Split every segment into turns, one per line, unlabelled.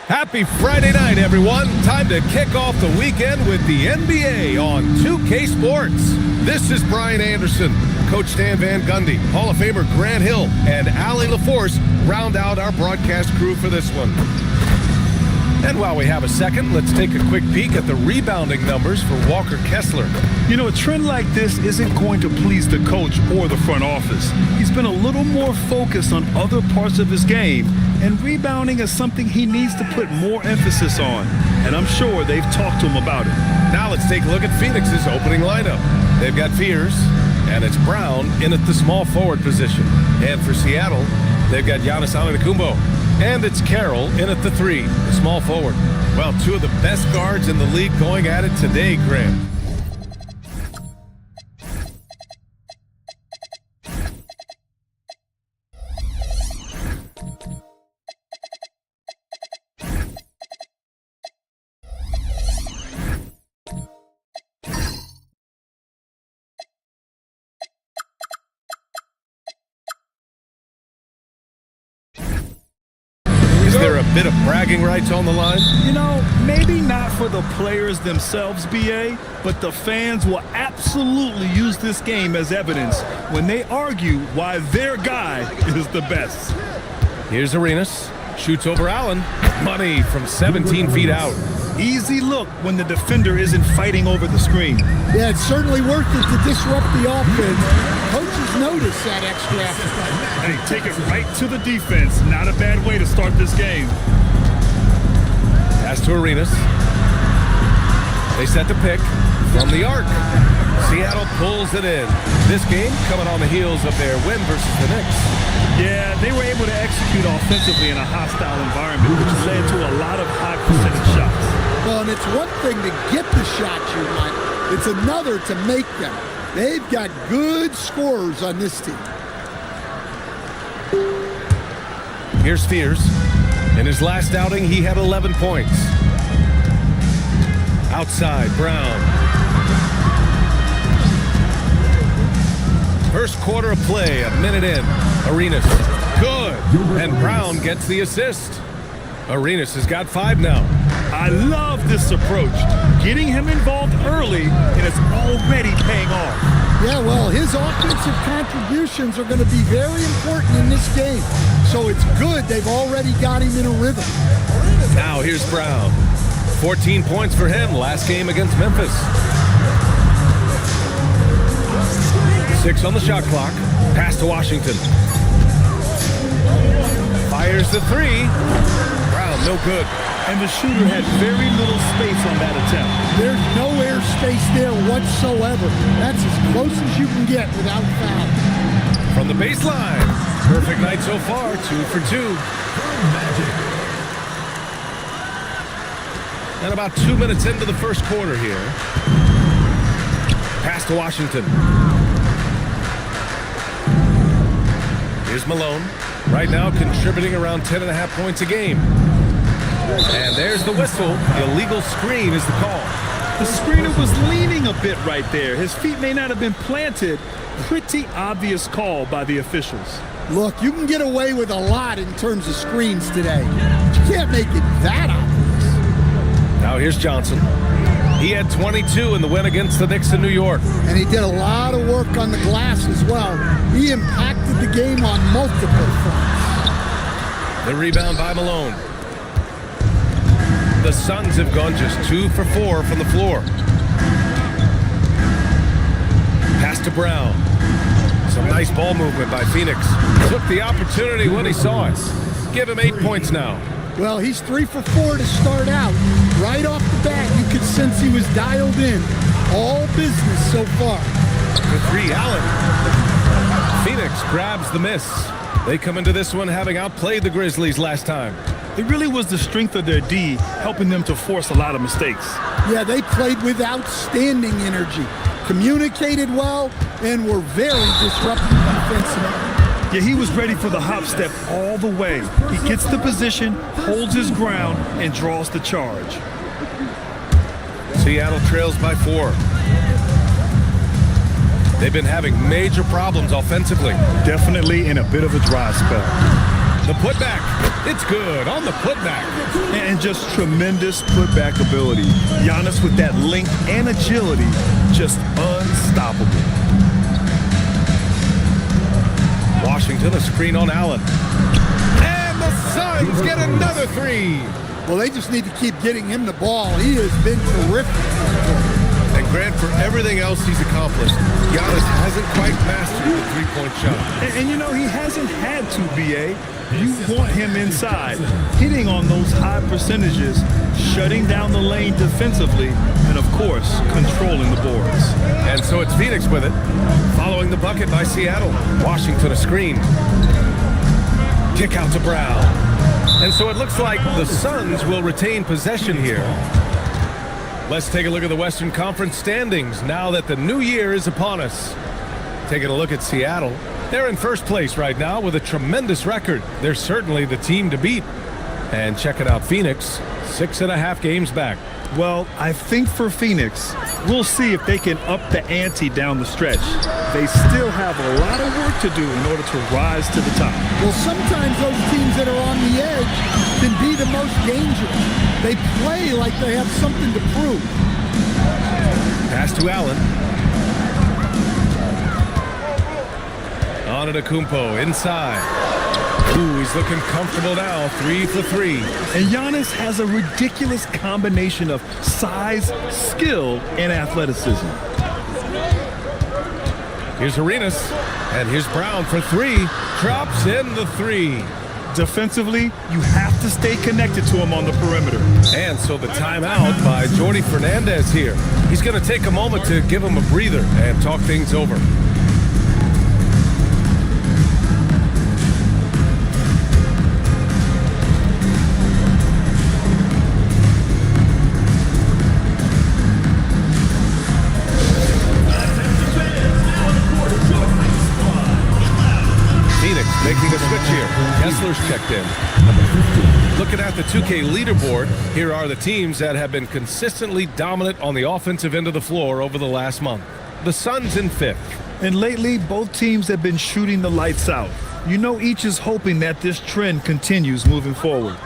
Happy Friday night, everyone. Time to kick off the weekend with the NBA on 2K Sports. This is Brian Anderson. Coach Stan Van Gundy, Hall of Famer Grant Hill, and Allie LaForce round out our broadcast crew for this one. And while we have a second, let's take a quick peek at the rebounding numbers for Walker Kessler.
You know, a trend like this isn't going to please the coach or the front office. He's been a little more focused on other parts of his game, and rebounding is something he needs to put more emphasis on. And I'm sure they've talked to him about it.
Now let's take a look at Phoenix's opening lineup. They've got Fears, and it's Brown in at the small forward position. And for Seattle, they've got Giannis Antetokounmpo. And it's Carroll in at the 3, the small forward. Well, two of the best guards in the league going at it today, Grant. Is there a bit of bragging rights on the line?
You know, maybe not for the players themselves, BA, but the fans will absolutely use this game as evidence when they argue why their guy is the best.
Here's Arenas. Shoots over Allen. Money from 17 feet out.
Easy look when the defender isn't fighting over the screen.
Yeah, it's certainly worth it to disrupt the offense. Coaches notice that extra effort.
Hey, take it right to the defense. Not a bad way to start this game.
Pass to Arenas. They set the pick from the arc. Seattle pulls it in. This game coming on the heels of their win versus the Knicks.
Yeah, they were able to execute offensively in a hostile environment, which led to a lot of high percentage shots.
Well, and it's one thing to get the shots you want. It's another to make them. They've got good scorers on this team.
Here's Fears. In his last outing, he had 11 points. Outside, Brown. First quarter of play, a minute in. Arenas, good. And Brown gets the assist. Arenas has got 5 now.
I love this approach. Getting him involved early, and it's already paying off.
Yeah, well, his offensive contributions are going to be very important in this game. So it's good they've already got him in a rhythm.
Now here's Brown. 14 points for him last game against Memphis. 6 on the shot clock. Pass to Washington. Fires the 3. Brown, no good.
And the shooter had very little space on that attempt.
There's no air space there whatsoever. That's as close as you can get without foul.
From the baseline. Perfect night so far, 2 for 2. And about 2 minutes into the first quarter here. Pass to Washington. Here's Malone. Right now contributing around 10.5 points a game. And there's the whistle. The illegal screen is the call.
The screener was leaning a bit right there. His feet may not have been planted. Pretty obvious call by the officials.
Look, you can get away with a lot in terms of screens today. But you can't make it that obvious.
Now here's Johnson. He had 22 in the win against the Knicks in New York.
And he did a lot of work on the glass as well. He impacted the game on multiple fronts.
The rebound by Malone. The Suns have gone just 2 for 4 from the floor. Pass to Brown. Some nice ball movement by Phoenix. Took the opportunity when he saw it. Give him 8 points now.
Well, he's 3 for 4 to start out. Right off the bat, you could sense he was dialed in. All business so far.
The 3, Allen. Phoenix grabs the miss. They come into this one having outplayed the Grizzlies last time.
It really was the strength of their D helping them to force a lot of mistakes.
Yeah, they played with outstanding energy, communicated well, and were very disruptive defensively.
Yeah, he was ready for the hop step all the way. He gets the position, holds his ground, and draws the charge.
Seattle trails by 4. They've been having major problems offensively.
Definitely in a bit of a dry spell.
The putback. It's good on the putback.
And just tremendous putback ability. Giannis with that length and agility, just unstoppable.
Washington, a screen on Allen. And the Suns get another three.
Well, they just need to keep getting him the ball. He has been terrific.
And Grant, for everything else he's accomplished, Giannis hasn't quite mastered the three-point shot.
And you know, he hasn't had to, B.A. You want him inside, hitting on those high percentages, shutting down the lane defensively, and of course, controlling the boards.
And so it's Phoenix with it, following the bucket by Seattle. Washington a screen. Kick out to Brown. And so it looks like the Suns will retain possession here. Let's take a look at the Western Conference standings now that the new year is upon us. Taking a look at Seattle. They're in first place right now with a tremendous record. They're certainly the team to beat. And checking out Phoenix, 6.5 games back.
Well, I think for Phoenix, we'll see if they can up the ante down the stretch. They still have a lot of work to do in order to rise to the top.
Well, sometimes those teams that are on the edge can be the most dangerous. They play like they have something to prove.
Pass to Allen. Antetokounmpo inside. Ooh, he's looking comfortable now. 3 for 3.
And Giannis has a ridiculous combination of size, skill, and athleticism.
Here's Arenas. And here's Brown for 3. Drops in the 3.
Defensively, you have to stay connected to him on the perimeter.
And so the timeout by Jordi Fernandez here. He's going to take a moment to give him a breather and talk things over. Making a switch here. Kessler's checked in. Looking at the 2K leaderboard, here are the teams that have been consistently dominant on the offensive end of the floor over the last month. The Suns in 5th.
And lately, both teams have been shooting the lights out. You know, each is hoping that this trend continues moving forward.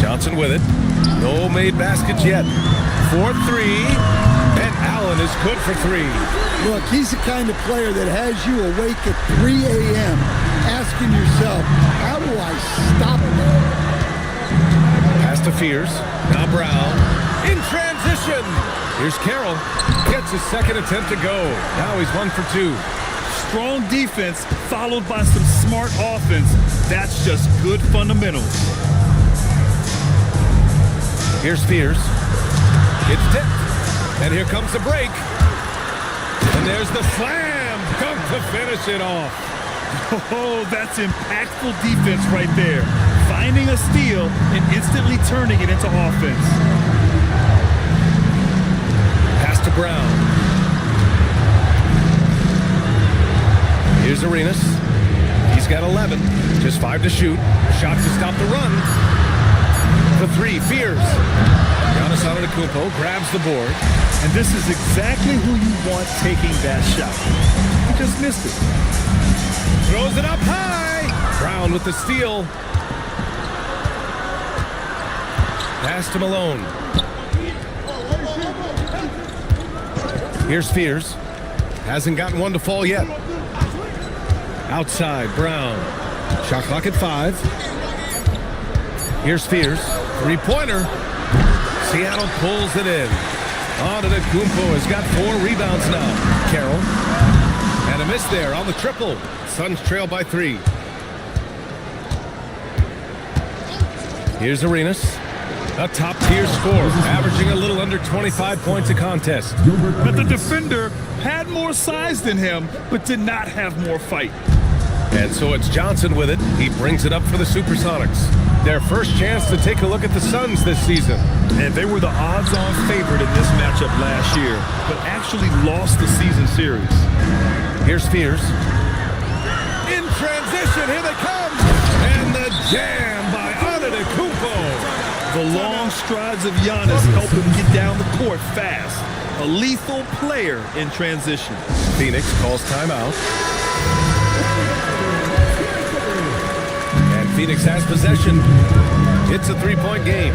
Johnson with it. No made baskets yet. 4-3. And Allen is good for 3.
Look, he's the kind of player that has you awake at 3 a.m. asking yourself, how do I stop him?
Pass to Fears. Now Brown. In transition. Here's Carroll. Gets his second attempt to go. Now he's 1 for 2.
Strong defense followed by some smart offense. That's just good fundamentals.
Here's Fears. It's tipped. And here comes the break. And there's the slam dunk to finish it off.
Oh, that's impactful defense right there. Finding a steal and instantly turning it into offense.
Pass to Brown. Here's Arenas. He's got 11. Just 5 to shoot. Shot to stop the run. For 3, Fears. Giannis Antetokounmpo grabs the board.
And this is exactly who you want taking that shot. He just missed it.
Throws it up high. Brown with the steal. Pass to Malone. Here's Fears. Hasn't gotten one to fall yet. Outside, Brown. Shot clock at 5. Here's Fears. Three-pointer. Seattle pulls it in. Antetokounmpo has got 4 rebounds now. Carroll. And a miss there on the triple. Suns trail by 3. Here's Arenas. A top-tier score, averaging a little under 25 points a contest.
But the defender had more size than him, but did not have more fight.
And so it's Johnson with it. He brings it up for the Supersonics. Their first chance to take a look at the Suns this season.
And they were the odds-on favorite in this matchup last year, but actually lost the season series.
Here's Fears. In transition, here they come. And the jam by Antetokounmpo.
The long strides of Giannis help him get down the court fast. a lethal player in transition.
Phoenix calls timeout. And Phoenix has possession. It's a three-point game.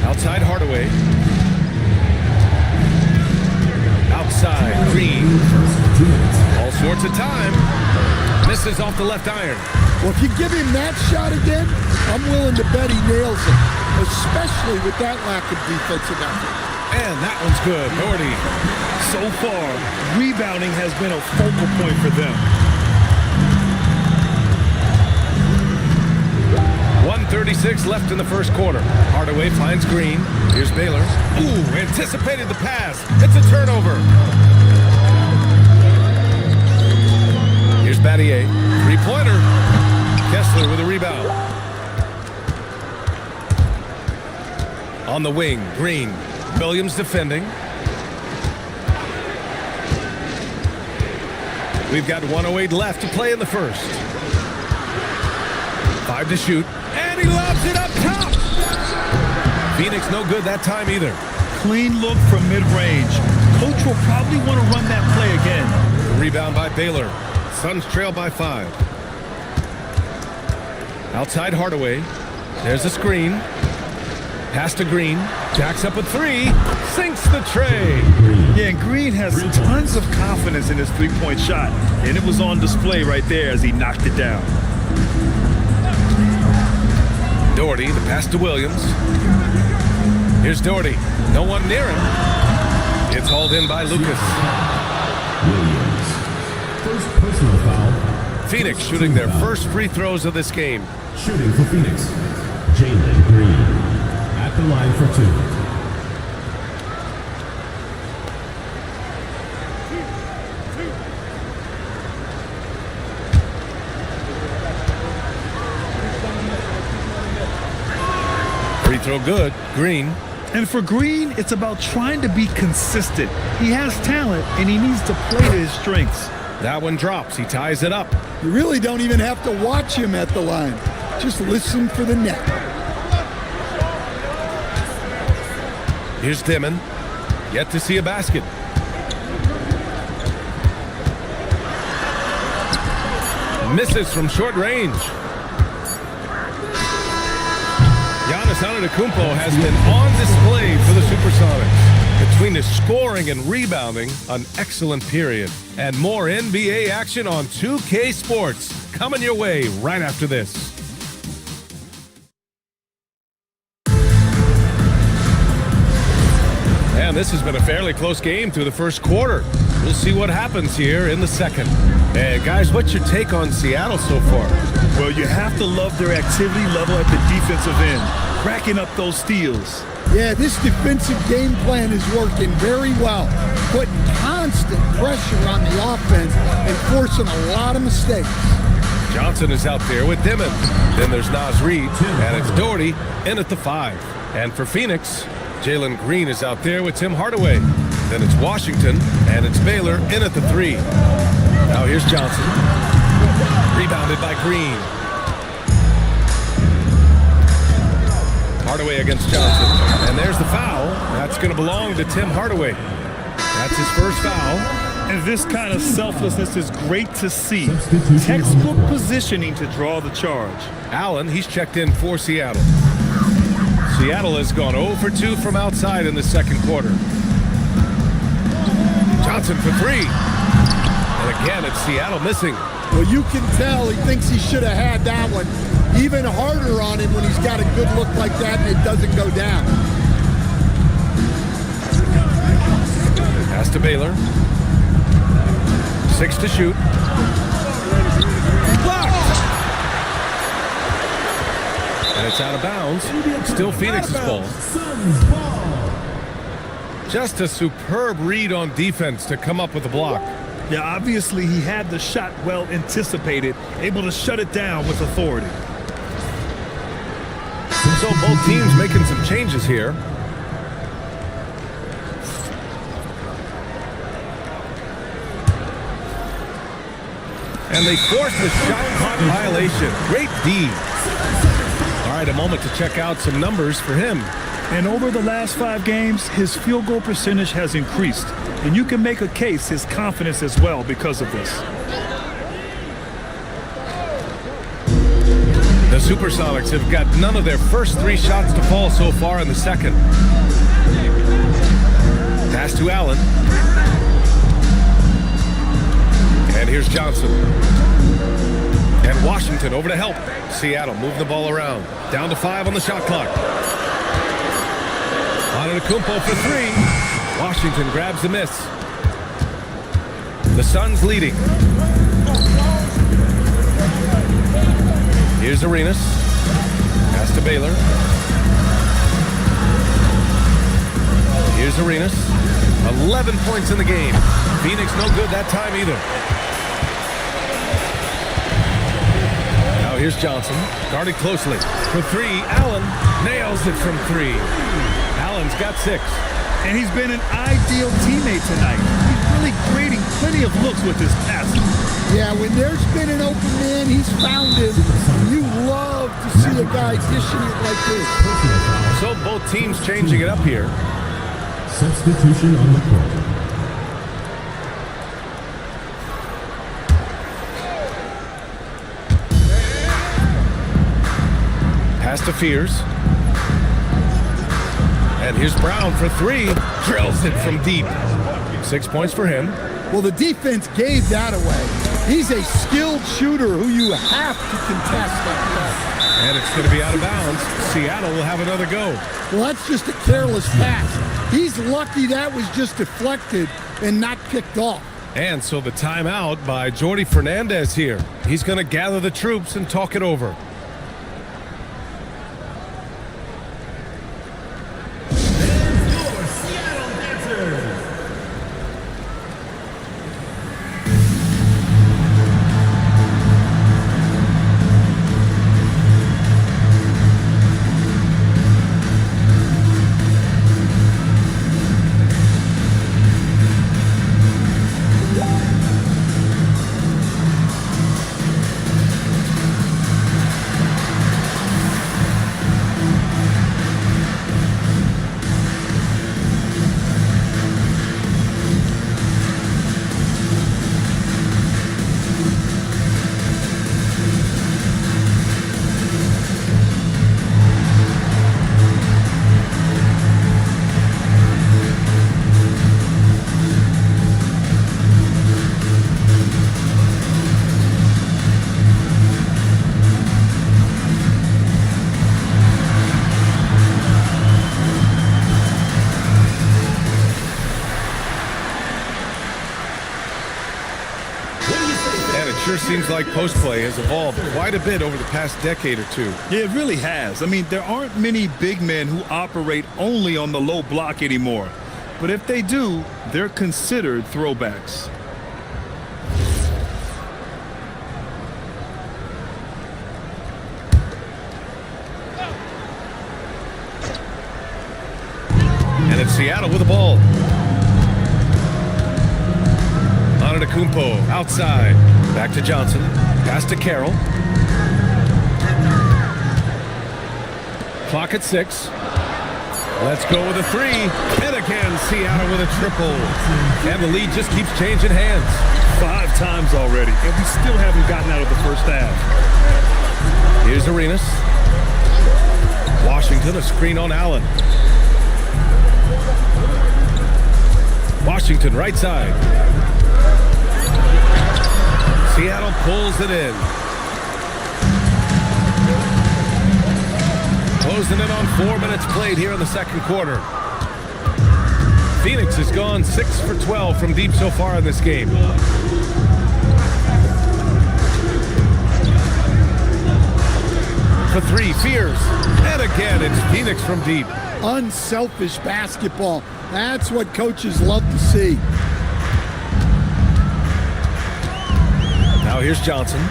Outside Hardaway. Outside Green. All sorts of time. Misses off the left iron.
Well, if you give him that shot again, I'm willing to bet he nails it, especially with that lack of defensive effort.
And that one's good. Doherty.
So far, rebounding has been a focal point for them.
1:36 left in the first quarter. Hardaway finds Green. Here's Baylor. Ooh, anticipated the pass. It's a turnover. Here's Battier. Three-pointer. Kessler with a rebound. On the wing, Green. Williams defending. We've got 1:08 left to play in the first. 5 to shoot. And he lobs it up top. Phoenix no good that time either.
Clean look from mid-range. Coach will probably want to run that play again.
Rebound by Baylor. Suns trail by 5. Outside Hardaway. There's a screen. Pass to Green. Jacks up a three. Sinks the tray.
Yeah, and Green has tons of confidence in his three-point shot. And it was on display right there as he knocked it down.
Doherty, the pass to Williams. Here's Doherty. No one near him. It's hauled in by Lucas.
Williams. First personal foul.
Phoenix shooting their first free throws of this game.
Shooting for Phoenix. Jalen Green. At the line for 2.
Free throw good. Green.
And for Green, it's about trying to be consistent. He has talent, and he needs to play to his strengths.
That one drops. He ties it up.
You really don't even have to watch him at the line. Just listen for the net.
Here's Dimon. Yet to see a basket. Misses from short range. Giannis Antetokounmpo has been on display for the Supersonics. Between his scoring and rebounding, an excellent period. And more NBA action on 2K Sports coming your way right after this. And this has been a fairly close game through the first quarter. We'll see what happens here in the second. Hey, guys, what's your take on Seattle so far?
Well, you have to love their activity level at the defensive end, racking up those steals.
Yeah, this defensive game plan is working very well, putting constant pressure on the offense and forcing a lot of mistakes.
Johnson is out there with Dimon. Then there's Naz Reid, and it's Doherty in at the 5. And for Phoenix, Jalen Green is out there with Tim Hardaway. Then it's Washington, and it's Baylor in at the 3. Now here's Johnson. Rebounded by Green. Hardaway against Johnson. And there's the foul. That's going to belong to Tim Hardaway. That's his first foul.
And this kind of selflessness is great to see. Textbook positioning to draw the charge.
Allen, he's checked in for Seattle. Seattle has gone 0 for 2 from outside in the second quarter. Johnson for 3. And again, it's Seattle missing.
Well, you can tell he thinks he should have had that one. Even harder on him when he's got a good look like that and it doesn't go down.
Pass to Baylor. 6 to shoot. Blocked! And it's out of bounds. Still Phoenix's ball. Just a superb read on defense to come up with a block.
Yeah, obviously he had the shot well anticipated, able to shut it down with authority.
So both teams making some changes here. And they forced the shot clock violation. Great D. All right, a moment to check out some numbers for him.
And over the last 5 games, his field goal percentage has increased. And you can make a case his confidence as well because of this.
The Supersonics have got none of their first 3 shots to fall so far in the second. Pass to Allen. And here's Johnson. And Washington over to help. Seattle move the ball around. Down to 5 on the shot clock. Antetokounmpo for 3. Washington grabs the miss. The Suns leading. Here's Arenas. Pass to Baylor. Here's Arenas. 11 points in the game. Phoenix no good that time either. Now here's Johnson. Guarded closely. For 3, Allen nails it from 3. Allen's got 6.
And he's been an ideal teammate tonight. He's really creating plenty of looks with his passing.
Yeah, when there's been an open man, he's found him. You love to see a guy dishing it like this.
So both teams changing it up here.
Substitution on the court.
Pass to Fears. And here's Brown for 3. Drills it from deep. 6 points for him.
Well, the defense gave that away. He's a skilled shooter who you have to contest like that.
And it's going to be out of bounds. Seattle will have another go.
Well, that's just a careless pass. He's lucky that was just deflected and not picked off.
And so the timeout by Jordi Fernandez here. He's going to gather the troops and talk it over. Sure seems like post play has evolved quite a bit over the past decade or two.
Yeah, it really has. I mean, there aren't many big men who operate only on the low block anymore. But if they do, they're considered throwbacks.
And it's Seattle with the ball. Antetokounmpo outside. Back to Johnson. Pass to Carroll. Clock at 6. Let's go with a 3. And again, Seattle with a triple. And the lead just keeps changing hands.
5 times already, and we still haven't gotten out of the first half.
Here's Arenas. Washington, a screen on Allen. Washington, right side. Seattle pulls it in. Closing in on 4 minutes played here in the second quarter. Phoenix has gone 6 for 12 from deep so far in this game. For 3, Fears. And again, it's Phoenix from deep.
Unselfish basketball. That's what coaches love to see.
Now here's Johnson.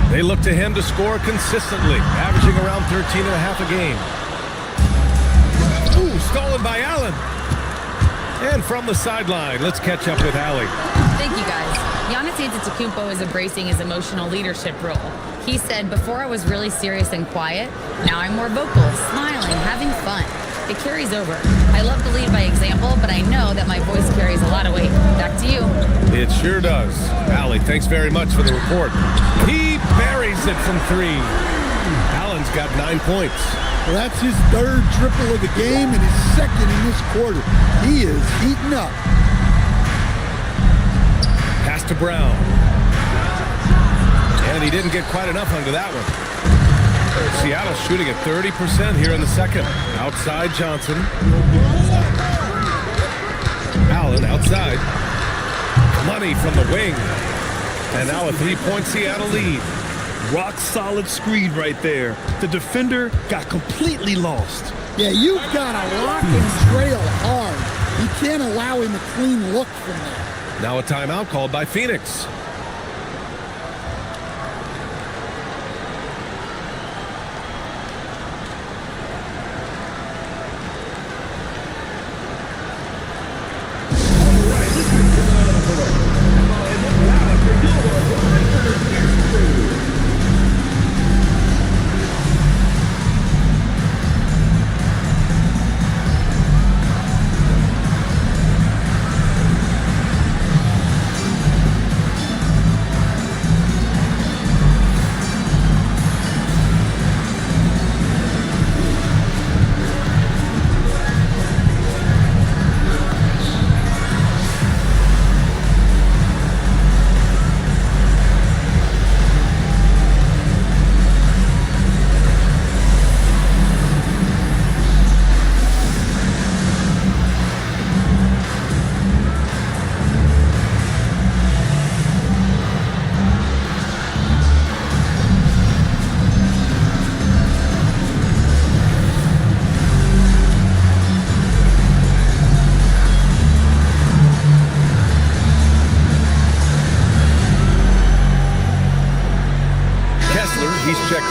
They look to him to score consistently, averaging around 13 and a half a game. Ooh, stolen by Allen. And from the sideline, let's catch up with Allie.
Thank you, guys. Giannis Antetokounmpo is embracing his emotional leadership role. He said, "Before I was really serious and quiet. Now I'm more vocal, smiling, having fun." It carries over. I love to lead by example, but I know that my voice carries a lot of weight. Back to you.
It sure does. Allie, thanks very much for the report. He buries it from 3. Allen's got 9 points.
Well, that's his 3rd triple of the game and his 2nd in this quarter. He is heating up.
Pass to Brown. And he didn't get quite enough under that one. Seattle shooting at 30% here in the 2nd. Outside Johnson. Allen outside. Money from the wing. And now a 3-point Seattle lead.
Rock solid screen right there. The defender got completely lost.
Yeah, you've got to lock and trail hard. You can't allow him a clean look from there.
Now a timeout called by Phoenix.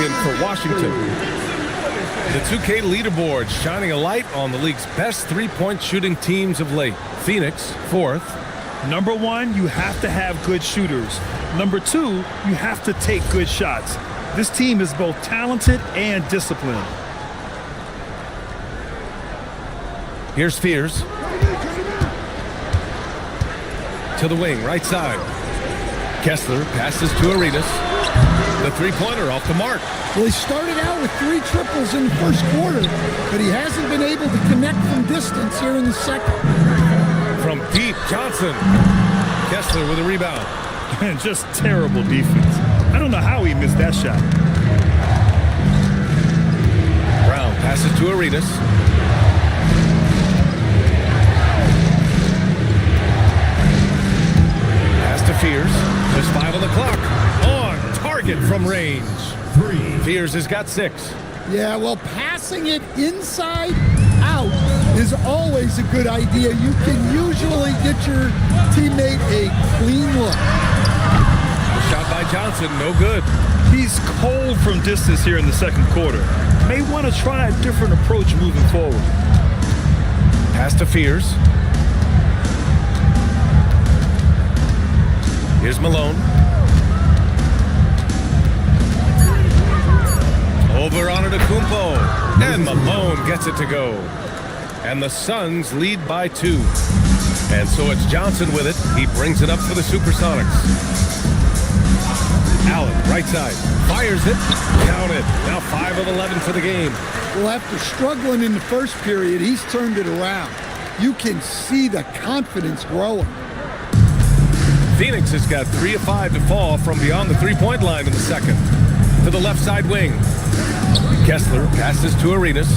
In for Washington. The 2K leaderboard shining a light on the league's best 3-point shooting teams of late. Phoenix, 4th.
Number 1, you have to have good shooters. Number 2, you have to take good shots. This team is both talented and disciplined.
Here's Fears. To the wing, right side. Kessler passes to Arenas. The 3-pointer off the mark.
Well, he started out with 3 triples in the first quarter, but he hasn't been able to connect from distance here in the 2nd.
From deep, Johnson. Kessler with a rebound.
And just terrible defense. I don't know how he missed that shot.
Brown passes to Arenas. Pass to Fears. There's 5 on the clock. On target from range. 3. Fears has got 6.
Yeah, well, passing it inside out is always a good idea. You can usually get your teammate a clean look.
Shot by Johnson, no good.
He's cold from distance here in the 2nd quarter. May want to try a different approach moving forward.
Pass to Fears. Here's Malone. Over on Antetokounmpo. And Malone gets it to go. And the Suns lead by 2. And so it's Johnson with it. He brings it up for the Supersonics. Allen, right side. Fires it. Count it. Now 5 of 11 for the game.
Well, after struggling in the first period, he's turned it around. You can see the confidence growing.
Phoenix has got 3 of 5 to fall from beyond the 3-point line in the 2nd. To the left side wing. Kessler passes to Arenas.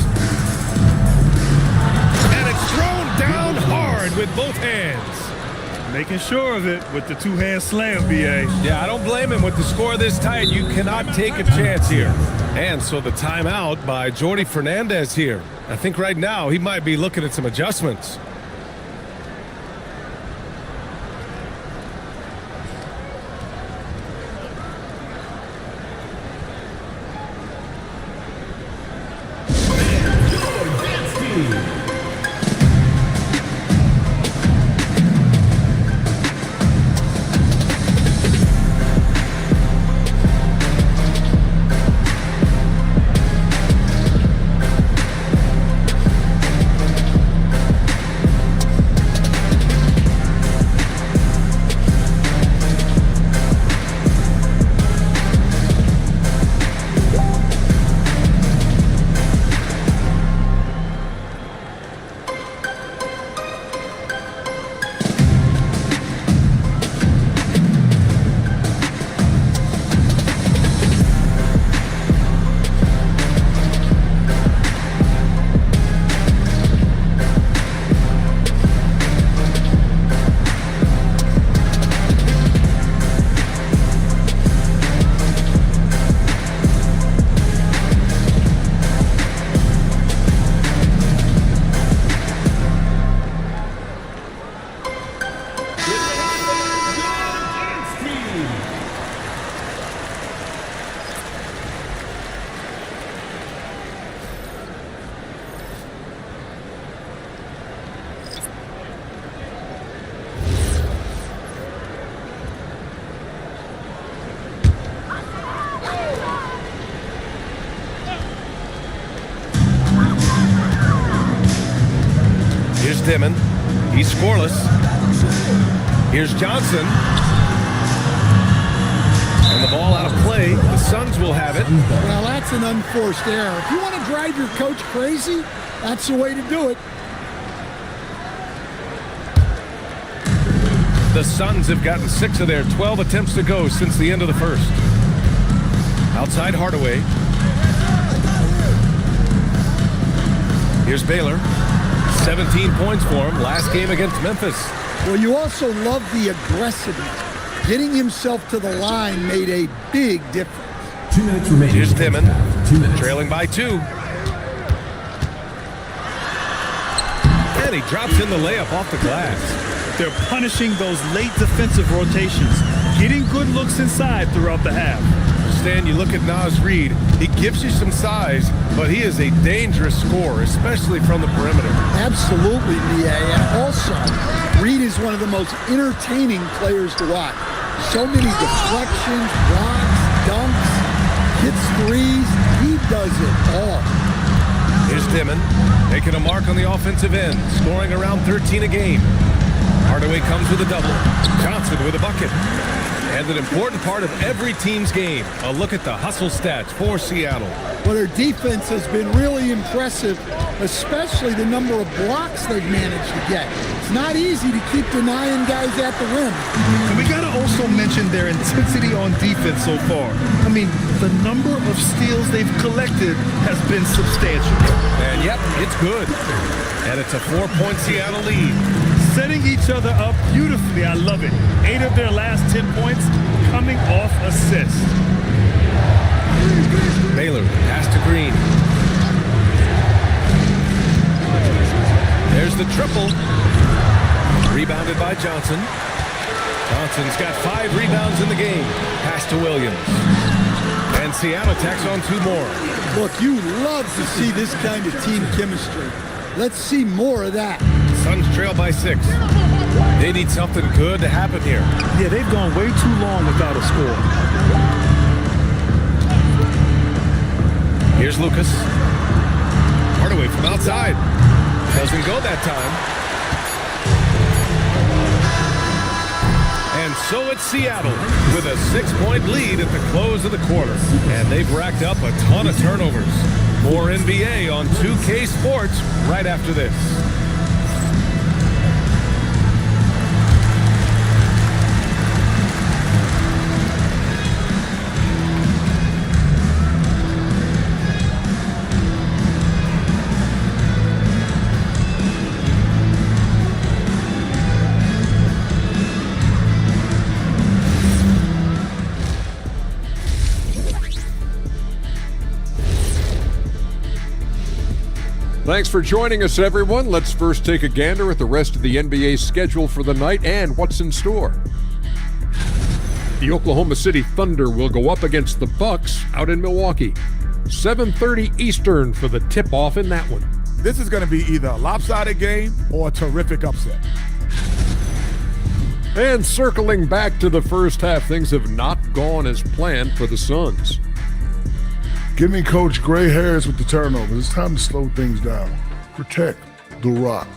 And it's thrown down hard with both hands.
Making sure of it with the 2-hand slam, B.A.
Yeah, I don't blame him. With the score this tight, you cannot take a chance here. And so the timeout by Jordi Fernandez here. I think right now he might be looking at some adjustments. Dimon. He's scoreless. Here's Johnson. And the ball out of play. The Suns will have it.
Well, that's an unforced error. If you want to drive your coach crazy, that's the way to do it.
The Suns have gotten 6 of their 12 attempts to go since the end of the first. Outside Hardaway. Here's Baylor. 17 points for him last game against Memphis.
Well, you also love the aggressiveness. Getting himself to the line made a big difference.
2 minutes remaining.
Here's Dimon,
2 minutes.
trailing by 2. And he drops in the layup off the glass.
They're punishing those late defensive rotations, getting good looks inside throughout the half.
Stan, you look at Naz Reid, he gives you some size, but he is a dangerous scorer, especially from the perimeter.
Absolutely, Mia. And also, Reid is one of the most entertaining players to watch. So many deflections, blocks, dunks, hits threes. He does it all.
Here's Dimon, making a mark on the offensive end, scoring around 13 a game. Hardaway comes with a double. Johnson with a bucket. And an important part of every team's game, a look at the hustle stats for Seattle.
Well, their defense has been really impressive, especially the number of blocks they've managed to get. It's not easy to keep denying guys at the rim.
And we got to also mention their intensity on defense so far. I mean, the number of steals they've collected has been substantial.
And yep, it's good. And it's a 4-point Seattle lead.
Setting each other up beautifully. I love it. 8 of their last 10 points coming off assists.
Baylor, pass to Green. There's the triple. Rebounded by Johnson. Johnson's got 5 rebounds in the game. Pass to Williams. And Seattle tacks on 2 more.
Look, you love to see this kind of team chemistry. Let's see more of that.
Suns trail by 6. They need something good to happen here.
Yeah, they've gone way too long without a score.
Here's Lucas. Hardaway from outside. Doesn't go that time. And so it's Seattle with a 6-point lead at the close of the quarter. And they've racked up a ton of turnovers. More NBA on 2K Sports right after this.
Thanks for joining us, everyone. Let's first take a gander at the rest of the NBA schedule for the night and what's in store. The Oklahoma City Thunder will go up against the Bucks out in Milwaukee. 7:30 Eastern for the tip-off in that one.
This is going to be either a lopsided game or a terrific upset.
And circling back to the first half, things have not gone as planned for the Suns.
Give me Coach gray hairs with the turnovers. It's time to slow things down. Protect the rock.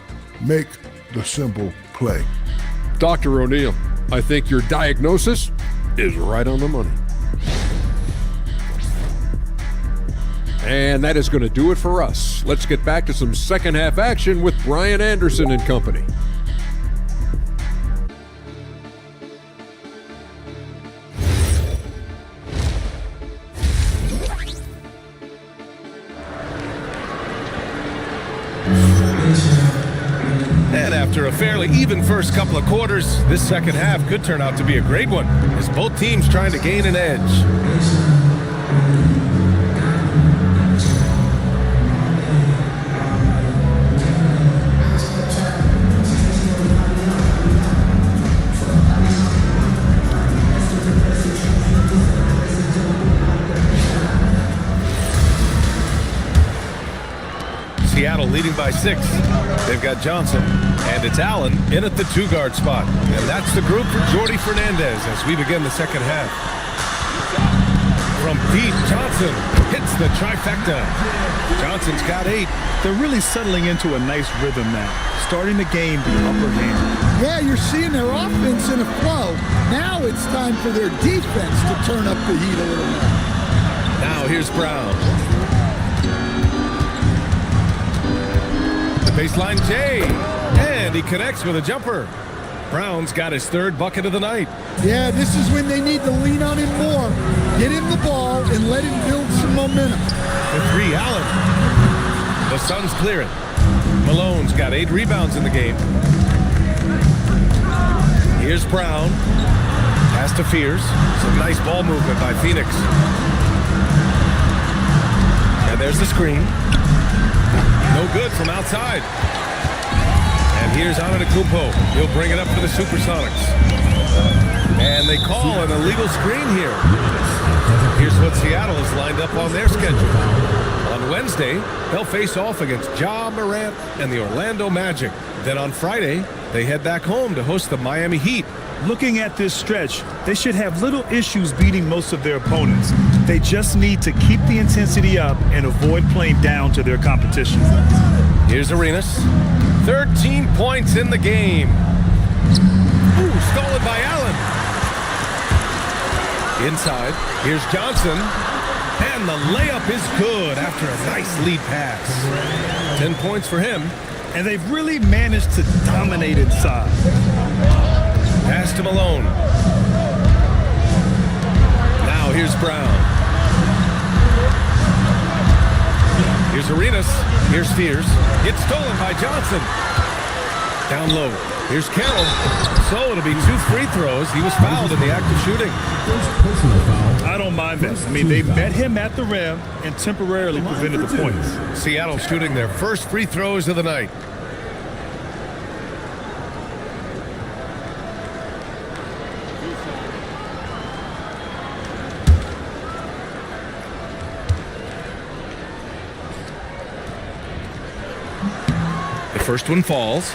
Make the simple play.
Dr. O'Neal, I think your diagnosis is right on the money. And that is going to do it for us. Let's get back to some second half action with Brian Anderson and company.
And after a fairly even first couple of quarters, this second half could turn out to be a great one, as both teams trying to gain an edge. Seattle leading by 6. They've got Johnson, and it's Allen in at the 2-guard spot. And that's the group for Jordi Fernandez as we begin the second half. from deep. Johnson hits the trifecta. Johnson's got 8.
They're really settling into a nice rhythm now, starting to gain the upper hand.
Yeah, you're seeing their offense in a flow. Now it's time for their defense to turn up the heat a little more.
Now here's Brown. The baseline J. And he connects with a jumper. Brown's got his 3rd bucket of the night.
Yeah, this is when they need to lean on him more. Get him the ball and let him build some momentum.
For 3, Allen. The Suns clear it. Malone's got 8 rebounds in the game. Here's Brown. Pass to Fears. Some nice ball movement by Phoenix. And there's the screen. No good from outside. And here's Antetokounmpo. He'll bring it up for the Supersonics. And they call an illegal screen here. Here's what Seattle has lined up on their schedule. On Wednesday, they'll face off against Ja Morant and the Orlando Magic. Then on Friday, they head back home to host the Miami Heat.
Looking at this stretch, they should have little issues beating most of their opponents. They just need to keep the intensity up and avoid playing down to their competition.
Here's Arenas. 13 points in the game. Ooh, stolen by Allen. Inside, here's Johnson. And the layup is good after a nice lead pass. 10 points for him.
And they've really managed to dominate inside.
Pass to Malone. Now here's Brown. Here's Arenas. Here's Fears. It's stolen by Johnson. Down low. Here's Carroll. So it'll be 2 free throws. He was fouled in the act of shooting.
I don't mind that. I mean, they met him at the rim and temporarily prevented the points.
Seattle shooting their first free throws of the night. The first one falls.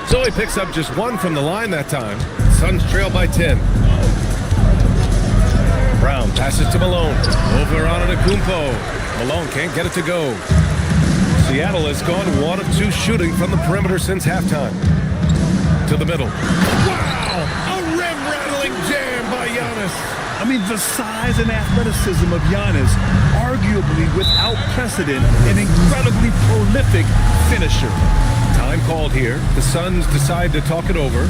So he picks up just 1 from the line that time. Suns trail by 10. Brown passes to Malone. Over Antetokounmpo. Malone can't get it to go. Seattle has gone 1 of 2 shooting from the perimeter since halftime. To the middle. Wow! A rim-rattling jam by Giannis.
I mean, the size and athleticism of Giannis, arguably without precedent, an incredibly prolific finisher.
Time called here. The Suns decide to talk it over.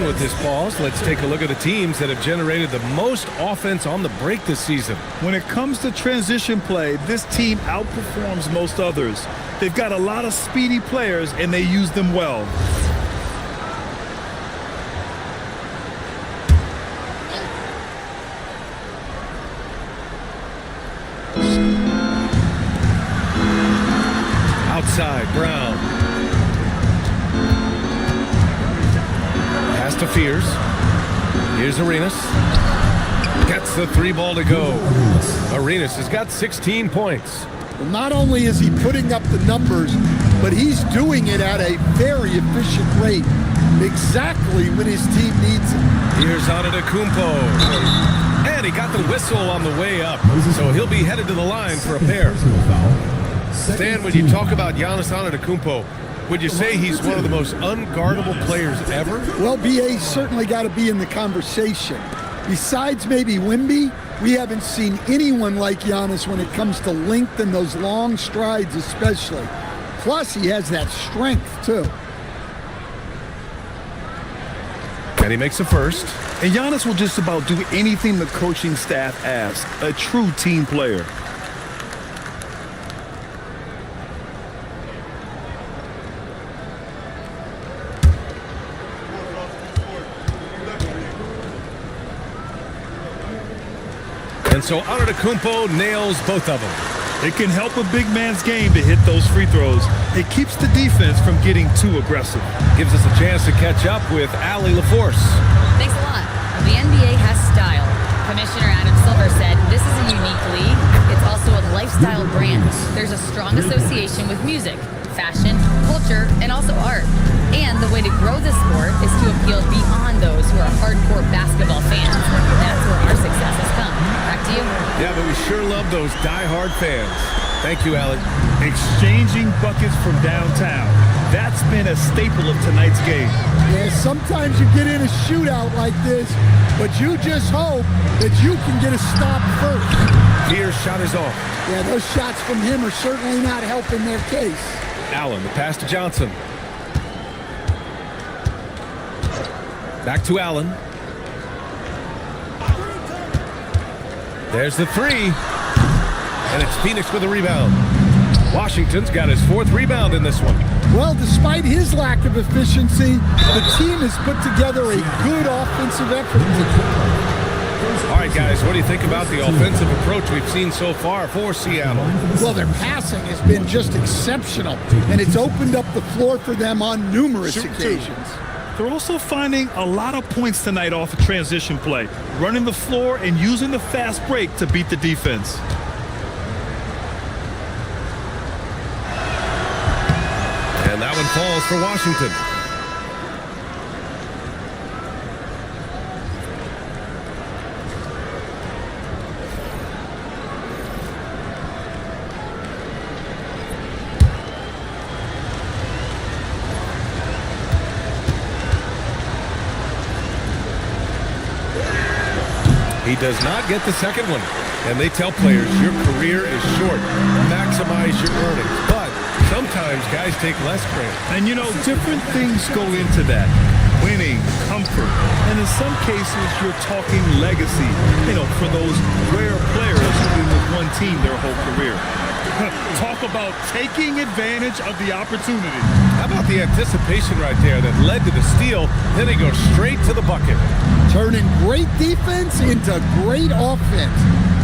With this pause, let's take a look at the teams that have generated the most offense on the break this season.
When it comes to transition play, this team outperforms most others. They've got a lot of speedy players, and they use them well.
Outside, Brown. to Fears. Here's Arenas. Gets the 3 ball to go. Arenas has got 16 points.
Well, not only is he putting up the numbers, but he's doing it at a very efficient rate, exactly when his team needs it.
Here's Antetokounmpo. And he got the whistle on the way up, so he'll be headed to the line for a pair. Stan, when you talk about Giannis Antetokounmpo, would you say he's one of the most unguardable players ever?
Well, BA's certainly got to be in the conversation. Besides maybe Wemby, we haven't seen anyone like Giannis when it comes to length and those long strides especially. Plus, he has that strength, too.
And he makes the first.
And Giannis will just about do anything the coaching staff asks. A true team player.
And so Antetokounmpo nails both of them.
It can help a big man's game to hit those free throws. It keeps the defense from getting too aggressive.
Gives us a chance to catch up with Allie LaForce.
Thanks a lot. The NBA has style. Commissioner Adam Silver said this is a unique league. It's also a lifestyle brand. There's a strong association with music, fashion, culture, and also art. And the way to grow the sport is to appeal beyond those who are hardcore basketball fans. That's where our success has come. Back to you.
Yeah, but we sure love those die-hard fans. Thank you, Allie.
Exchanging buckets from downtown. That's been a staple of tonight's game.
Yeah, sometimes you get in a shootout like this, but you just hope that you can get a stop first.
Fears shot is off.
Yeah, those shots from him are certainly not helping their case.
Allen, the pass to Johnson. Back to Allen. There's the 3. And it's Phoenix with a rebound. Washington's got his 4th rebound in this one.
Well, despite his lack of efficiency, the team has put together a good offensive effort.
All right, guys, what do you think about the offensive approach we've seen so far for Seattle?
Well, their passing has been just exceptional, and it's opened up the floor for them on numerous occasions.
They're also finding a lot of points tonight off a transition play, running the floor and using the fast break to beat the defense.
And that one falls for Washington. He does not get the second one. And they tell players, your career is short. Maximize your earnings. But sometimes guys take less credit.
And you know, different things go into that. Winning, comfort, and in some cases, you're talking legacy. You know, for those rare players who've been with one team their whole career. Talk about taking advantage of the opportunity.
How about the anticipation right there that led to the steal? Then he goes straight to the bucket.
Turning great defense into great offense.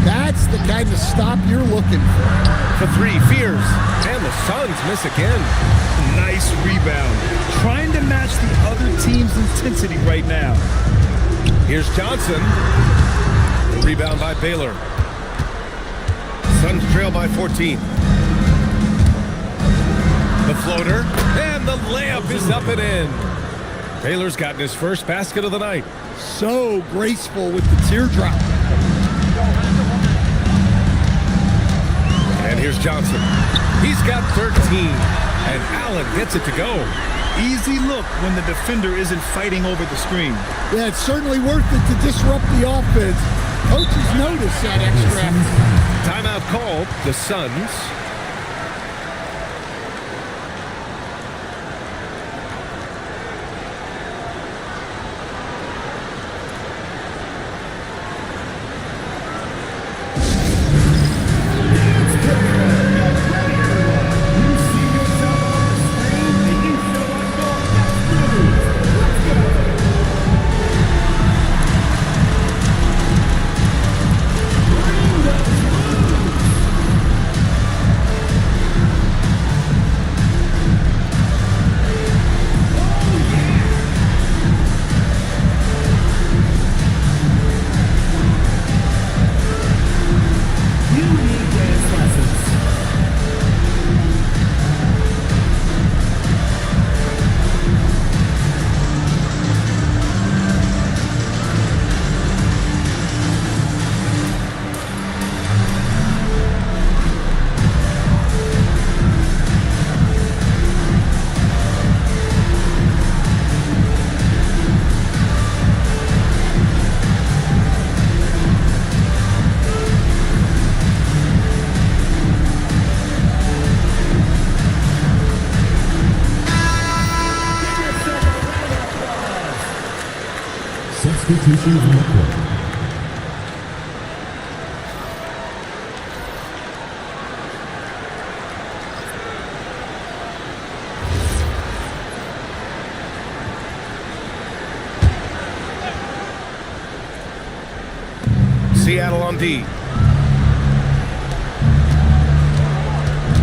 That's the kind of stop you're looking for.
The 3, Fears. And the Suns miss again.
Nice rebound. Trying to match the other team's intensity right now.
Here's Johnson. The rebound by Baylor. Suns trail by 14. The floater. And the layup is up and in. Baylor's gotten his first basket of the night.
So graceful with the teardrop.
And here's Johnson. He's got 13. And Allen gets it to go.
Easy look when the defender isn't fighting over the screen.
Yeah, it's certainly worth it to disrupt the offense. Coaches notice that extra effort.
Timeout called. The Suns.
Substitution on the court.
Seattle on D.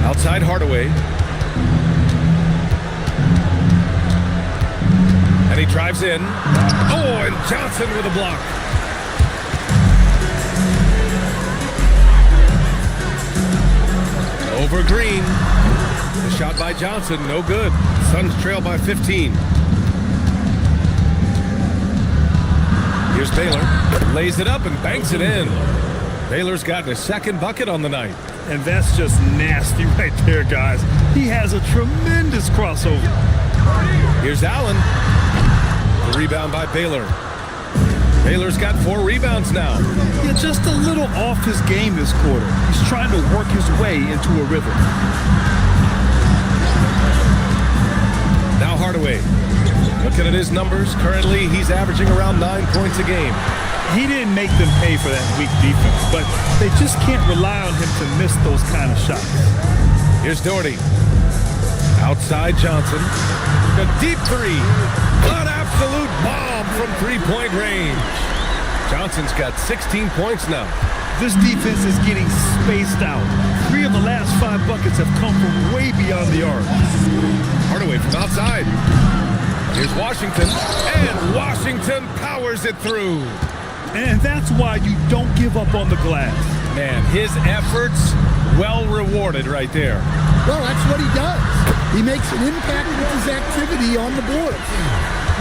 Outside Hardaway. And he drives in. Oh, and Johnson with a block. Over Green. The shot by Johnson, no good. Suns trail by 15. Here's Baylor. Lays it up and banks it in. Baylor's gotten his second bucket on the night.
And that's just nasty right there, guys. He has a tremendous crossover.
Here's Allen. The rebound by Baylor. Baylor's got 4 rebounds now.
Yeah, just a little off his game this quarter. He's trying to work his way into a rhythm.
Now Hardaway. Looking at his numbers, currently he's averaging around 9 points a game.
He didn't make them pay for that weak defense, but they just can't rely on him to miss those kind of shots.
Here's Doherty. Outside Johnson. A deep three. An absolute bomb from three-point range. Johnson's got 16 points now.
This defense is getting spaced out. 3 of the last 5 buckets have come from way beyond the arc.
Hardaway from outside. Here's Washington. And Washington powers it through.
And that's why you don't give up on the glass.
Man, his efforts well rewarded right there.
Well, that's what he does. He makes an impact with his activity on the board.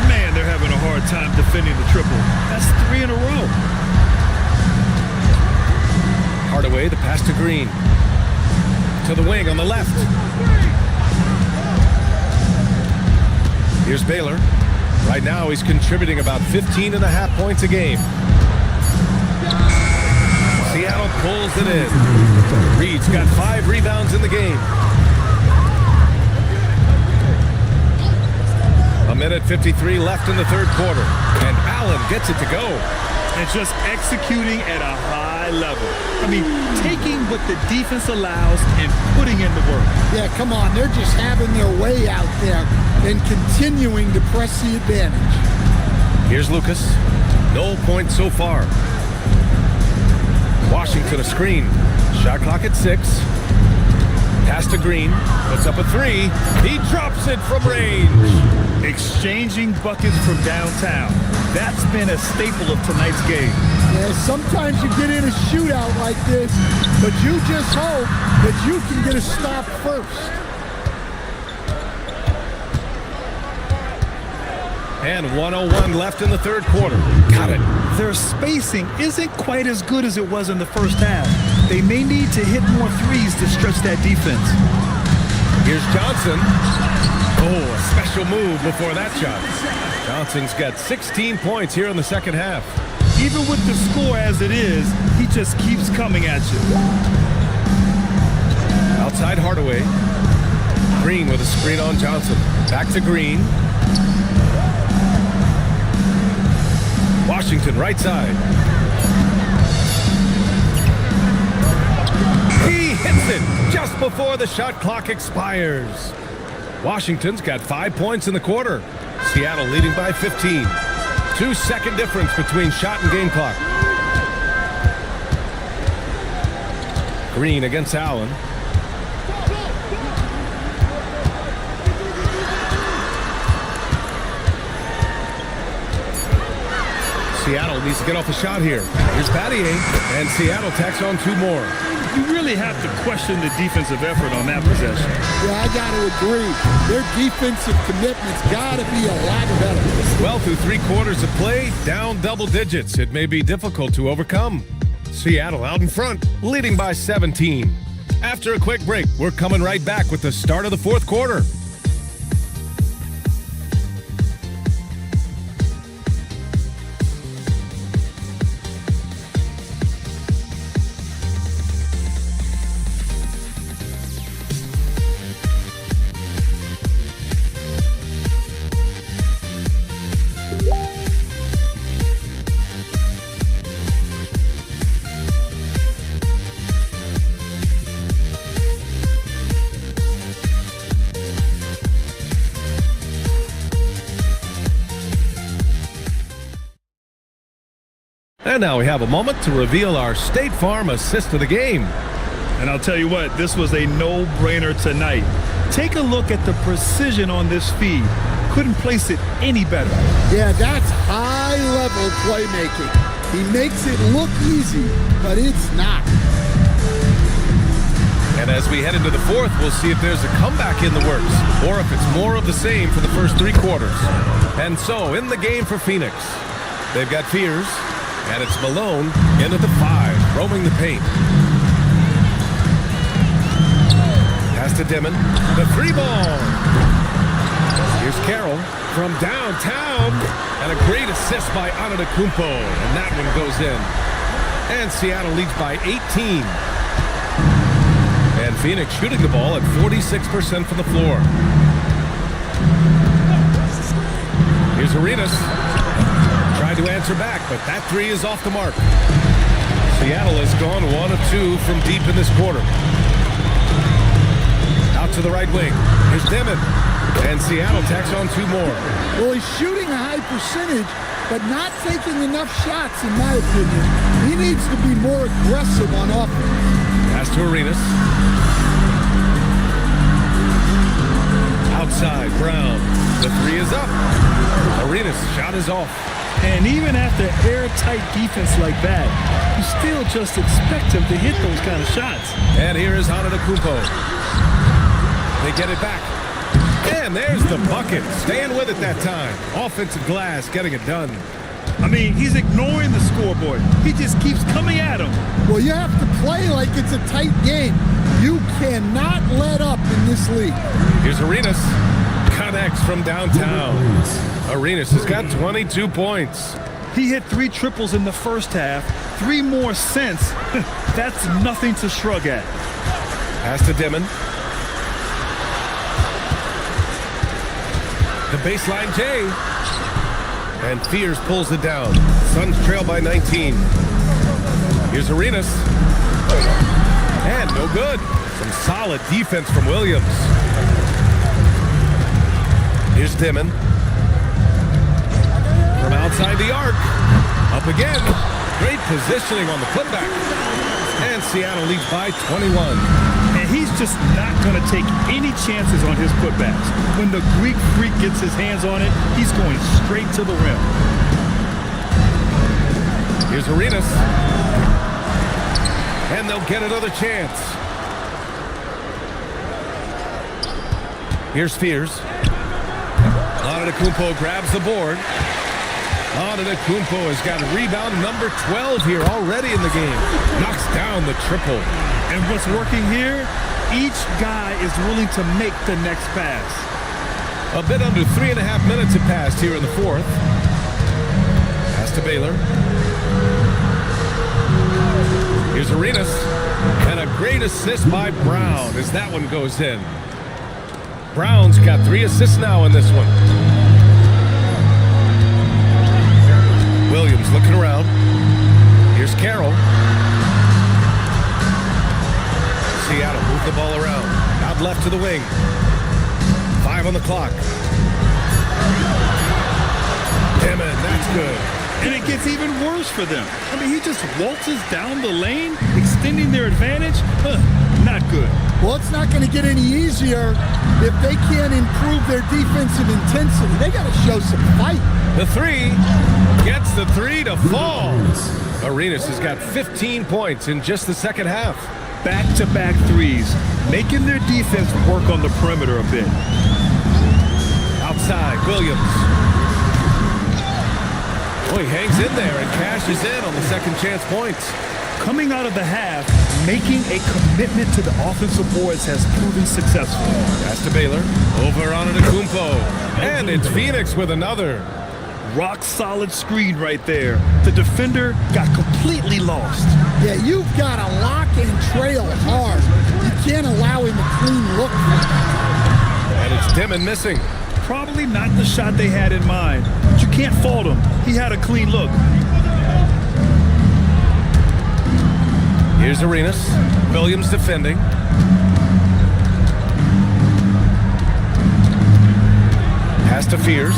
Man, they're having a hard time defending the triple. That's 3 in a row.
Hardaway, the pass to Green. To the wing on the left. Here's Baylor. Right now, he's contributing about 15.5 points a game. Seattle pulls it in. Reed's got 5 rebounds in the game. 1:53 left in the third quarter. And Allen gets it to go.
And just executing at a high level. I mean, taking what the defense allows and putting in the work.
Yeah, come on. They're just having their way out there and continuing to press the advantage.
Here's Lucas. No points so far. Washington a screen. Shot clock at 6. Pass to Green. Puts up a 3. He drops it from range.
Exchanging buckets from downtown. That's been a staple of tonight's game.
Yeah, sometimes you get in a shootout like this, but you just hope that you can get a stop first.
And 1:01 left in the third quarter. Got it.
Their spacing isn't quite as good as it was in the first half. They may need to hit more threes to stretch that defense.
Here's Johnson. Oh, a special move before that shot. Johnson's got 16 points here in the second half.
Even with the score as it is, he just keeps coming at you.
Outside Hardaway. Green with a screen on Johnson. Back to Green. Washington right side. He hits it just before the shot clock expires. Washington's got 5 points in the quarter. Seattle leading by 15. 2-second difference between shot and game clock. Green against Allen. Seattle needs to get off a shot here. Here's Battier, and Seattle tacks on 2 more.
You really have to question the defensive effort on that possession.
Yeah, I got to agree. Their defensive commitment's got to be a lot better.
Well, through 3 quarters of play, down double digits. It may be difficult to overcome. Seattle out in front, leading by 17. After a quick break, we're coming right back with the start of the fourth quarter. And now we have a moment to reveal our State Farm assist of the game.
And I'll tell you what, this was a no-brainer tonight. Take a look at the precision on this feed. Couldn't place it any better.
Yeah, that's high-level playmaking. He makes it look easy, but it's not.
And as we head into the fourth, we'll see if there's a comeback in the works or if it's more of the same for the first 3 quarters. And so, in the game for Phoenix, they've got Fears, and it's Malone in at the 5, roaming the paint. Pass to Dimon, the 3 ball. Here's Carroll from downtown, and a great assist by Antetokounmpo, and that one goes in. And Seattle leads by 18. And Phoenix shooting the ball at 46% from the floor. Here's Arenas. Tried to answer back, but that 3 is off the mark. Seattle has gone 1 of 2 from deep in this quarter. Out to the right wing. Here's Dimon. And Seattle tacks on 2 more.
Well, he's shooting a high percentage, but not taking enough shots, in my opinion. He needs to be more aggressive on offense.
Pass to Arenas. Outside, Brown. The 3 is up. Arenas' shot is off.
And even after airtight defense like that, you still just expect him to hit those kind of shots.
And here is Antetokounmpo. They get it back. And there's the bucket. Staying with it that time. Offensive glass, getting it done.
I mean, he's ignoring the scoreboard. He just keeps coming at him.
Well, you have to play like it's a tight game. You cannot let up in this league.
Here's Arenas. Connects from downtown. Arenas has got 22 points.
He hit 3 triples in the first half, 3 more since. That's nothing to shrug at.
Pass to Dimon. The baseline J. And Fears pulls it down. Suns trail by 19. Here's Arenas. And no good. Some solid defense from Williams. Here's Dimon. From outside the arc. Up again. Great positioning on the putback. And Seattle leads by 21.
And he's just not going to take any chances on his putbacks. When the Greek Freak gets his hands on it, he's going straight to the rim.
Here's Arenas. And they'll get another chance. Here's Fears. Antetokounmpo grabs the board. Antetokounmpo has got rebound number 12 here already in the game. Knocks down the triple.
And what's working here, each guy is willing to make the next pass.
A bit under 3.5 minutes have passed here in the fourth. Pass to Baylor. Here's Arenas. And a great assist by Brown as that one goes in. Brown's got 3 assists now in this one. Williams looking around. Here's Carroll. Seattle move the ball around. Out left to the wing. 5 on the clock. Dimon, that's good.
And it gets even worse for them. I mean, he just waltzes down the lane, extending their advantage. Not good.
Well, it's not going to get any easier if they can't improve their defensive intensity. They got to show some fight.
The 3 gets the 3 to fall. Arenas has got 15 points in just the second half.
Back-to-back threes, making their defense work on the perimeter a bit.
Outside, Williams. Oh, he hangs in there and cashes in on the second chance points.
Coming out of the half, making a commitment to the offensive boards has proven successful.
Pass to Baylor. Over on Antetokounmpo. And it's Phoenix with another.
Rock-solid screen right there. The defender got completely lost.
Yeah, you've got to lock and trail hard. You can't allow him a clean look.
And it's Dimon missing.
Probably not the shot they had in mind, but you can't fault him. He had a clean look.
Here's Arenas. Williams defending. Pass to Fears.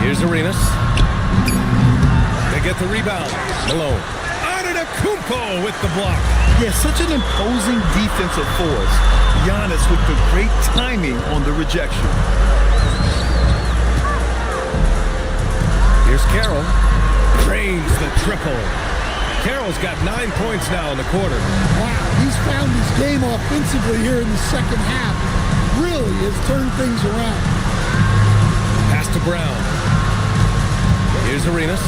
Here's Arenas. They get the rebound. Malone. Antetokounmpo with the block.
Yeah, such an imposing defensive force. Giannis with the great timing on the rejection.
Here's Carroll. Drains the triple. Carroll's got 9 points now in the quarter.
Wow, he's found his game offensively here in the second half. Really has turned things around.
Pass to Brown. Here's Arenas.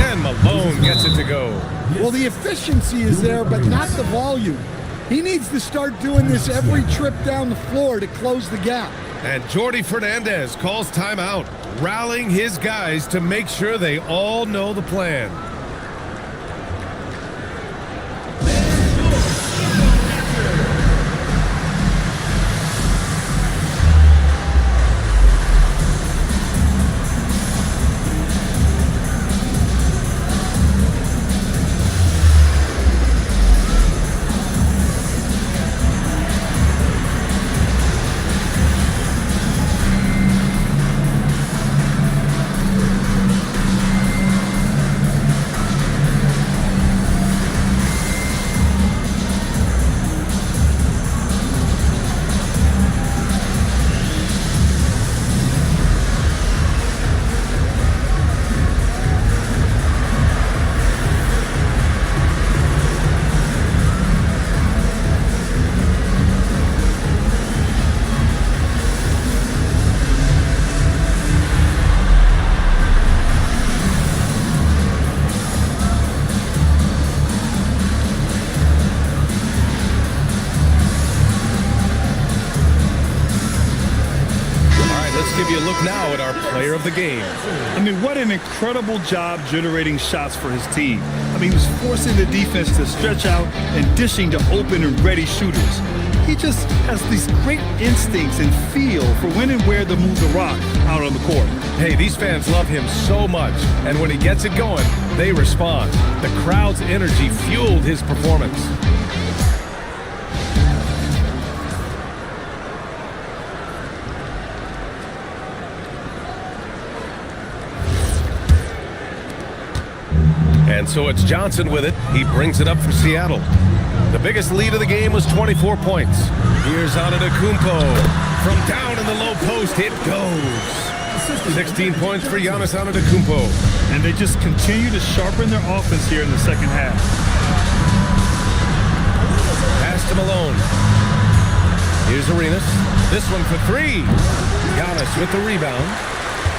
And Malone gets it to go.
Well, the efficiency is there, but not the volume. He needs to start doing this every trip down the floor to close the gap.
And Jordi Fernandez calls timeout, rallying his guys to make sure they all know the plan. Let's give you a look now at our player of the game.
I mean, what an incredible job generating shots for his team. I mean, he was forcing the defense to stretch out and dishing to open and ready shooters. He just has these great instincts and feel for when and where to move the rock out on the court.
Hey, these fans love him so much, and when he gets it going, they respond. The crowd's energy fueled his performance. And so it's Johnson with it. He brings it up for Seattle. The biggest lead of the game was 24 points. Here's Antetokounmpo. From down in the low post, it goes. 16 points for Giannis Antetokounmpo.
And they just continue to sharpen their offense here in the second half.
Pass to Malone. Here's Arenas. This one for three. Giannis with the rebound.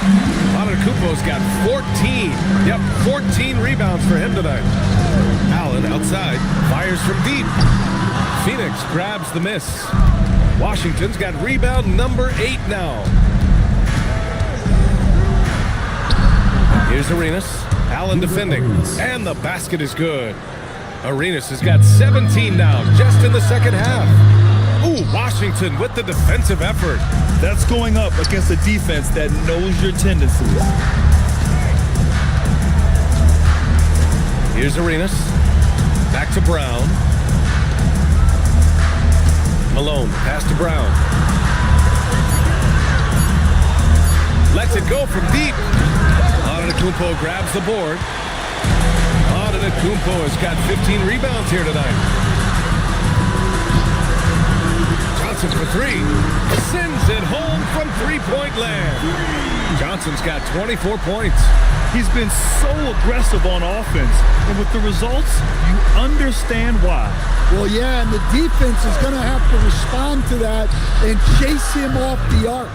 Antetokounmpo's got 14. Yep, 14 rebounds for him tonight. Allen outside, fires from deep. Phoenix grabs the miss. Washington's got rebound number 8 now. Here's Arenas. Allen defending, and the basket is good. Arenas has got 17 now, just in the second half. Ooh, Washington with the defensive effort.
That's going up against a defense that knows your tendencies.
Here's Arenas. Back to Brown. Malone, pass to Brown. Lets it go from deep. Antetokounmpo grabs the board. Antetokounmpo has got 15 rebounds here tonight. Johnson for three. Sends it home from three-point land. Johnson's got 24 points.
He's been so aggressive on offense, and with the results, you understand why.
Well, yeah, and the defense is going to have to respond to that and chase him off the arc.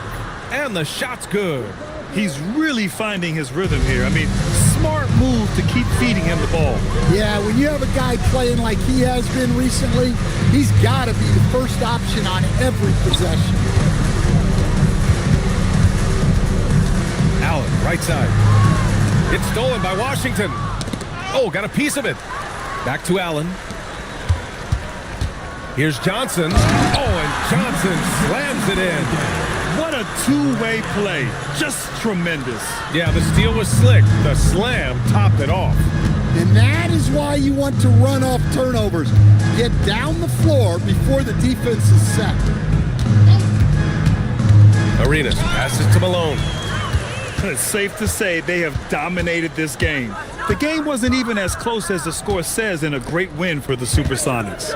And the shot's good.
He's really finding his rhythm here. I mean, smart move to keep feeding him the ball.
Yeah, when you have a guy playing like he has been recently, he's got to be the first option on every possession.
Allen, right side. It's stolen by Washington. Oh, got a piece of it. Back to Allen. Here's Johnson. Oh, and Johnson slams it in.
What a two-way play. Just tremendous.
Yeah, the steal was slick. The slam topped it off.
And that is why you want to run off turnovers. Get down the floor before the defense is set.
Arenas passes to Malone.
It's safe to say they have dominated this game. The game wasn't even as close as the score says in a great win for the Supersonics.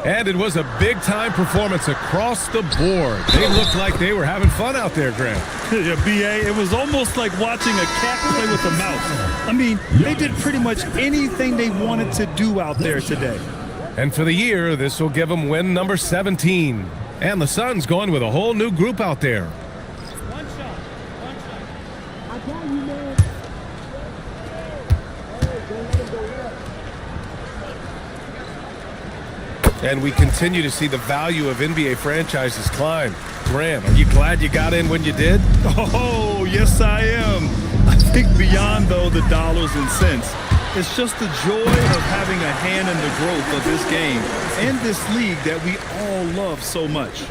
And it was a big-time performance across the board. They looked like they were having fun out there, Grant.
Yeah, B.A., it was almost like watching a cat play with a mouse. I mean, they did pretty much anything they wanted to do out there today.
And for the year, this will give them win number 17. And the Suns going with a whole new group out there.
One shot. I got you, man.
And we continue to see the value of NBA franchises climb. Graham, are you glad you got in when you did?
Oh, yes, I am. I think beyond, though, the dollars and cents, it's just the joy of having a hand in the growth of this game and this league that we all love so much.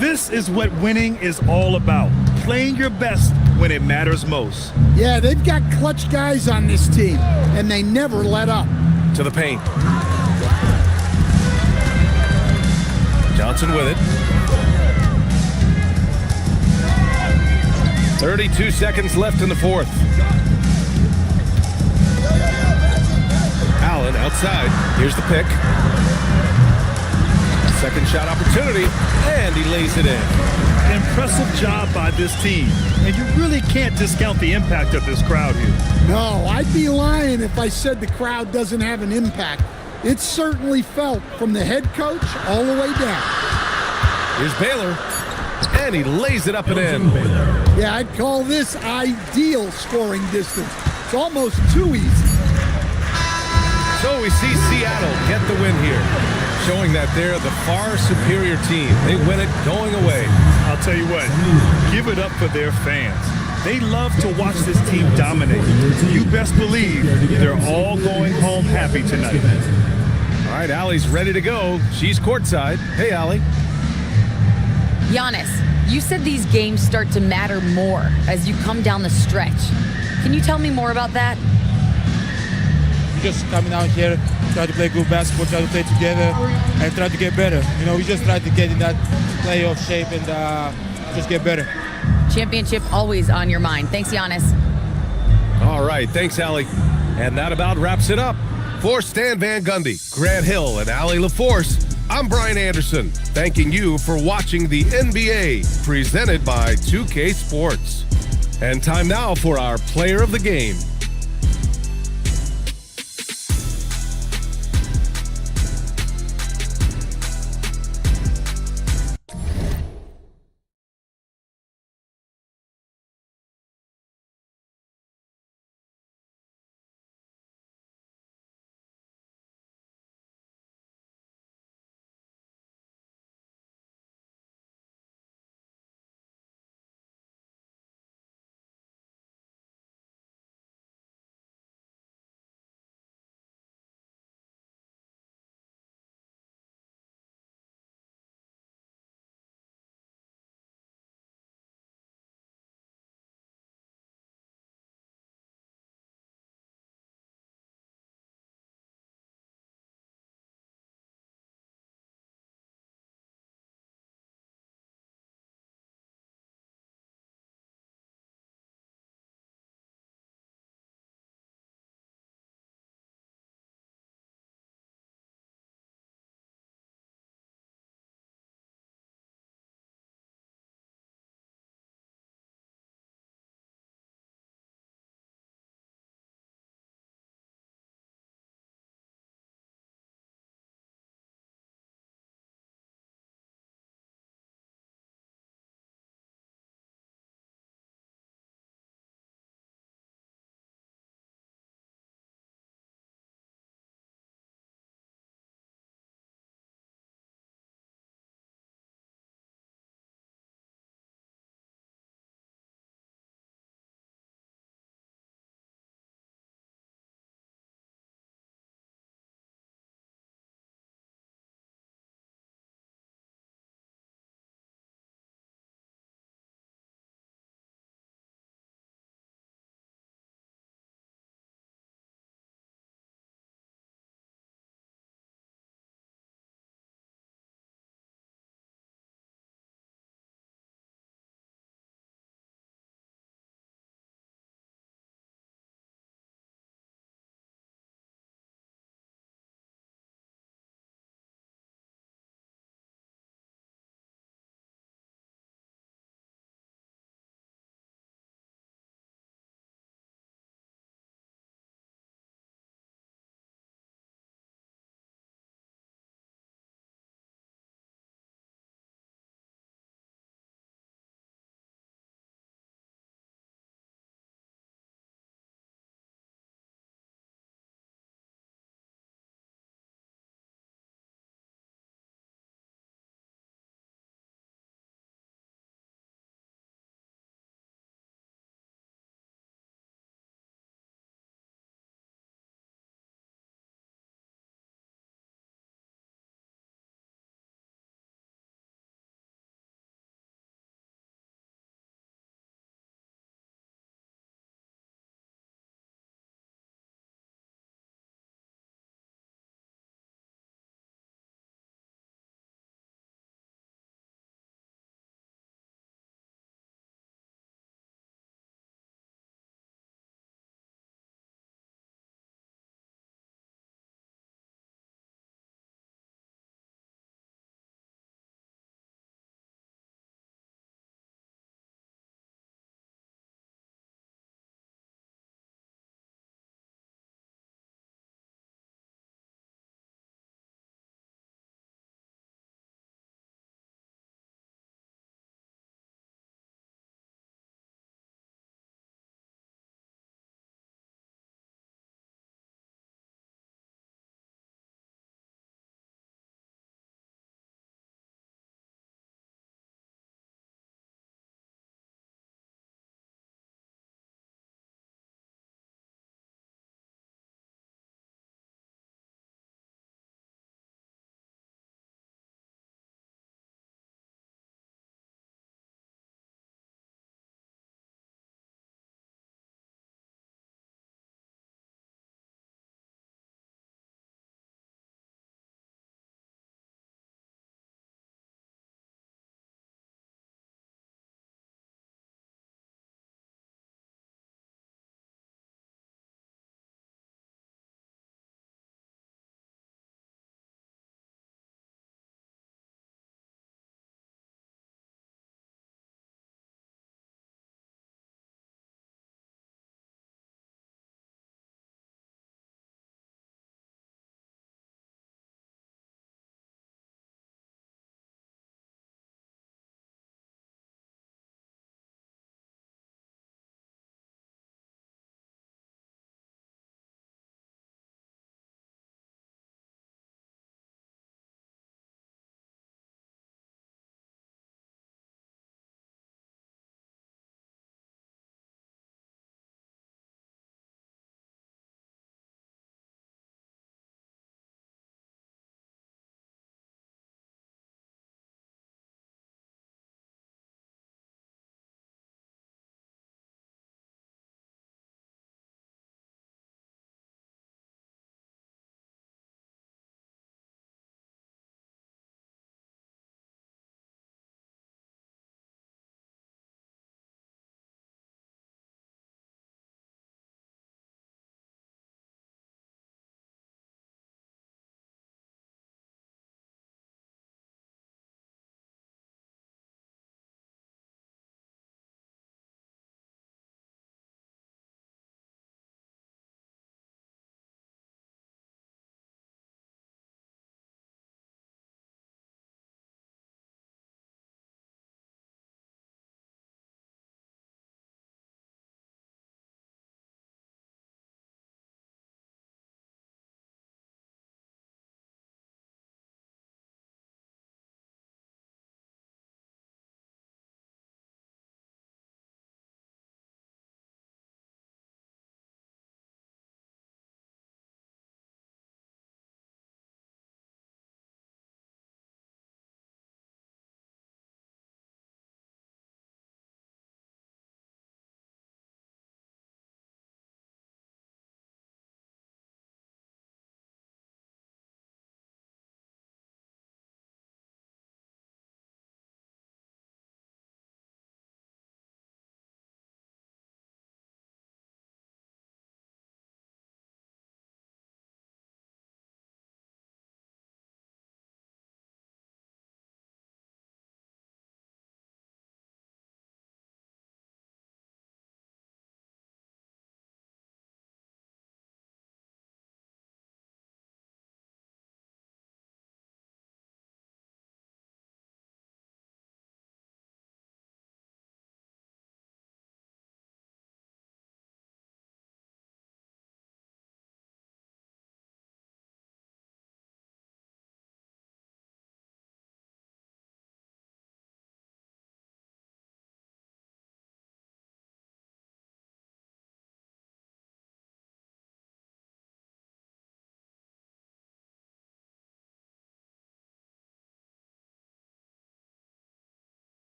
This is what winning is all about, playing your best when it matters most.
Yeah, they've got clutch guys on this team, and they never let up.
To the paint. Johnson with it. 32 seconds left in the fourth. Allen outside. Here's the pick. Second shot opportunity, and he lays it in.
Impressive job by this team, and you really can't discount the impact of this crowd here.
No, I'd be lying if I said the crowd doesn't have an impact. It's certainly felt from the head coach all the way down.
Here's Baylor, and he lays it up and in.
Yeah, I'd call this ideal scoring distance. It's almost too easy.
So we see Seattle get the win here, showing that they're the far superior team. They win it going away.
I'll tell you what, give it up for their fans. They love to watch this team dominate. You best believe they're all going home happy tonight.
All right, Allie's ready to go. She's courtside. Hey, Allie.
Giannis, you said these games start to matter more as you come down the stretch. Can you tell me more about that?
Just coming out here, try to play good basketball, try to play together, and try to get better. You know, we just try to get in that playoff shape and just get better.
Championship always on your mind. Thanks, Giannis.
All right, thanks, Allie. And that about wraps it up. For Stan Van Gundy, Grant Hill, and Allie LaForce, I'm Brian Anderson, thanking you for watching the NBA, presented by 2K Sports. And time now for our player of the game.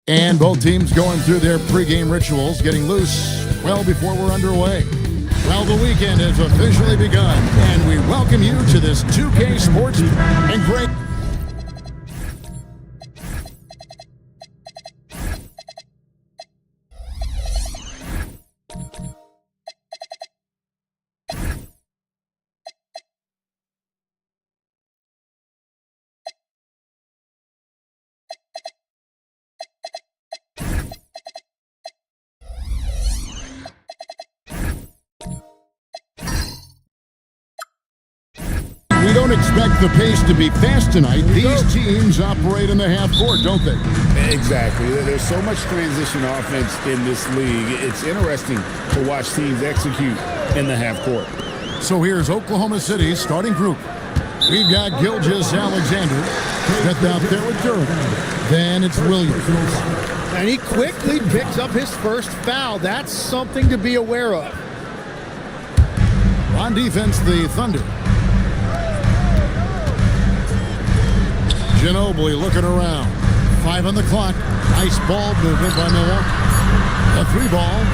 And both teams going through their pregame rituals, getting loose well before we're underway. Well, the weekend has officially begun, and we welcome you to this 2K Sports and great. We don't expect the pace to be fast tonight. These teams operate in the half court, don't they?
Exactly. There's so much transition offense in this league. It's interesting to watch teams execute in the half court.
So here's Oklahoma City's starting group. We've got Gilgeous Alexander. That's out there with Durham. Then it's Williams.
And he quickly picks up his first foul. That's something to be aware of.
On defense, the Thunder. Ginobili looking around. 5 on the clock. Nice ball movement by Milwaukee. A 3 ball.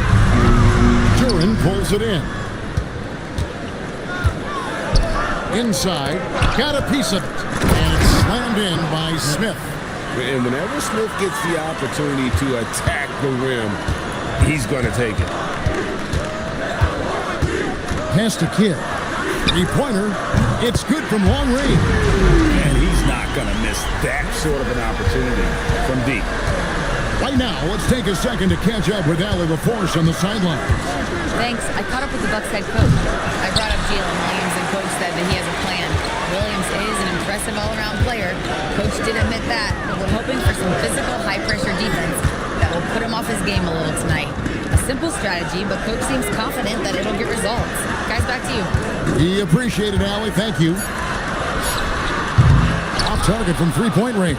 Duran pulls it in. Inside. Got a piece of it. And it's slammed in by Smith.
And whenever Smith gets the opportunity to attack the rim, he's going to take it.
Pass to Kidd. 3-pointer. It's good from long range.
And he's not going to miss that sort of an opportunity from deep.
Right now, let's take a second to catch up with Allie LaForce on the sideline.
Thanks. I caught up with the Bucks head coach. I brought up Jalen Williams, and coach said that he has a plan. Williams is an impressive all-around player. Coach did admit that, but we're hoping for some physical, high-pressure defense that will put him off his game a little tonight. A simple strategy, but coach seems confident that it'll get results. Guys, back to you.
He appreciated Allie. Thank you. Off target from 3-point range.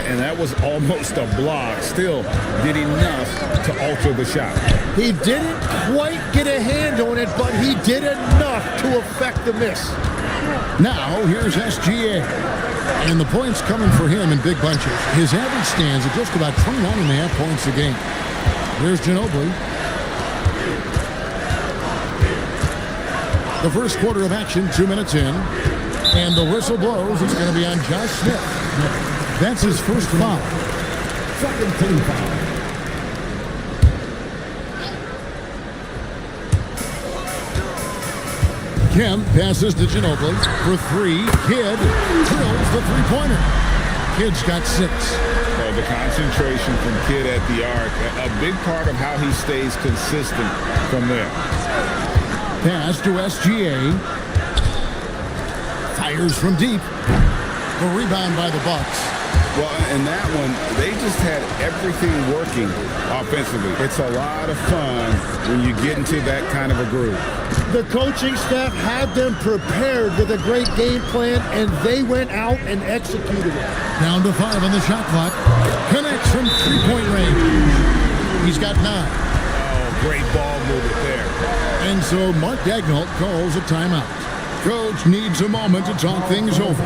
And that was almost a block. Still did enough to alter the shot.
He didn't quite get a hand on it, but he did enough to affect the miss.
Now, here's SGA. And the points coming for him in big bunches. His average stands at just about 29.5 points a game. Here's Ginobili. The first quarter of action, 2 minutes in. And the whistle blows. It's going to be on Josh Smith. That's his first foul.
Second team foul.
Kemp passes to Ginobili for 3. Kidd drills the 3-pointer. Kidd's got 6.
The concentration from Kidd at the arc, a big part of how he stays consistent from there.
Pass to SGA. Fires from deep. The rebound by the Bucks.
Well, in that one, they just had everything working offensively. It's a lot of fun when you get into that kind of a groove.
The coaching staff had them prepared with a great game plan, and they went out and executed it.
Down to 5 on the shot clock. Connects from 3-point range. He's got 9.
Oh, great ball movement there.
And so Mark Daigneault calls a timeout. Coach needs a moment to talk things over.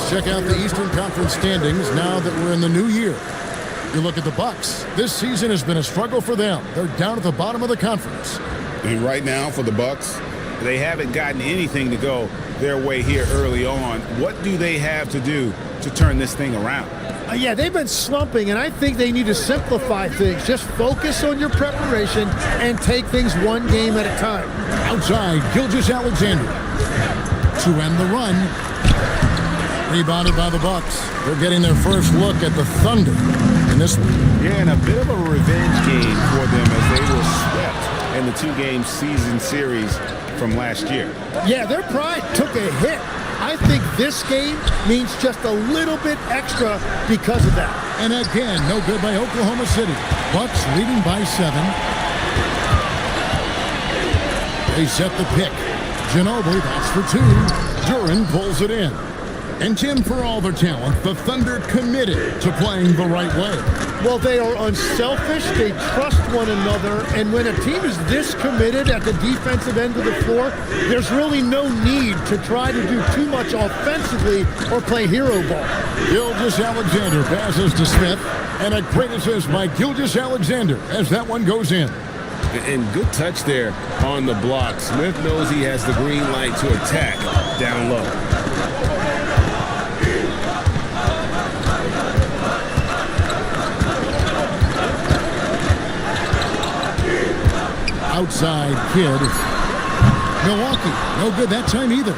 Check out the Eastern Conference standings now that we're in the new year. You look at the Bucks. This season has been a struggle for them. They're down at the bottom of the conference.
And right now for the Bucks, they haven't gotten anything to go their way here early on. What do they have to do to turn this thing around?
Yeah, they've been slumping, and I think they need to simplify things. Just focus on your preparation and take things one game at a time.
Outside, Gilgeous-Alexander to end the run. Rebounded by the Bucks. They're getting their first look at the Thunder in this one.
Yeah, and a bit of a revenge game for them as they were swept in the two-game season series from last year.
Yeah, their pride took a hit. I think this game means just a little bit extra because of that.
And again, no good by Oklahoma City. Bucks leading by 7. They set the pick. Ginobili, that's for 2. Duran pulls it in. And Tim, for all their talent, the Thunder committed to playing the right way.
Well, they are unselfish, they trust one another, and when a team is this committed at the defensive end of the floor, there's really no need to try to do too much offensively or play hero ball.
Gilgeous-Alexander passes to Smith, and a great assist by Gilgeous-Alexander as that one goes in.
And good touch there on the block. Smith knows he has the green light to attack down low.
Outside Kid. Milwaukee, no good that time either.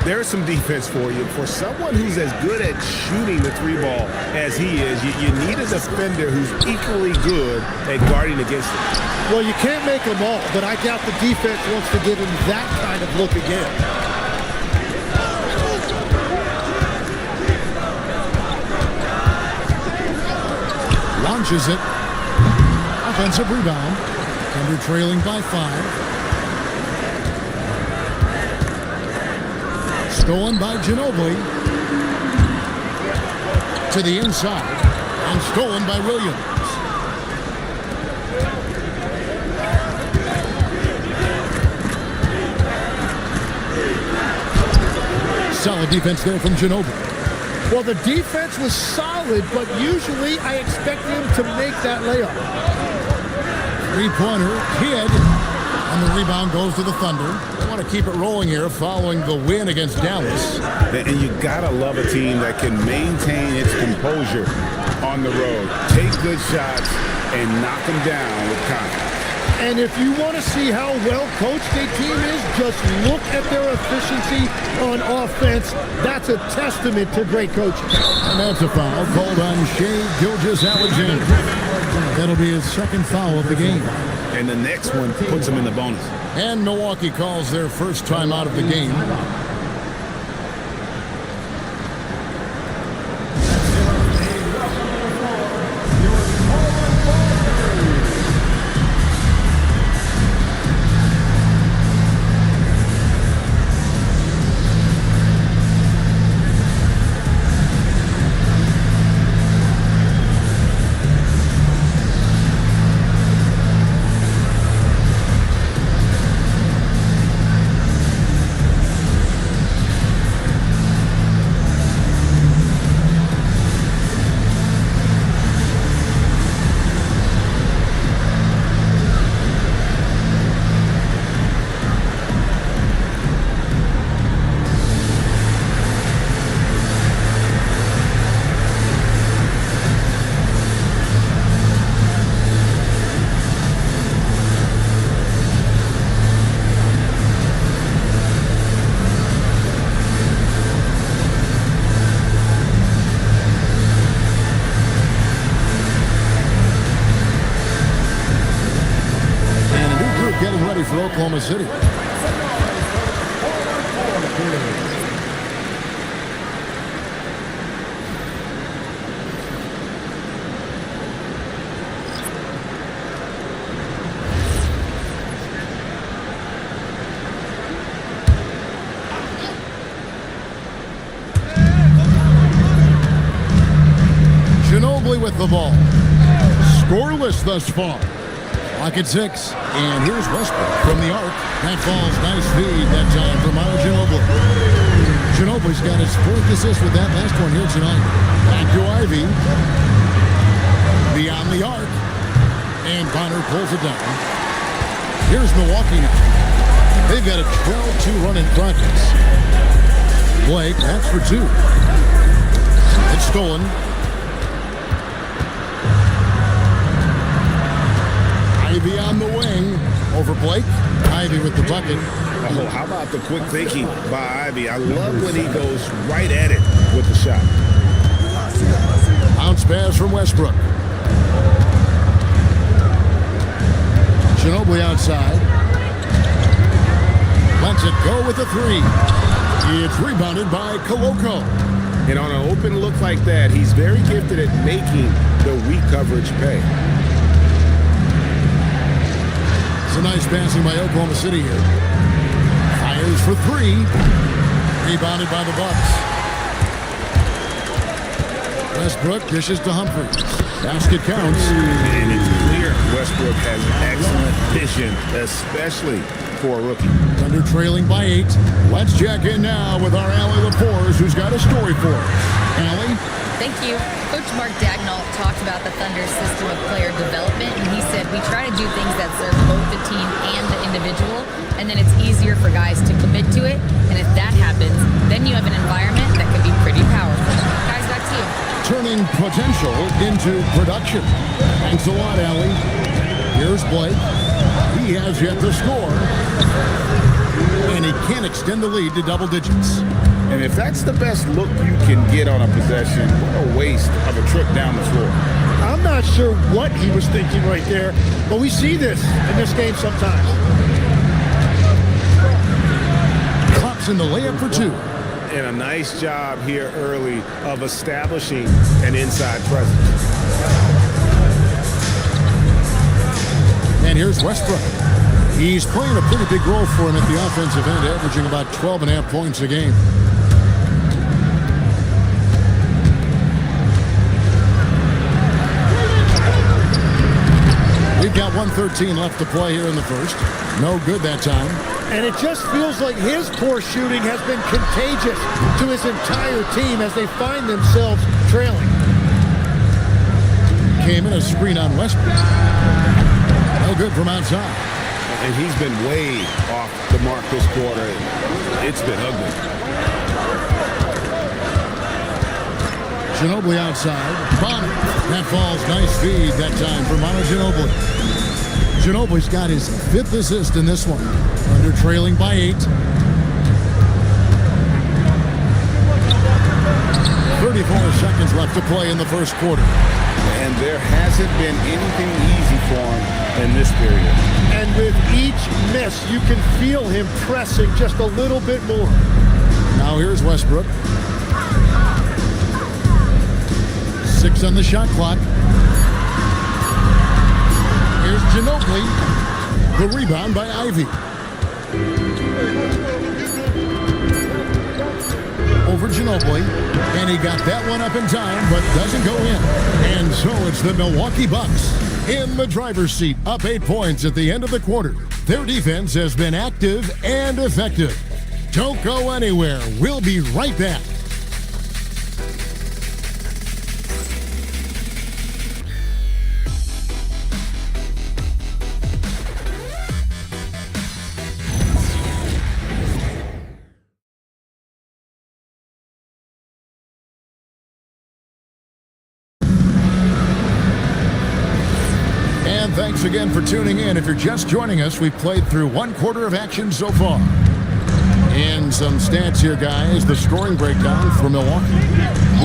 There's some defense for you. For someone who's as good at shooting the three ball as he is, you need a defender who's equally good at guarding against it.
Well, you can't make them all, but I doubt the defense wants to give him that kind of look again.
Launches it. Offensive rebound. Thunder trailing by 5. Stolen by Ginobili. To the inside. And stolen by Williams. Solid defense there from Ginobili.
Well, the defense was solid, but usually I expect him to make that layup.
Three-pointer, Kid, and the rebound goes to the Thunder. They want to keep it rolling here following the win against Dallas.
And you gotta love a team that can maintain its composure on the road, take good shots, and knock them down with confidence.
And if you want to see how well coached a team is, just look at their efficiency on offense. That's a testament to great coaching.
And that's a foul called on Shai Gilgeous-Alexander. That'll be his second foul of the game.
And the next one puts him in the bonus.
And Milwaukee calls their first time out of the game. For Oklahoma City. Ginobili with the ball. Scoreless thus far. Lock at 6, and here's Westbrook from the arc. That falls, nice feed that time from Ginobili. Ginobili's got his 4th assist with that last one here tonight. Back to Ivy. beyond the arc. And Bonner pulls it down. Here's Milwaukee now. They've got a 12-2 run in progress. Blake, that's for 2. It's stolen. Ivy on the wing. Over Blake. Ivy with the bucket.
Oh, how about the quick thinking by Ivy? I love when he goes right at it with the shot.
Bounce pass from Westbrook. Ginobili outside. Lets it go with the 3. It's rebounded by Koloko.
And on an open look like that, he's very gifted at making the weak coverage pay.
Some nice passing by Oklahoma City here. Fires for 3. Rebounded by the Bucks. Westbrook dishes to Humphries. Basket counts.
And it's clear Westbrook has excellent vision, especially for a rookie.
Thunder trailing by 8. Let's check in now with our Allie Lafours, who's got a story for us. Allie?
Thank you. Coach Mark Dagnall talked about the Thunder's system of player development, and he said, we try to do things that serve both the team and the individual, and then it's easier for guys to commit to it, and if that happens, then you have an environment that can be pretty powerful. Guys, back to you.
Turning potential into production. Thanks a lot, Allie. Here's Blake. He has yet to score, and he can extend the lead to double digits.
And if that's the best look you can get on a possession, what a waste of a trip down the floor.
I'm not sure what he was thinking right there, but we see this in this game sometimes.
Klopp's in the layup for 2.
And a nice job here early of establishing an inside presence.
And here's Westbrook. He's playing a pretty big role for him at the offensive end, averaging about 12.5 points a game. We've got 1:13 left to play here in the first. No good that time.
And it just feels like his poor shooting has been contagious to his entire team as they find themselves trailing.
Came in a screen on Westbrook. No good from outside.
And he's been way off the mark this quarter. It's been ugly.
Ginobili outside. Bonner. That falls. Nice feed that time for Manu Ginobili. Ginobili's got his 5th assist in this one. Under trailing by 8. 34 seconds left to play in the first quarter.
And there hasn't been anything easy for him in this period.
And with each miss, you can feel him pressing just a little bit more.
Now here's Westbrook. 6 on the shot clock. Here's Ginobili. The rebound by Ivy. Over Ginobili. And he got that one up in time, but doesn't go in. And so it's the Milwaukee Bucks in the driver's seat, up 8 points at the end of the quarter. Their defense has been active and effective. Don't go anywhere. We'll be right back. And thanks again for tuning in. If you're just joining us, we've played through 1 quarter of action so far. And some stats here, guys. The scoring breakdown for Milwaukee.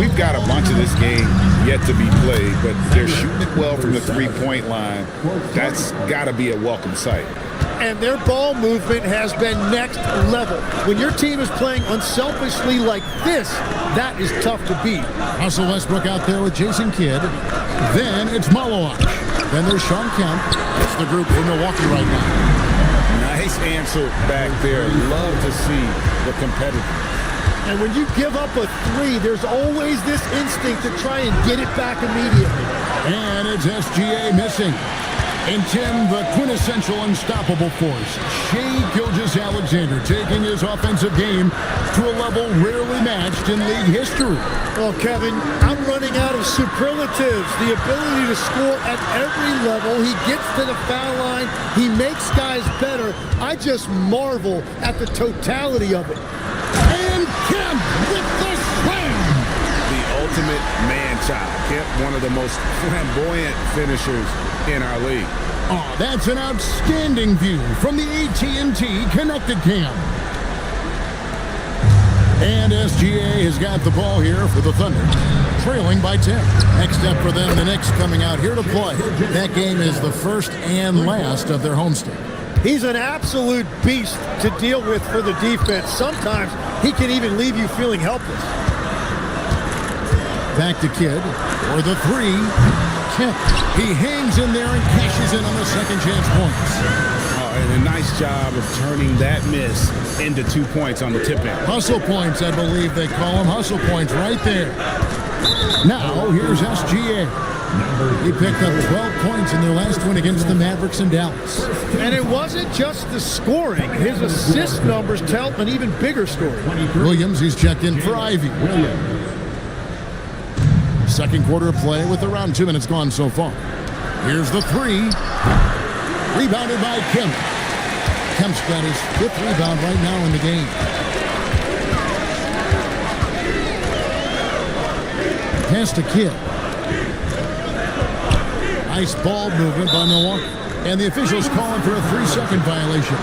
We've got a bunch of this game yet to be played, but they're shooting it well from the three-point line. That's got to be a welcome sight.
And their ball movement has been next level. When your team is playing unselfishly like this, that is tough to beat.
Russell Westbrook out there with Jason Kidd. Then it's Malawach. Then there's Sean Kemp. It's the group for Milwaukee right now.
Nice answer back there. Love to see the competitor.
And when you give up a 3, there's always this instinct to try and get it back immediately.
And it's SGA missing. And Tim, the quintessential unstoppable force, Shai Gilgeous-Alexander. Alexander taking his offensive game to a level rarely matched in league history.
Well, Kevin, I'm running out of superlatives. The ability to score at every level. He gets to the foul line. He makes guys better. I just marvel at the totality of it.
And Kemp with the slam.
The ultimate man-child. Kemp, one of the most flamboyant finishers in our league.
Oh, that's an outstanding view from the AT&T Connected Cam. And SGA has got the ball here for the Thunder, trailing by 10. Next step for them, the Knicks coming out here to play. That game is the first and last of their homestand.
He's an absolute beast to deal with for the defense. Sometimes he can even leave you feeling helpless.
Back to Kidd for the three. Kemp, he hangs in there and cashes in on the second chance points.
And a nice job of turning that miss into 2 points on the tip-in.
Hustle points, I believe they call them. Hustle points right there. Now, here's SGA. He picked up 12 points in their last win against the Mavericks in Dallas.
And it wasn't just the scoring. His assist numbers tell an even bigger story.
Williams, he's checked in for Ivy. Second quarter of play with around 2 minutes gone so far. Here's the three. Rebounded by Kemp. Kemp's got his 5th rebound right now in the game. Pass to Kidd. Nice ball movement by Milwaukee. And the officials calling for a 3-second violation.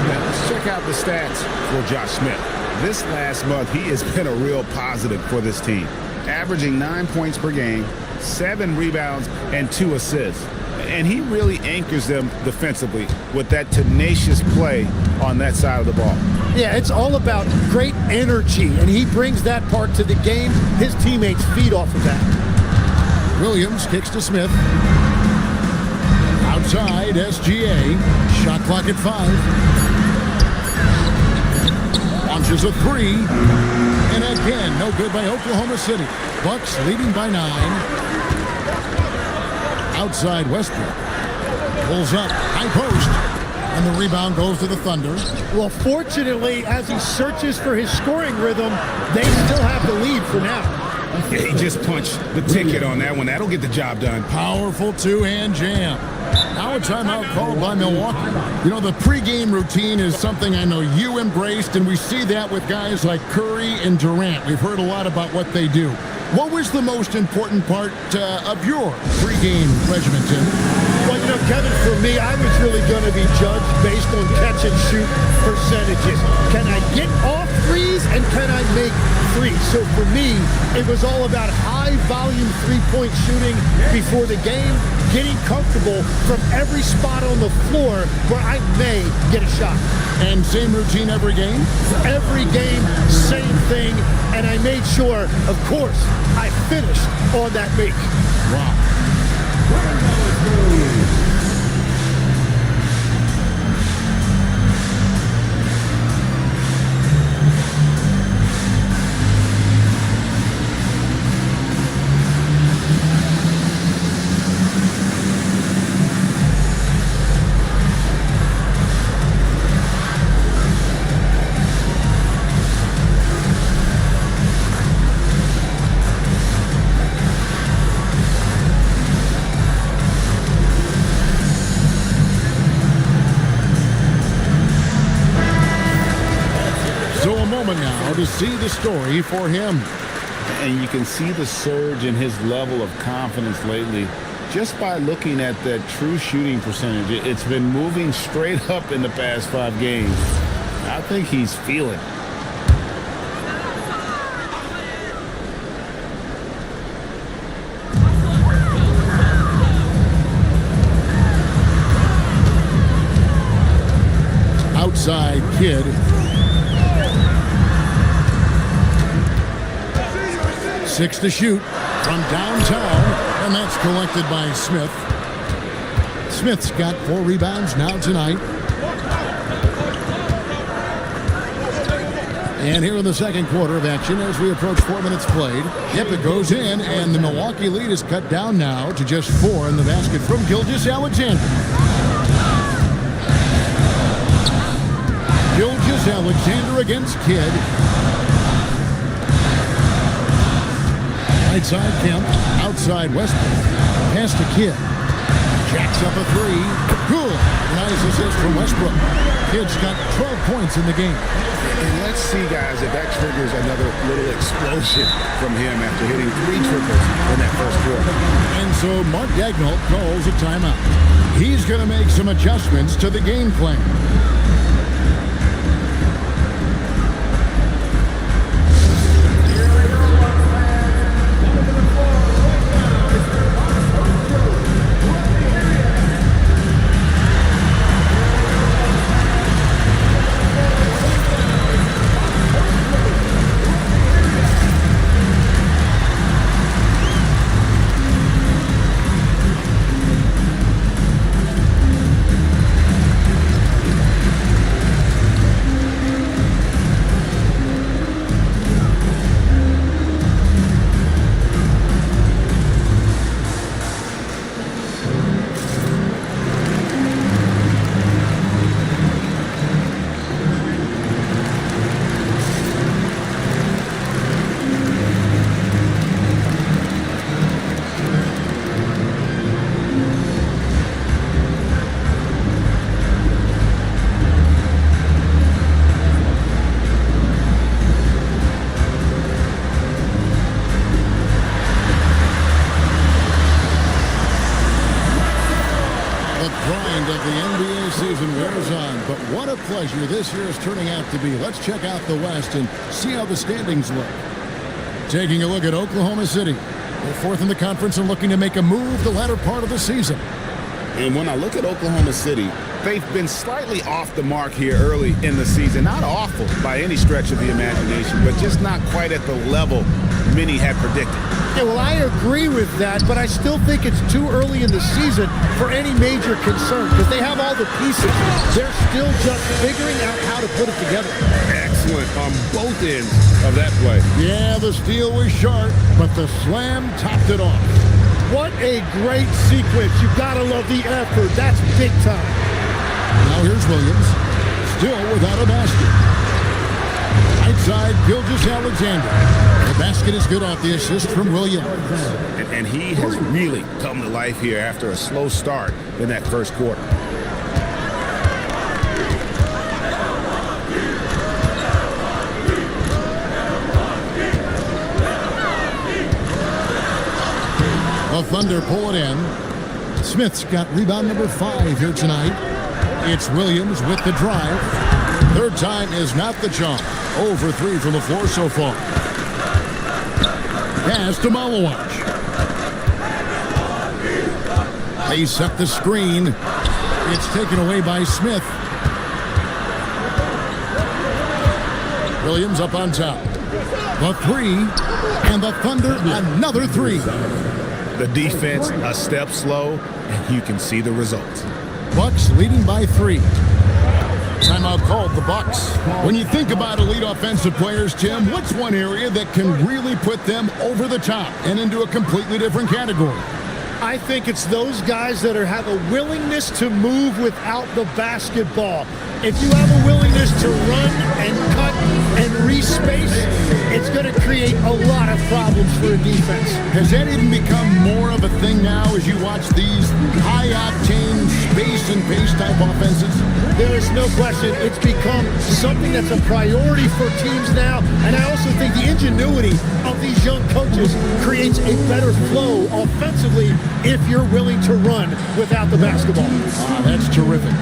Let's check out the stats for Josh Smith. This last month, he has been a real positive for this team. Averaging 9 points per game, 7 rebounds, and 2 assists. And he really anchors them defensively with that tenacious play on that side of the ball.
Yeah, it's all about great energy, and he brings that part to the game. His teammates feed off of that.
Williams kicks to Smith. Outside, SGA. Shot clock at 5. Launches a 3. And again, no good by Oklahoma City. Bucks leading by 9. Outside Westbrook. Pulls up. High post. And the rebound goes to the Thunder.
Well, fortunately, as he searches for his scoring rhythm, they still have the lead for now.
Yeah, he just punched the ticket on that one. That'll get the job done.
Powerful two-hand jam. Now a timeout called by Milwaukee. You know, the pregame routine is something I know you embraced, and we see that with guys like Curry and Durant. We've heard a lot about what they do. What was the most important part of your pregame regimen, Tim?
Well, you know, Kevin, for me, I was really going to be judged based on catch and shoot percentages. Can I get off threes and can I make threes? So for me, it was all about high volume three-point shooting before the game, getting comfortable from every spot on the floor where I may get a shot.
And same routine every game?
Every game, same thing. And I made sure, of course, I finished on that make.
Wow. To see the story for him.
And you can see the surge in his level of confidence lately just by looking at that true shooting percentage. It's been moving straight up in the past 5 games. I think he's feeling it.
Outside Kidd. 6 to shoot from downtown, and that's collected by Smith. Smith's got 4 rebounds now tonight. And here in the second quarter of action as we approach 4 minutes played. Yep, it goes in, and the Milwaukee lead is cut down now to just 4 in the basket from Gilgeous-Alexander. Gilgeous Gilgeous-Alexander against Kidd. Right side Kemp, outside Westbrook. Pass to Kidd. Jacks up a three. Good. Nice assist from Westbrook. Kidd's got 12 points in the game.
And let's see, guys, if that triggers another little explosion from him after hitting 3 triples in that first quarter.
And so Mark Daigneault calls a timeout. He's going to make some adjustments to the game plan. Pleasure this year is turning out to be. Let's check out the West and see how the standings look. Taking a look at Oklahoma City. They're fourth in the conference and looking to make a move the latter part of the season.
And when I look at Oklahoma City, they've been slightly off the mark here early in the season. Not awful by any stretch of the imagination, but just not quite at the level many had predicted.
Yeah, well, I agree with that, but I still think it's too early in the season for any major concern because they have all the pieces. They're still just figuring out how to put it together.
Excellent on both ends of that play.
Yeah, the steal was sharp, but the slam topped it off.
What a great sequence. You gotta love the effort. That's big time.
Now here's Williams, still without a basket. Right side, Gilgeous-Alexander. The basket is good off the assist from Williams.
And he has really come to life here after a slow start in that first quarter.
The Thunder pull it in. Smith's got rebound number 5 here tonight. It's Williams with the drive. Third time is not the charm. 0 for 3 from the floor so far. Pass to Malawach. They set the screen. It's taken away by Smith. Williams up on top. The 3, and the Thunder another 3.
The defense a step slow, and you can see the results.
Bucks leading by 3. Timeout called the Bucks. When you think about elite offensive players, Tim, what's one area that can really put them over the top and into a completely different category?
I think it's those guys that have a willingness to move without the basketball. If you have a willingness to run and cut and respace, it's going to create a lot of problems for a defense.
Has that even become more of a thing now as you watch these high-octane space and pace type offenses?
There is no question. It's become something that's a priority for teams now. And I also think the ingenuity of these young coaches creates a better flow offensively if you're willing to run without the basketball.
That's terrific.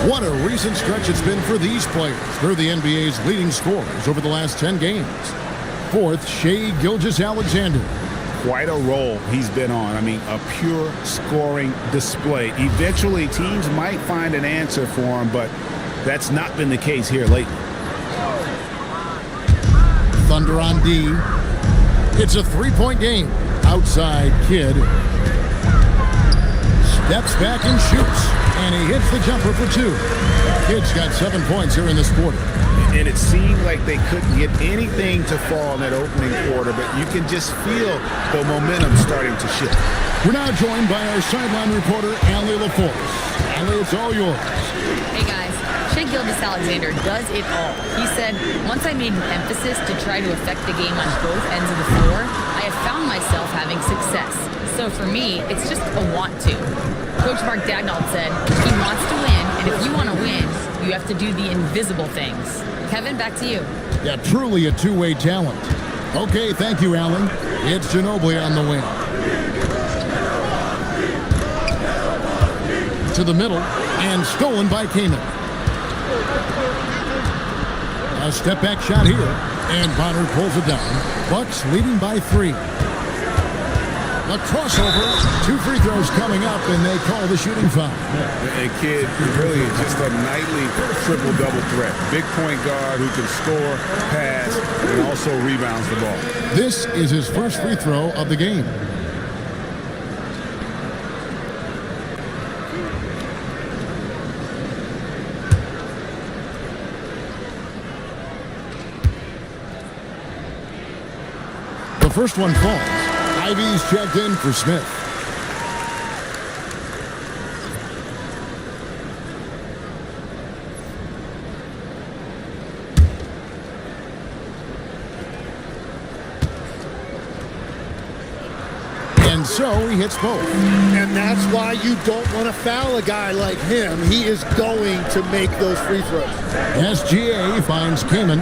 What a recent stretch it's been for these players. They're the NBA's leading scorers over the last 10 games. Fourth, Shai Gilgeous-Alexander.
quite a roll he's been on. I mean, a pure scoring display. Eventually, teams might find an answer for him, but that's not been the case here lately.
Thunder on D. It's a three-point game. Outside Kidd. Steps back and shoots. And he hits the jumper for two. Kidd's got 7 points here in this quarter.
And it seemed like they couldn't get anything to fall in that opening quarter, but you can just feel the momentum starting to shift.
We're now joined by our sideline reporter, Allie LaForce. Allie, it's all yours.
Hey guys, Shai Gilgeous-Alexander does it all. He said, once I made an emphasis to try to affect the game on both ends of the floor, I have found myself having success. So for me, it's just a want to. Coach Mark Dagnall said, he wants to win, and if you want to win, you have to do the invisible things. Kevin, back to you.
Yeah, truly a two-way talent. Okay, thank you, Allen. It's Ginobili on the wing. To the middle, and stolen by Kaman. A step-back shot here, and Bonner pulls it down. Bucks leading by 3. A crossover, 2 free throws coming up, and they call the shooting foul.
And Kidd really is just a nightly triple-double threat. Big point guard who can score, pass, and also rebounds the ball.
This is his first free throw of the game. The first one falls. Ivy's checked in for Smith. And so he hits both.
And that's why you don't want to foul a guy like him. He is going to make those free throws.
SGA finds Kaman.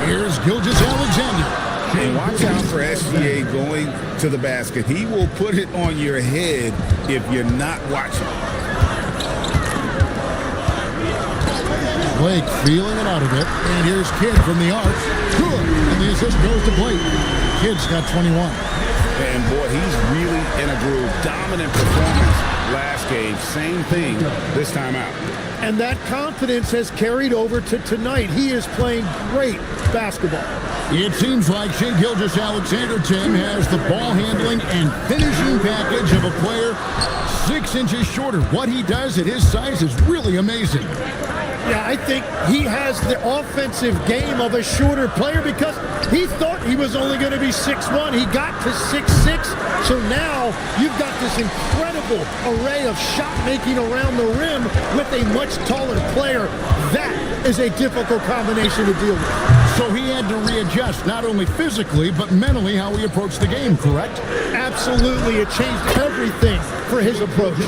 Here's Gilgeous-Alexander.
And watch out for SGA going to the basket. He will put it on your head if you're not watching.
Blake feeling it out of it. And here's Kidd from the arc. Good. And the assist goes to Blake. Kidd's got 21.
And boy, he's really in a groove. Dominant performance last game. Same thing this time out.
And that confidence has carried over to tonight. He is playing great basketball.
It seems like Shai Gilgeous-Alexander, Tim, has the ball handling and finishing package of a player 6 inches shorter. What he does at his size is really amazing.
Yeah, I think he has the offensive game of a shorter player because he thought he was only going to be 6'1". He got to 6'6". So now you've got this incredible array of shot making around the rim with a much taller player. That is a difficult combination to deal with.
So he had to readjust not only physically but mentally how he approached the game, correct?
Absolutely. It changed everything for his approach.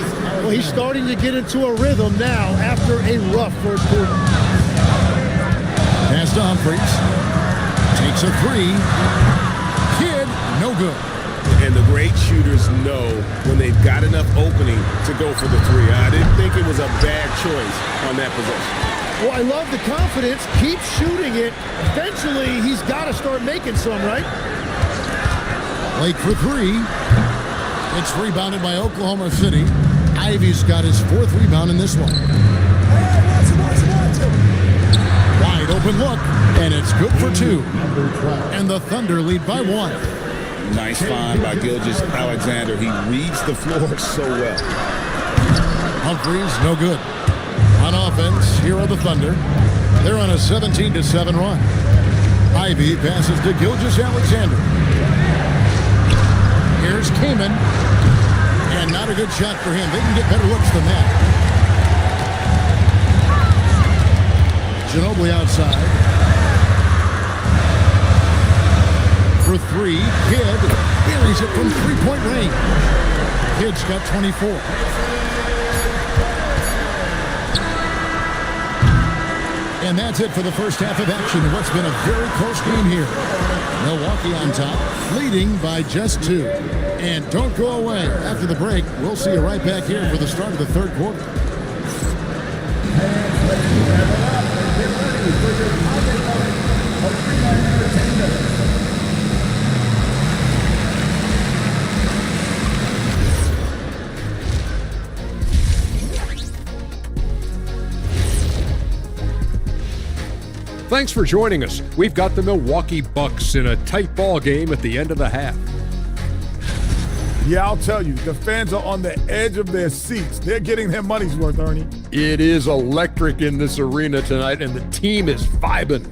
Well, he's starting to get into a rhythm now after a rough first quarter.
Pass to Humphries. Takes a 3. Kidd, no good.
And the great shooters know when they've got enough opening to go for the 3. I didn't think it was a bad choice on that possession.
Well, I love the confidence. Keep shooting it. Eventually, he's got to start making some, right?
Blake for 3. It's rebounded by Oklahoma City. Ivy's got his 4th rebound in this one. Wide open look, and it's good for 2. And the Thunder lead by 1.
Nice find by Gilgeous-Alexander. He reads the floor so well.
Humphries, no good. On offense, here are the Thunder. They're on a 17-7 run. Ivy passes to Gilgeous-Alexander. Here's Kaman. And not a good shot for him. They can get better looks than that. Ginobili outside. For 3, Kidd buries it from 3-point range. Kidd's got 24. And that's it for the first half of action in what's been a very close game here. Milwaukee on top, leading by just 2. And don't go away. After the break, we'll see you right back here for the start of the third quarter.
Thanks for joining us. We've got the Milwaukee Bucks in a tight ball game at the end of the half.
Yeah, I'll tell you, the fans are on the edge of their seats. They're getting their money's worth, Ernie.
It is electric in this arena tonight, and the team is vibing.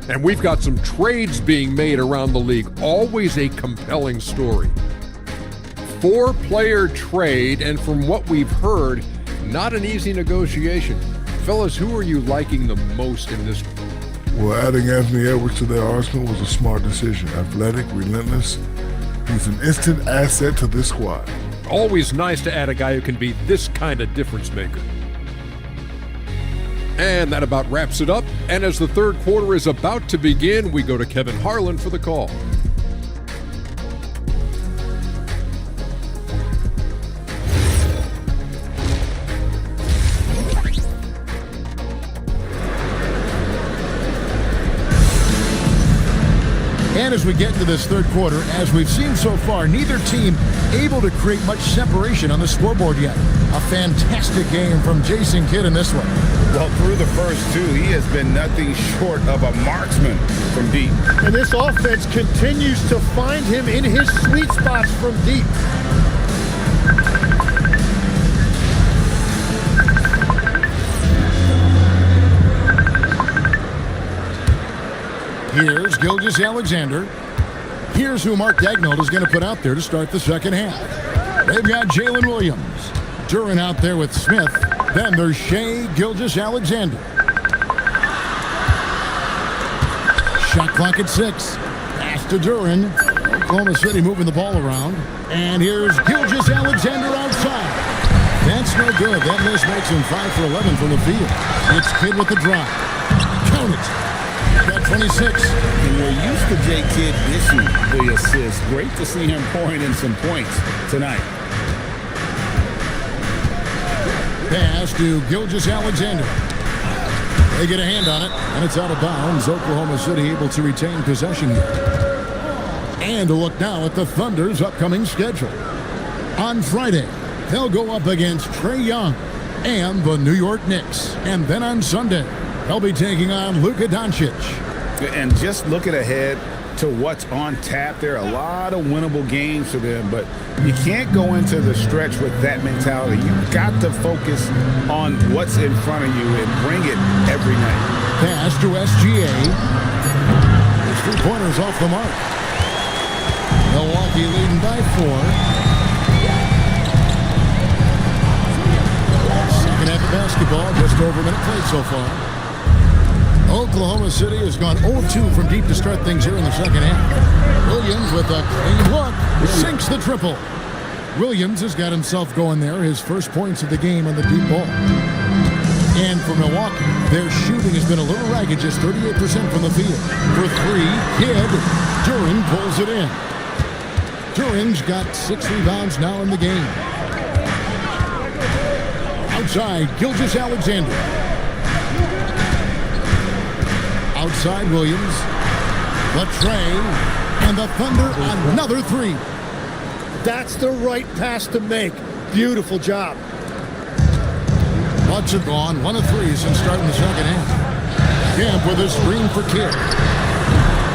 And we've got some trades being made around the league. Always a compelling story. 4-player trade, and from what we've heard, not an easy negotiation. Fellas, who are you liking the most in this?
Well, adding Anthony Edwards to their arsenal was a smart decision. Athletic, relentless. He's an instant asset to this squad.
Always nice to add a guy who can be this kind of difference maker. And that about wraps it up. And as the third quarter is about to begin, we go to Kevin Harlan for the call.
And as we get into this third quarter, as we've seen so far, neither team able to create much separation on the scoreboard yet. A fantastic game from Jason Kidd in this one.
Well, through the first two, he has been nothing short of a marksman from deep.
And this offense continues to find him in his sweet spots from deep.
Here's Gilgeous-Alexander. Here's who Mark Daigneault is going to put out there to start the second half. They've got Jalen Williams. Duren out there with Smith. Then there's Shai Gilgeous-Alexander. Shot clock at 6. Pass to Duren. Oklahoma City moving the ball around. And here's Gilgeous-Alexander outside. That's no good. That miss makes him 5 for 11 from the field. It's Kidd with the drive. Count it. Got 26.
And we're used to J. Kidd dishing the assist. Great to see him pouring in some points tonight.
Pass to Gilgeous-Alexander. They get a hand on it, and it's out of bounds. Oklahoma City able to retain possession here. And a look now at the Thunder's upcoming schedule. On Friday, they'll go up against Trae Young and the New York Knicks. And then on Sunday, they'll be taking on Luka Doncic.
And just looking ahead to what's on tap, there are a lot of winnable games for them, but you can't go into the stretch with that mentality. You've got to focus on what's in front of you and bring it every night.
Pass to SGA. His 3-pointers off the mark. Milwaukee leading by 4. Second half of basketball, just over a minute played so far. Oklahoma City has gone 0-2 from deep to start things here in the second half. Williams with a clean look, sinks the triple. Williams has got himself going there, his first points of the game on the deep ball. And for Milwaukee, their shooting has been a little ragged, just 38% from the field. For 3, Kidd. Duren pulls it in. Duren's got 6 rebounds now in the game. Outside, Gilgeous-Alexander. Outside Williams, the Trae, and the Thunder another 3.
That's the right pass to make. Beautiful job.
Bucks have gone 1 of 3 since starting the second half. Camp with a screen for Kidd.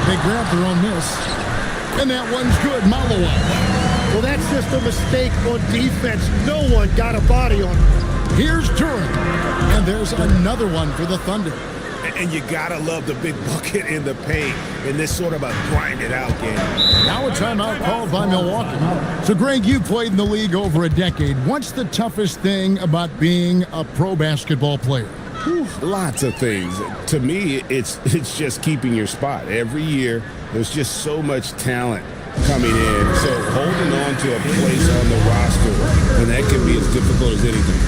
They grab their own miss, and that one's good. Malawa.
Well, that's just a mistake on defense. No one got a body on him.
Here's Duren, and there's another one for the Thunder.
And you gotta love the big bucket in the paint in this sort of a grind-it-out game.
Now a timeout called by Milwaukee. So, Greg, you played in the league over a decade. What's the toughest thing about being a pro basketball player?
Lots of things. To me, it's just keeping your spot. Every year, there's just so much talent coming in. So holding on to a place on the roster, and that can be as difficult as anything.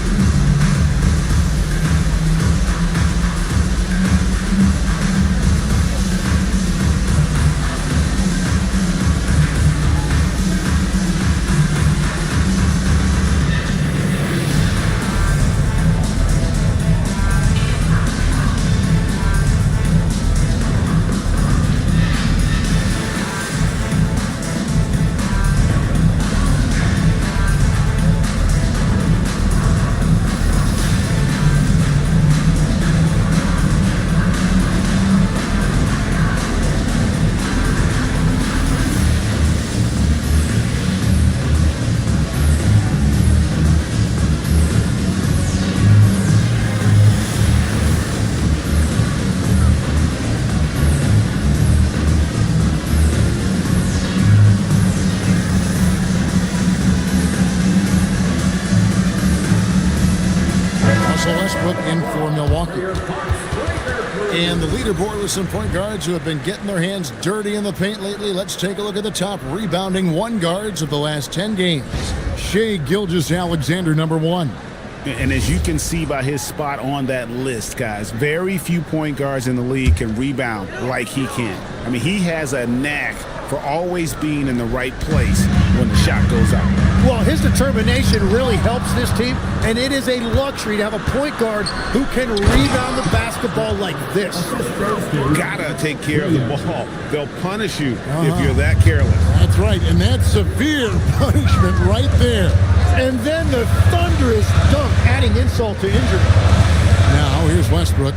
in for Milwaukee. And the leaderboard with some point guards who have been getting their hands dirty in the paint lately. Let's take a look at the top rebounding one guards of the last 10 games. Shai Gilgeous-Alexander, number 1.
And as you can see by his spot on that list, guys, very few point guards in the league can rebound like he can. I mean, he has a knack for always being in the right place when the shot goes out.
Well, his determination really helps this team, and it is a luxury to have a point guard who can rebound the basketball like this.
Gotta take care of the ball. They'll punish you if you're that careless.
That's right, and that's severe punishment right there.
And then the thunderous dunk, adding insult to injury.
Now, here's Westbrook.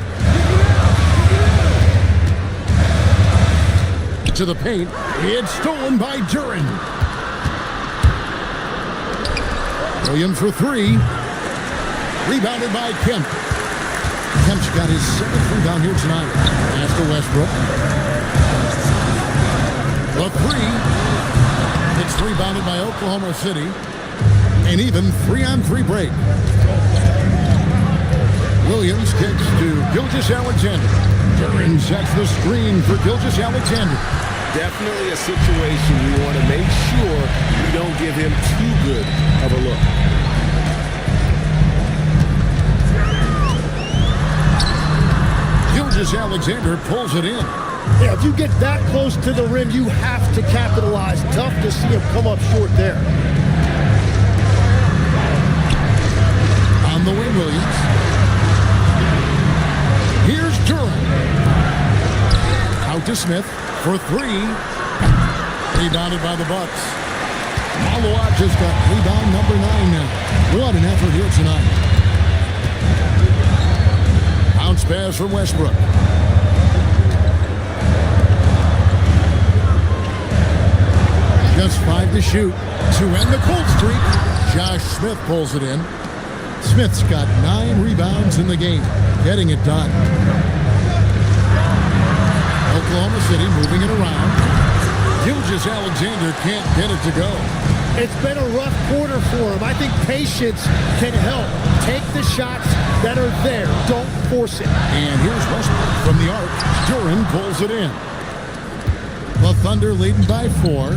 To the paint. It's stolen by Duren. Williams for 3. Rebounded by Kemp. Kemp's got his 7th rebound here tonight. Pass to Westbrook. The 3. It's rebounded by Oklahoma City. An even 3-on-3 break. Williams kicks to Gilgeous-Alexander. Duren sets the screen for Gilgeous-Alexander.
Definitely a situation we want to make sure we don't give him too good of a look.
Gilgeous-Alexander pulls it in.
Yeah, if you get that close to the rim, you have to capitalize. Tough to see him come up short there.
On the wing, Williams. Here's Duren. Out to Smith for 3. Rebounded by the Bucks. Malawat just got rebound number 9 now. What an effort here tonight. Bounce pass from Westbrook. Just 5 to shoot to end the cold streak. Josh Smith pulls it in. Smith's got 9 rebounds in the game, getting it done. Oklahoma City moving it around. Gilgeous-Alexander can't get it to go.
It's been a rough quarter for him. I think patience can help. Take the shots that are there. Don't force it.
And here's Westbrook from the arc. Duren pulls it in. The Thunder leading by 4.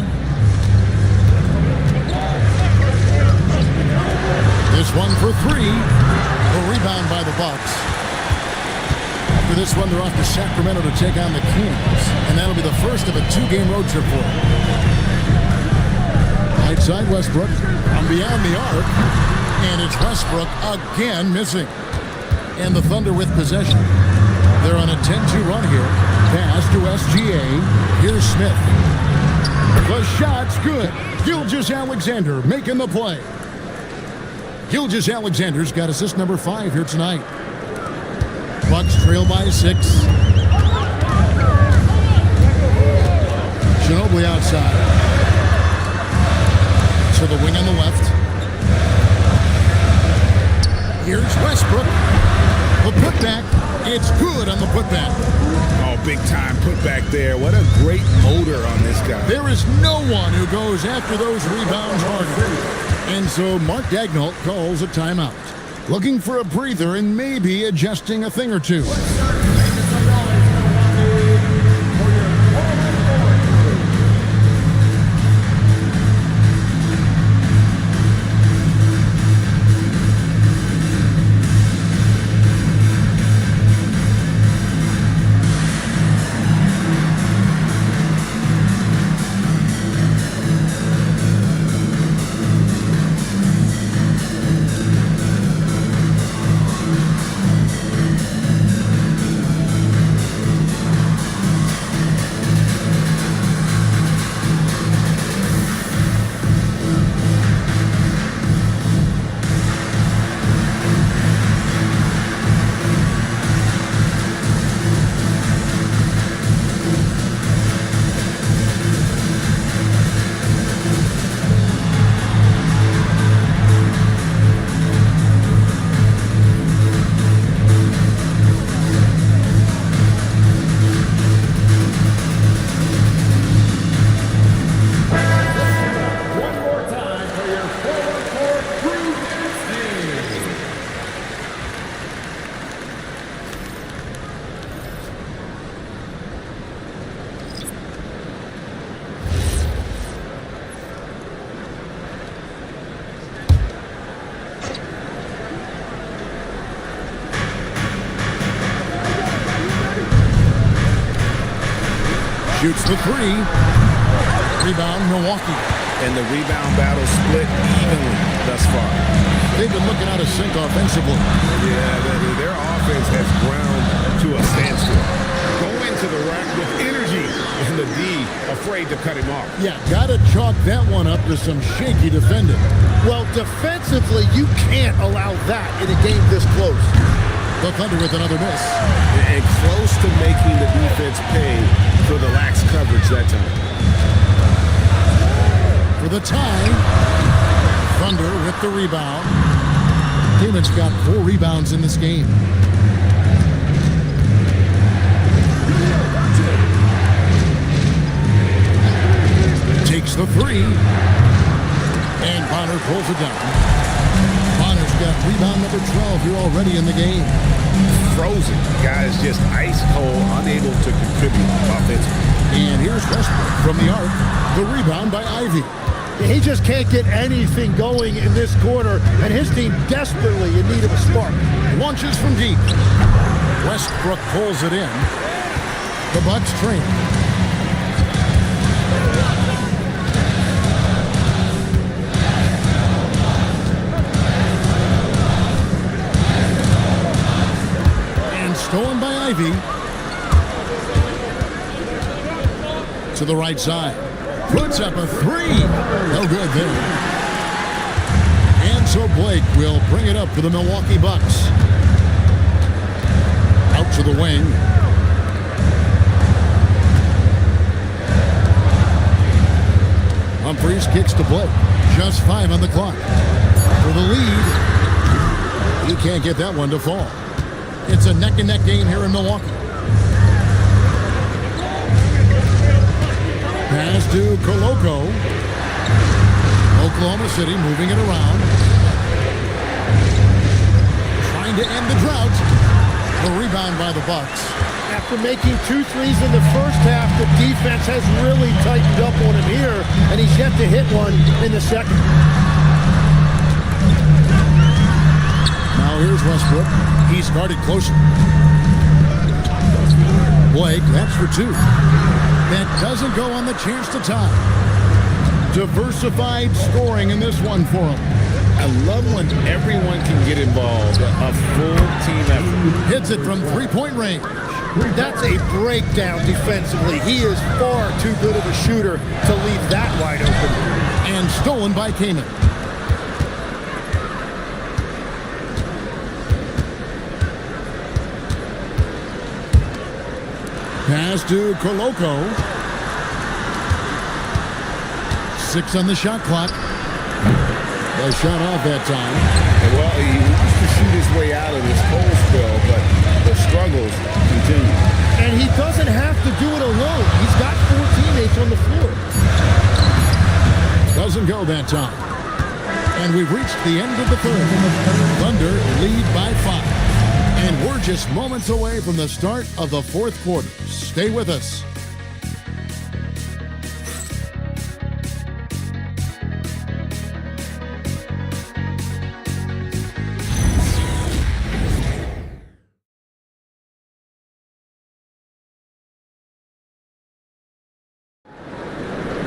This one for 3. A rebound by the Bucks. After this one, they're off to Sacramento to take on the Kings. And that'll be the first of a 2-game road trip for them. Right side Westbrook from beyond the arc. And it's Westbrook again missing. And the Thunder with possession. They're on a 10-2 run here. Pass to SGA. Here's Smith. The shot's good. Gilgeous-Alexander making the play. Gilgeous-Alexander's got assist number 5 here tonight. Bucks trail by 6. Ginobili outside. To the wing on the left. Here's Westbrook. The putback. It's good on the putback.
Oh, big time putback there. What a great motor on this guy.
There is no one who goes after those rebounds harder. And so Mark Daigneault calls a timeout. Looking for a breather and maybe adjusting a thing or two. Shoots the three. Rebound, Milwaukee.
And the rebound battle split evenly thus far.
They've been looking out of sync offensively.
Yeah, their offense has ground to a standstill. Going to the rack with energy, and the D afraid to cut him off.
Yeah, gotta chalk that one up to some shaky defending.
Well, defensively, you can't allow that in a game this close.
The Thunder with another miss.
And close to making the defense pay for the lax coverage that time.
For the tie, Thunder with the rebound. Timon's got 4 rebounds in this game. Takes the three. And Bonner pulls it down. Bonner's got rebound number 12 here already in the game.
Frozen. Guys just ice cold, unable to contribute offensively.
And here's Westbrook from the arc. The rebound by Ivy.
He just can't get anything going in this quarter, and his team desperately in need of a spark.
Launches from deep. Westbrook pulls it in. The Bucks train. And stolen by Ivy. To the right side. Puts up a three. No good there. And so Blake will bring it up for the Milwaukee Bucks. Out to the wing. Humphries kicks to Blake. Just 5 on the clock. For the lead. He can't get that one to fall. It's a neck-and-neck game here in Milwaukee. Pass to Koloko. Oklahoma City moving it around. Trying to end the drought. The rebound by the Bucks.
After making 2 threes in the first half, the defense has really tightened up on him here, and he's yet to hit one in the second.
Now here's Westbrook. He's guarded closer. Blake, that's for 2. That doesn't go on the chance to tie. Diversified scoring in this one for him.
I love when everyone can get involved. A full team effort.
Hits it from 3-point range.
That's a breakdown defensively. He is far too good of a shooter to leave that wide open.
And stolen by Kaman. Pass to Koloko. 6 on the shot clock. A shot off that time.
Well, he used to shoot his way out of this cold spell, but the struggles continue.
And he doesn't have to do it alone. He's got 4 teammates on the floor.
Doesn't go that time. And we've reached the end of the third. Thunder lead by 5. And we're just moments away from the start of the fourth quarter. Stay with us.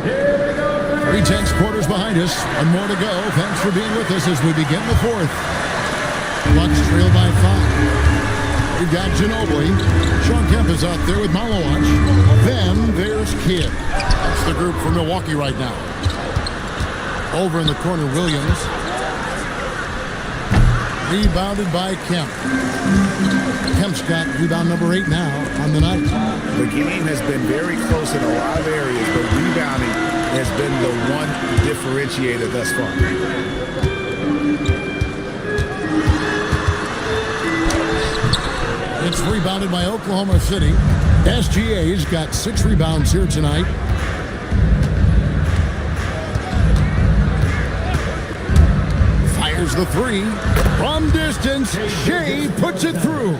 Here we go. 3/10 quarters behind us. One more to go. Thanks for being with us as we begin the fourth. Bucks trail by 5. We've got Ginobili. Sean Kemp is out there with Malowich. Then there's Kidd. That's the group for Milwaukee right now. Over in the corner, Williams. Rebounded by Kemp. Kemp's got rebound number 8 now on the night.
The game has been very close in a lot of areas, but rebounding has been the one differentiator thus far.
It's rebounded by Oklahoma City. SGA's got 6 rebounds here tonight. Fires the 3. From distance, Shea puts it through.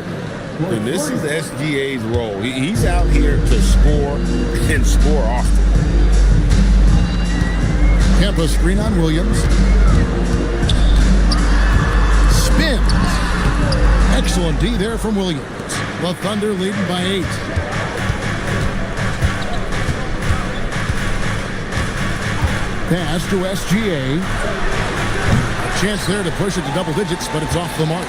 And this is SGA's role. He's out here to score and score often.
Kempa screen on Williams. Spins. Excellent D there from Williams. The Thunder leading by 8. Pass to SGA. A chance there to push it to double digits, but it's off the mark.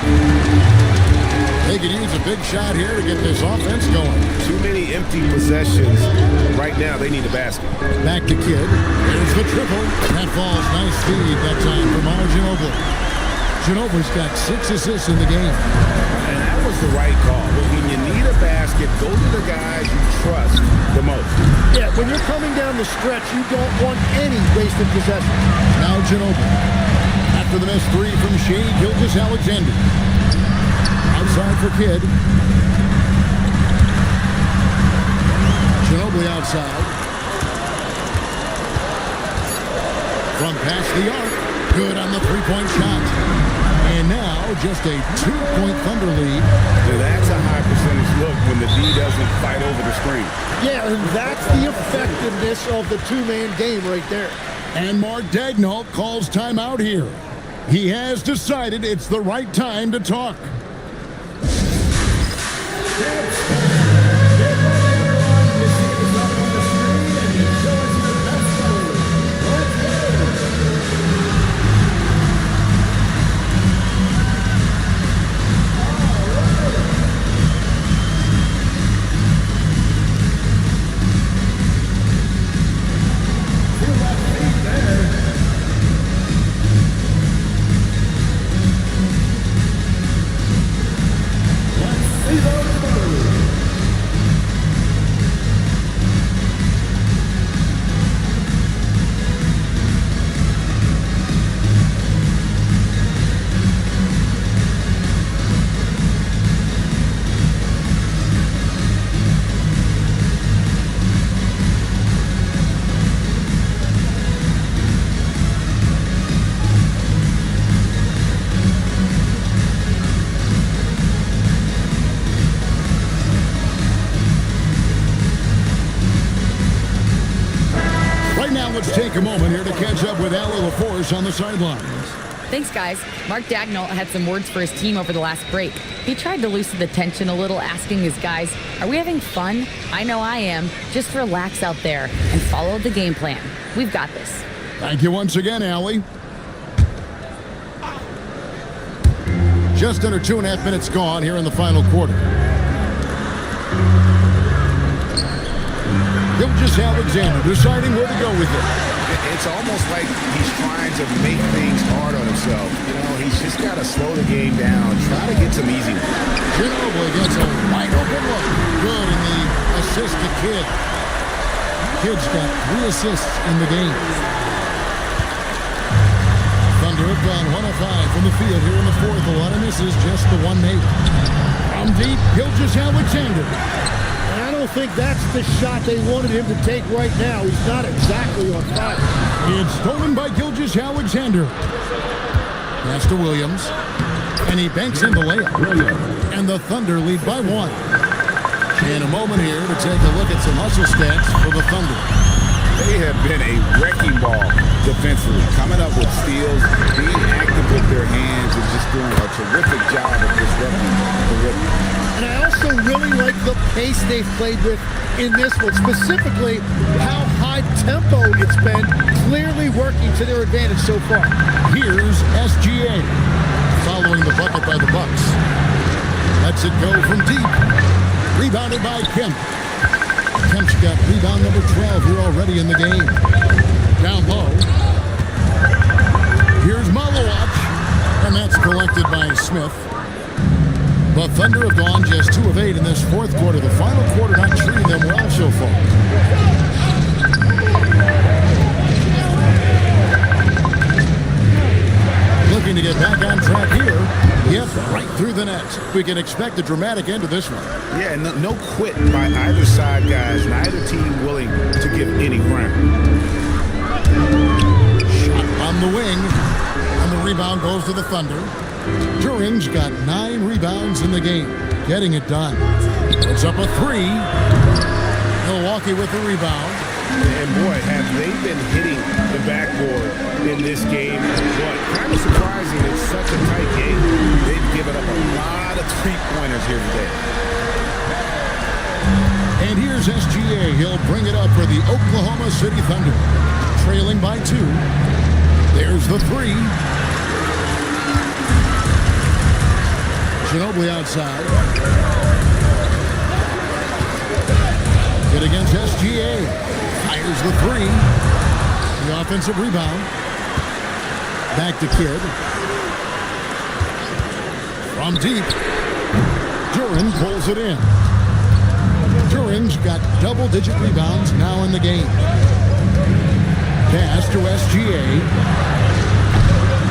They could use a big shot here to get this offense going.
Too many empty possessions. Right now, they need a basket.
Back to Kidd. There's the triple. That falls. Nice feed that time for Ginobili. Ginobili's got 6 assists in the game.
And that was the right call. But when you need a basket, those are the guys you trust the most.
Yeah, when you're coming down the stretch, you don't want any wasted possession.
Now Ginobili. After the missed 3 from Shea Gilgeous-Alexander. Outside for Kidd. Ginobili outside. From past the arc. Good on the three-point shot. And now just a 2-point Thunder lead.
Now that's a high percentage look when the D doesn't fight over the screen.
Yeah, and that's the effectiveness of the two-man game right there.
And Mark Daigneault calls timeout here. He has decided it's the right time to talk. Let's take a moment here to catch up with Allie LaForce on the sidelines.
Thanks, guys. Mark Daigneault had some words for his team over the last break. He tried to loosen the tension a little, asking his guys, are we having fun? I know I am. Just relax out there and follow the game plan. We've got this.
Thank you once again, Allie. Just under 2.5 minutes gone here in the final quarter. Gilgeous-Alexander deciding where to go with it.
It's almost like he's trying to make things hard on himself. You know, he's just got to slow the game down, try to get some easy ones.
Ginobili gets a wide open look. Good in the assist to Kidd. Kidd's got 3 assists in the game. Thunder have gone 1 of 5 from the field here in the fourth. A lot of misses, just the one made. From deep, Gilgeous-Alexander.
I don't think that's the shot they wanted him to take right now. He's not exactly on fire.
It's stolen by Gilgeous-Alexander. Pass to Williams. And he banks in the layup. And the Thunder lead by 1. And a moment here to take a look at some hustle stats for the Thunder.
They have been a wrecking ball defensively, coming up with steals, being active with their hands, and just doing a terrific job of disrupting the rhythm.
And I also really like the pace they've played with in this one, specifically how high tempo it's been, clearly working to their advantage so far.
Here's SGA, following the bucket by the Bucks. Lets it go from deep. Rebounded by Kemp. Kemp's got rebound number 12 here already in the game. Down low. Here's Malawatch, and that's collected by Smith. The Thunder have gone just 2 of 8 in this fourth quarter. The final quarter not treating them well so far. Looking to get back on track here. Yep, right through the net. We can expect a dramatic end to this one.
Yeah, no quit by either side, guys. Neither team willing to give any ground.
Shot on the wing. And the rebound goes to the Thunder. Turing's got 9 rebounds in the game. Getting it done. It's up a 3. Milwaukee with the rebound.
And boy, have they been hitting the backboard in this game. But kind of surprising, it's such a tight game. They've given up a lot of three-pointers here today.
And here's SGA. He'll bring it up for the Oklahoma City Thunder. trailing by 2. There's the 3. Ginobili outside. Good against SGA. Fires the 3. The offensive rebound. Back to Kidd. From deep. Duren pulls it in. Duren's got double-digit rebounds now in the game. Pass to SGA.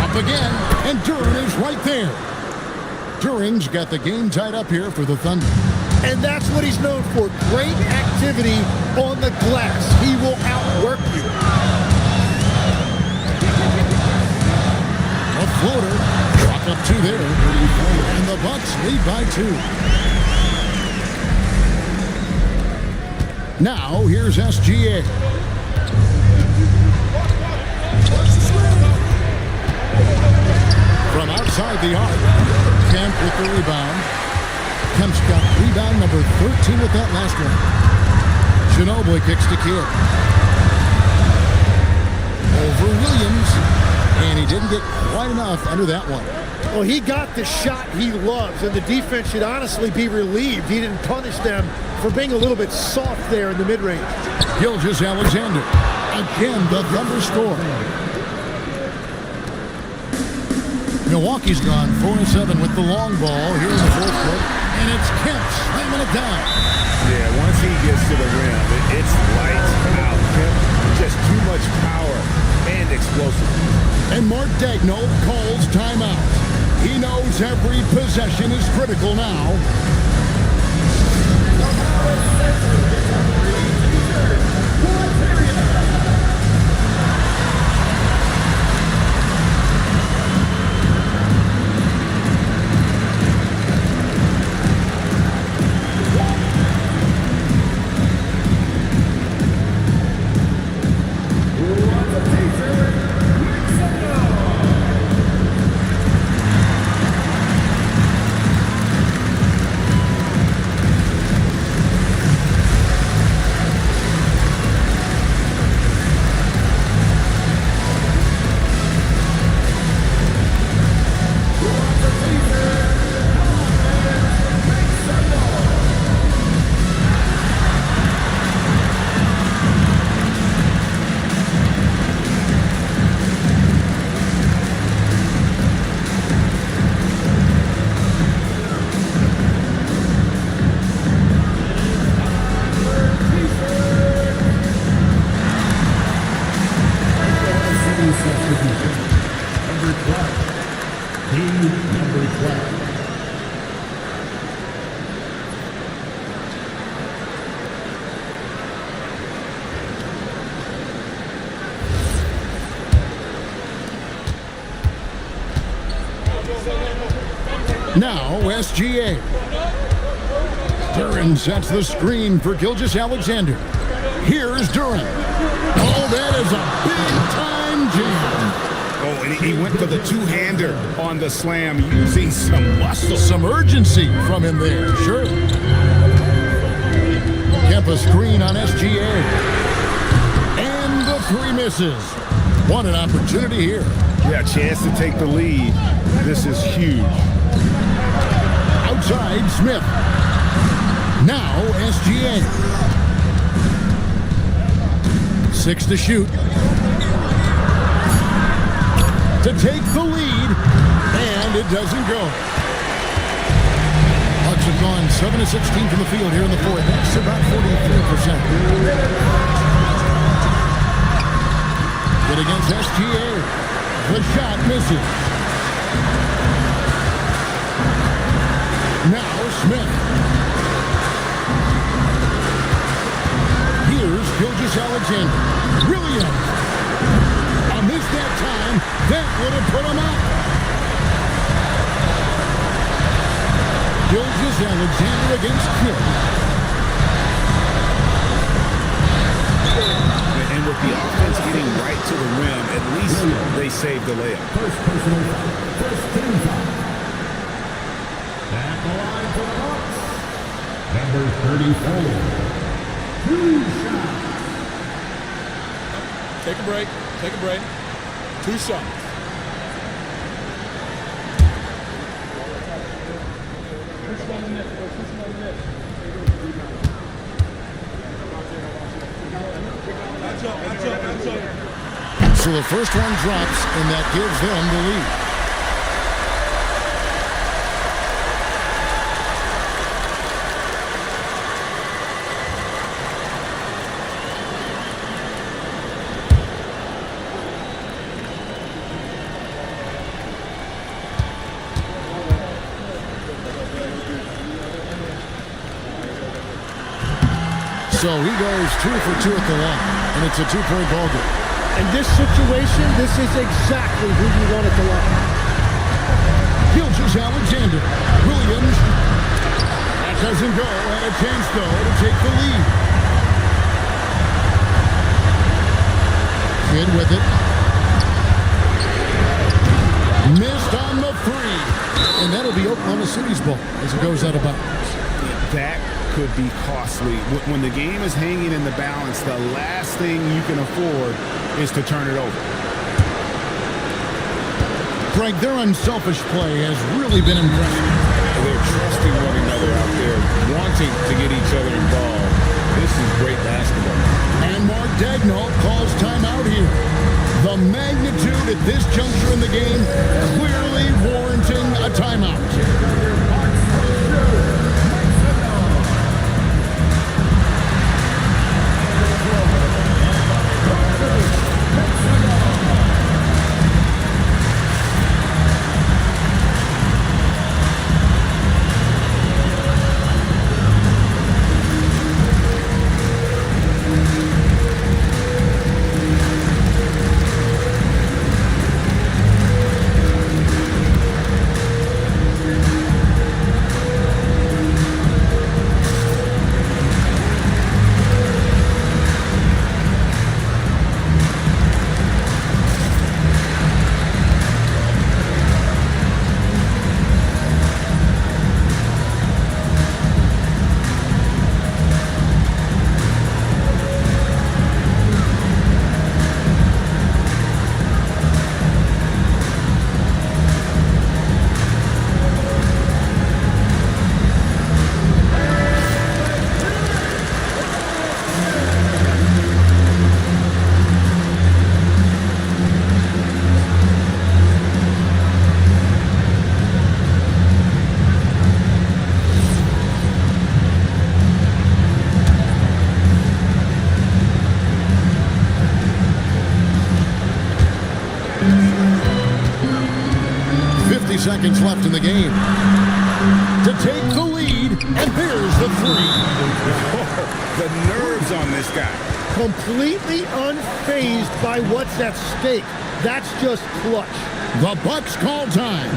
Up again, and Duren is right there. Duren's got the game tied up here for the Thunder.
And that's what he's known for. Great activity on the glass. He will outwork you.
A floater. Drop up 2 there. And the Bucks lead by 2. Now, here's SGA. From outside the arc, Kemp with the rebound. Kemp's got rebound number 13 with that last one. Ginobili kicks to Kidd. Over Williams, and he didn't get quite enough under that one.
Well, he got the shot he loves, and the defense should honestly be relieved he didn't punish them for being a little bit soft there in the mid-range.
Gilgeous-Alexander. Again, the Thunder score. Milwaukee's gone 4-7 with the long ball here in the fourth quarter, and it's Kemp slamming it down.
Yeah, once he gets to the rim, it's lights out. Kemp, just too much power and explosiveness.
And Mark Daigneault calls timeout. He knows every possession is critical now. Now, SGA. Duren sets the screen for Gilgeous-Alexander. Here's Duren. Oh, that is a big-time jam.
Oh, and he went for the two-hander on the slam using some muscle.
Some urgency from him there, sure. Kemp screen on SGA. And the 3 misses. What an opportunity here.
Yeah, chance to take the lead. This is huge.
Outside, Smith. Now, SGA. 6 to shoot. To take the lead, and it doesn't go. Bucks have gone 7 of 16 from the field here in the fourth. That's about 43%. Good against SGA. The shot misses. Now Smith. Here's Gilgeous-Alexander. Williams. I missed that time. That would have put him out. Gilgeous-Alexander against Kidd.
And with the offense getting right to the rim, at least they saved the layup.
First personal foul. First team foul. At the line for the Bucks, number 34, 2 shots.
Take a break. Take a break. 2 shots.
So the first one drops, and that gives them the lead. So he goes 2 for 2 at the line, and it's a 2-point ball game.
In this situation, this is exactly who you want at the line.
Gilgeous Alexander. Williams. That doesn't go. And a chance, though, to take the lead. Kidd with it. Missed on the 3. And that'll be Oklahoma City's ball as it goes out of bounds.
That could be costly. When the game is hanging in the balance, the last thing you can afford is to turn it over.
Greg, their unselfish play has really been impressive.
They're trusting one another out there, wanting to get each other involved. This is great basketball.
And Mark Daigneault calls timeout here. The magnitude at this juncture in the game clearly warranting a timeout. Seconds left in the game to take the lead, and there's the 3.
The nerves on this guy.
Completely unfazed by what's at stake. That's just clutch.
The Bucks call time.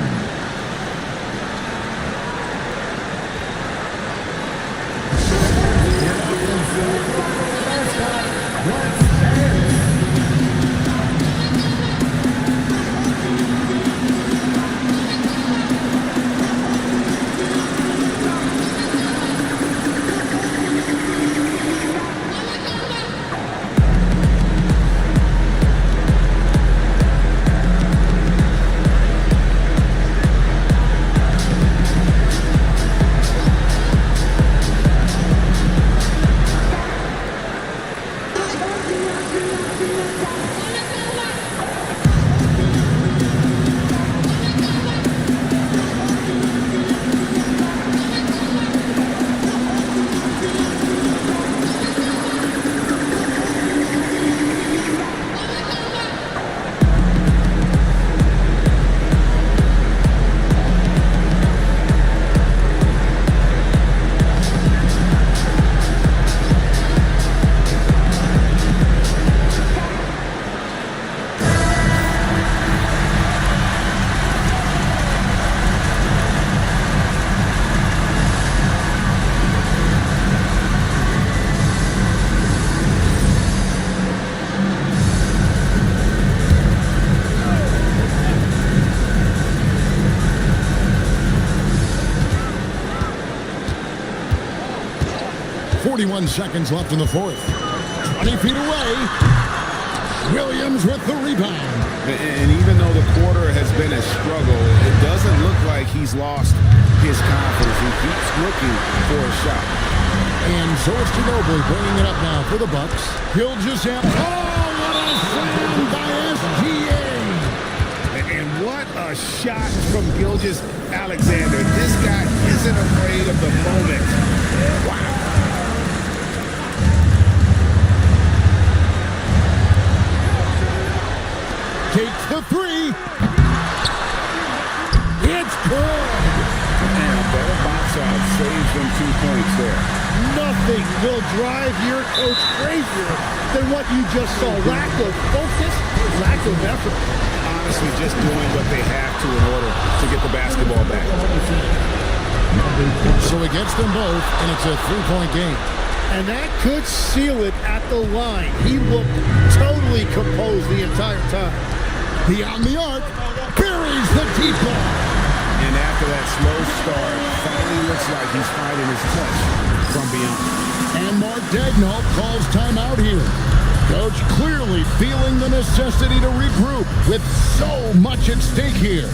Seconds left in the 4th. 20 feet away. Williams with the rebound.
And even though the quarter has been a struggle, it doesn't look like he's lost his confidence. He keeps looking for a shot.
And so it's Ginobili bringing it up now for the Bucks. Gilgeous-Alexander. Oh, what a slam by SGA!
And what a shot from Gilgeous-Alexander. This guy isn't afraid of the moment. Wow.
Takes the three. It's good.
And better box out saves them 2 points there.
Nothing will drive your coach crazier than what you just saw. Lack of focus, lack of effort.
Honestly, just doing what they have to in order to get the basketball back.
So he gets them both, and it's a 3-point game.
And that could seal it at the line. He looked totally composed the entire time.
Beyond the arc, buries the deep ball.
And after that slow start, finally looks like he's finding his touch from beyond.
And Mark Daigneault calls timeout here. Coach clearly feeling the necessity to regroup with so much at stake here.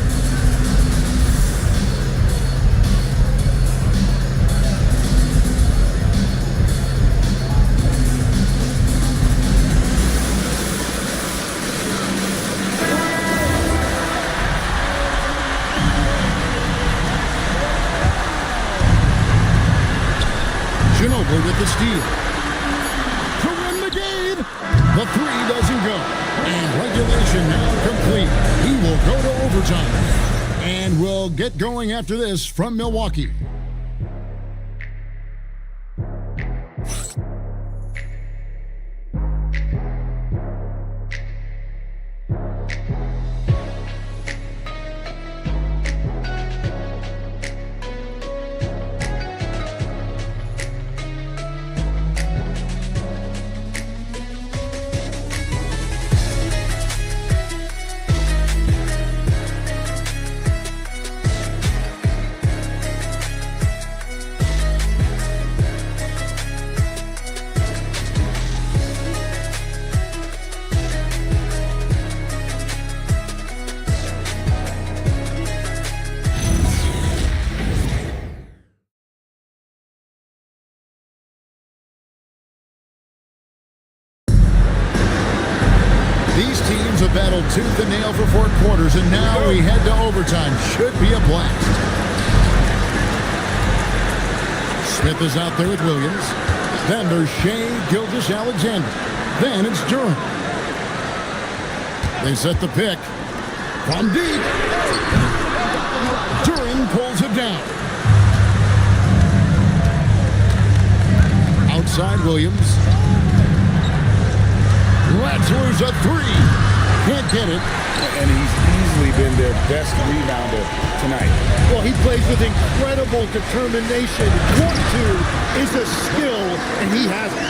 Ginobili with the steal. To win the game. The three doesn't go. And regulation now complete. He will go to overtime. And we'll get going after this from Milwaukee. Battled tooth and nail for 4 quarters, and now we head to overtime. Should be a blast. Smith is out there with Williams. Then there's Shea Gilgeous-Alexander. Then it's Durham. They set the pick. From deep. Durham pulls it down. Outside Williams. Let's lose a 3. Can't get it.
And he's easily been their best rebounder tonight.
Well, he plays with incredible determination. 1-2 is a skill, and he has it.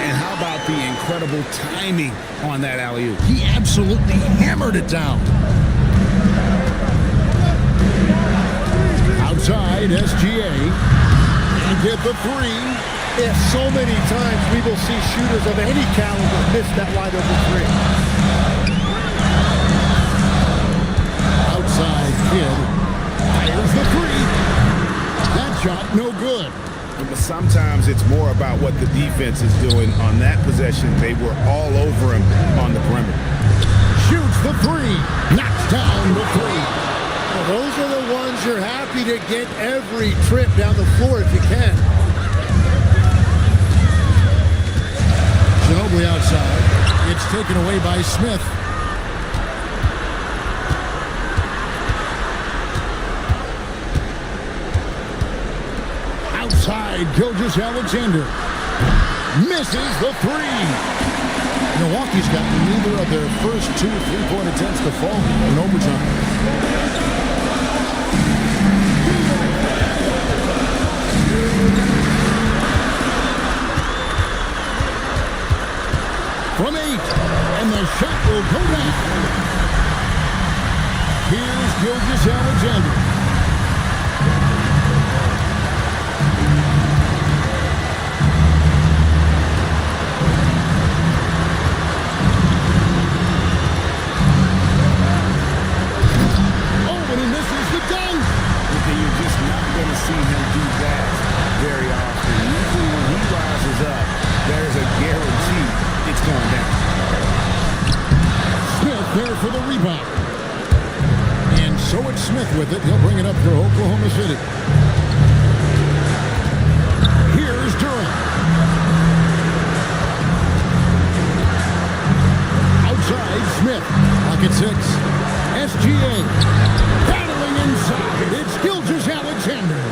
And how about the incredible timing on that alley-oop?
He absolutely hammered it down. Outside, SGA. And get the 3.
Yeah, so many times we will see shooters of any caliber miss that wide open 3.
Kid fires the 3. That shot no good.
But sometimes it's more about what the defense is doing. On that possession, they were all over him on the perimeter.
Shoots the 3. Knocks down the 3.
Well, those are the ones you're happy to get every trip down the floor if you can.
Ginobili outside. It's taken away by Smith. Outside, Gilgeous-Alexander misses the 3. Milwaukee's got neither of their first 2 3-point attempts to fall in overtime. From 8, and the shot will go down. Here's Gilgeous-Alexander. for the rebound. And so it's Smith with it. He'll bring it up for Oklahoma City. Here's Durant. Outside, Smith. Pocket 6. SGA. Battling inside. It's Gilgeous-Alexander.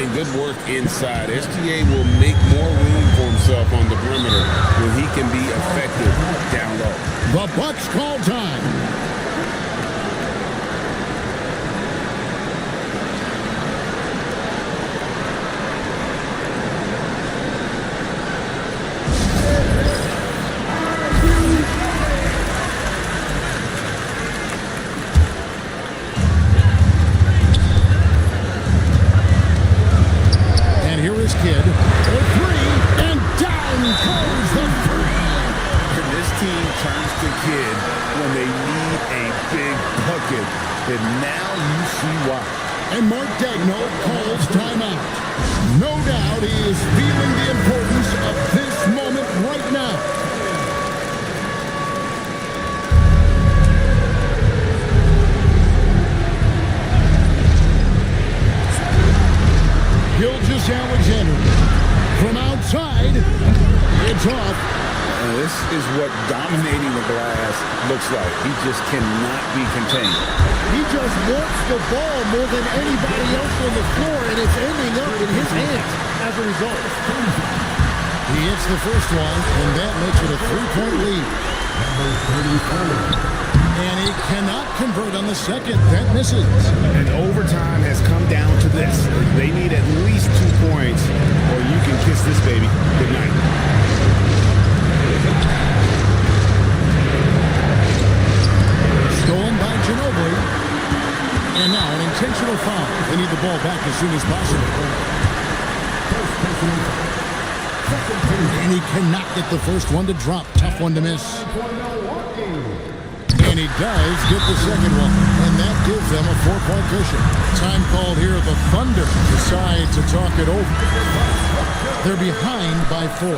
And good work inside. SGA will make more room for himself on the perimeter when he can be effective down low.
The Bucks call time. Kid, for three, and down goes the three.
And this team turns to Kid when they need a big bucket. And now you see why.
And Mark Daigneault calls timeout. No doubt he is feeling the importance of this moment right now. Gilgeous-Alexander from outside. It's off.
This is what dominating the glass looks like. He just cannot be contained.
He just wants the ball more than anybody else on the floor, and it's ending up in his hands as a result.
He hits the first one, and that makes it a 3-point lead. And he cannot convert on the second. That misses.
And overtime has come down to this. They need at least 2 points, or you can kiss this baby goodnight.
Stolen by Ginobili. And now an intentional foul. They need the ball back as soon as possible. And he cannot get the first one to drop. Tough one to miss. And he does get the second one. And that gives them a 4-point cushion. Time called here. The Thunder decide to talk it over. They're behind by 4.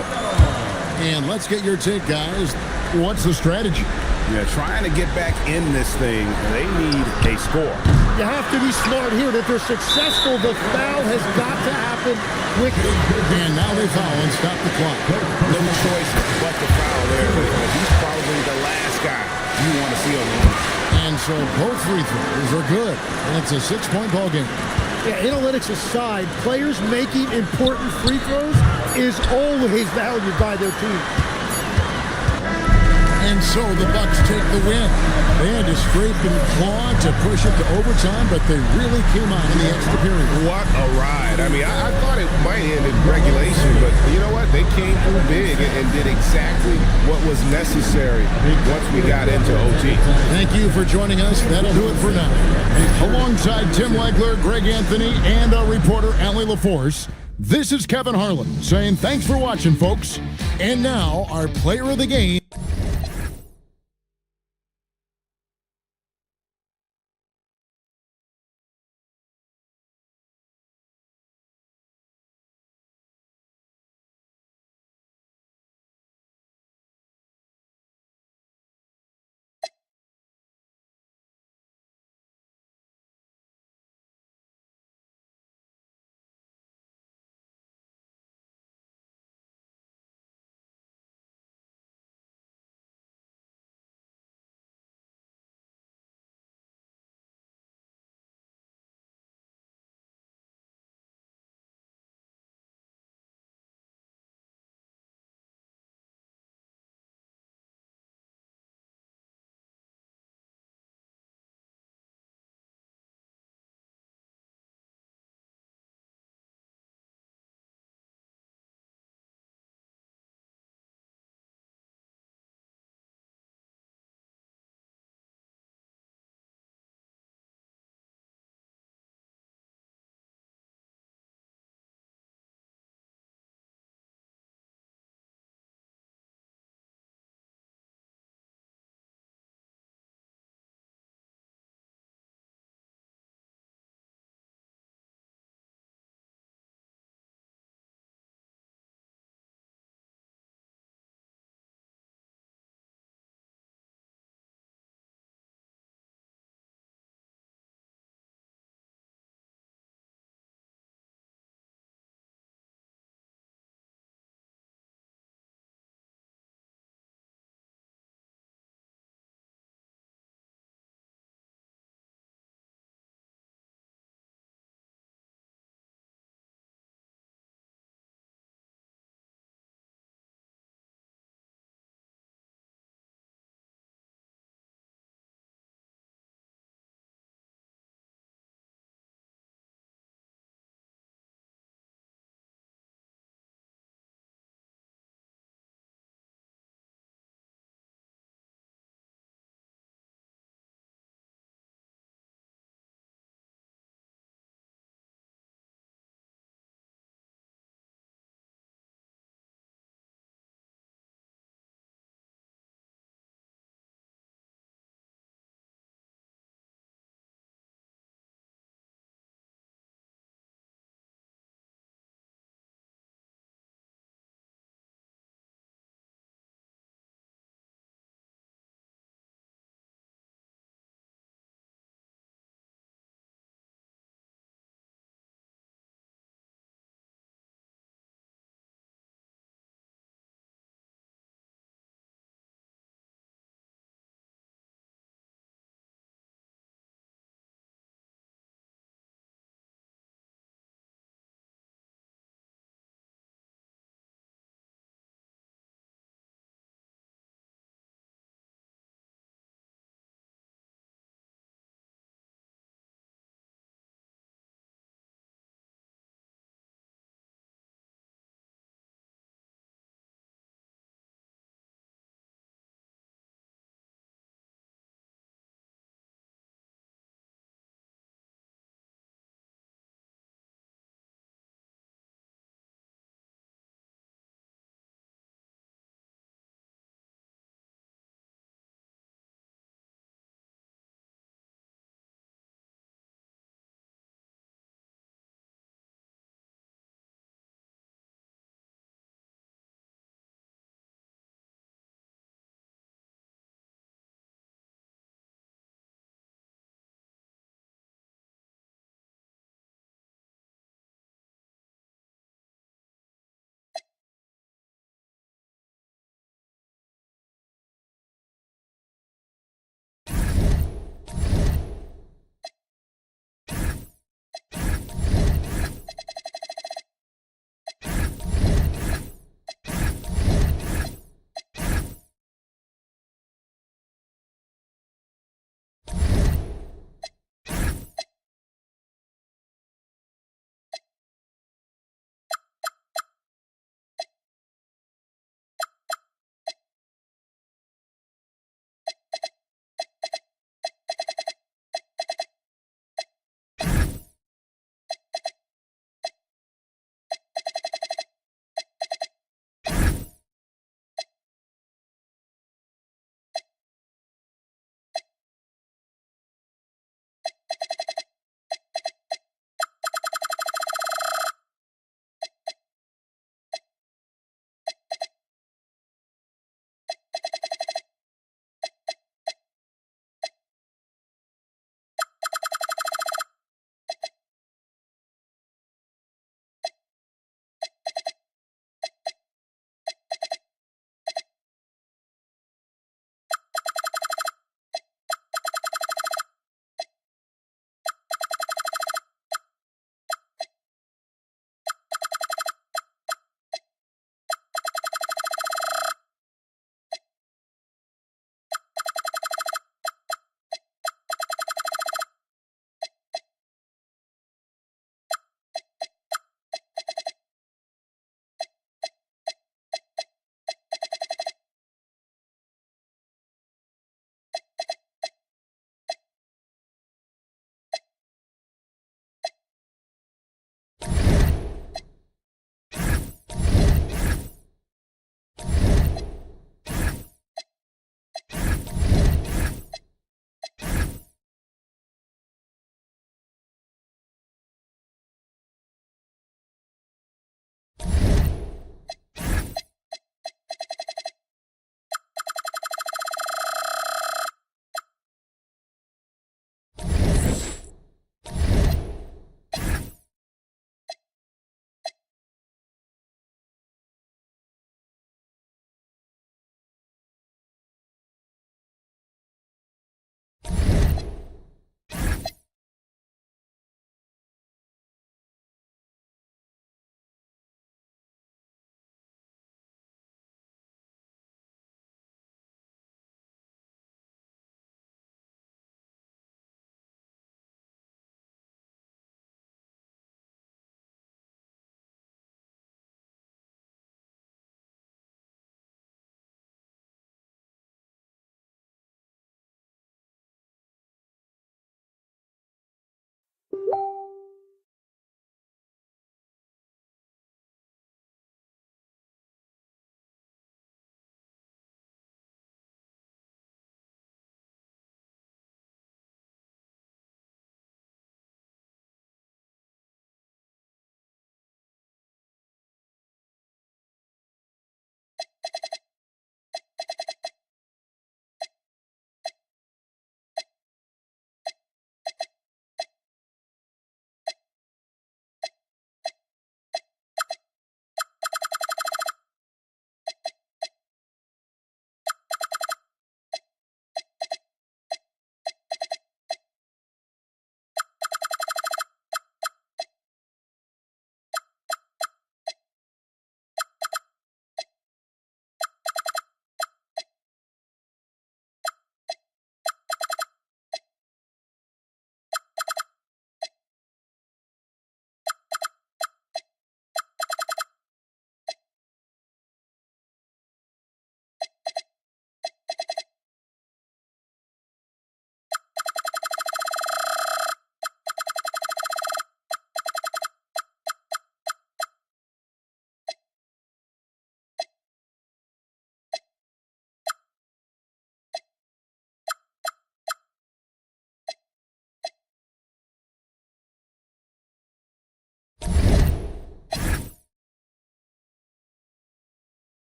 And let's get your take, guys. What's the strategy?
Yeah, trying to get back in this thing, they need a score.
You have to be smart here. If they're successful, the foul has got to happen quickly.
And now they foul and stop the clock.
No choice but the foul there. But he's probably the last guy you want to see on the line.
And so both free throws are good. And it's a 6-point ball game.
Yeah, analytics aside, players making important free throws is always valued by their team.
And so the Bucks take the win. They had to scrape and claw to push it to overtime, but they really came on in the extra period.
What a ride. I mean, I thought it might end in regulation, but you know what? They came through big and did exactly what was necessary once we got into OT.
Thank you for joining us. That'll do it for now. Alongside Tim Legler, Greg Anthony, and our reporter, Allie LaForce, this is Kevin Harlan saying thanks for watching, folks. And now, our player of the game.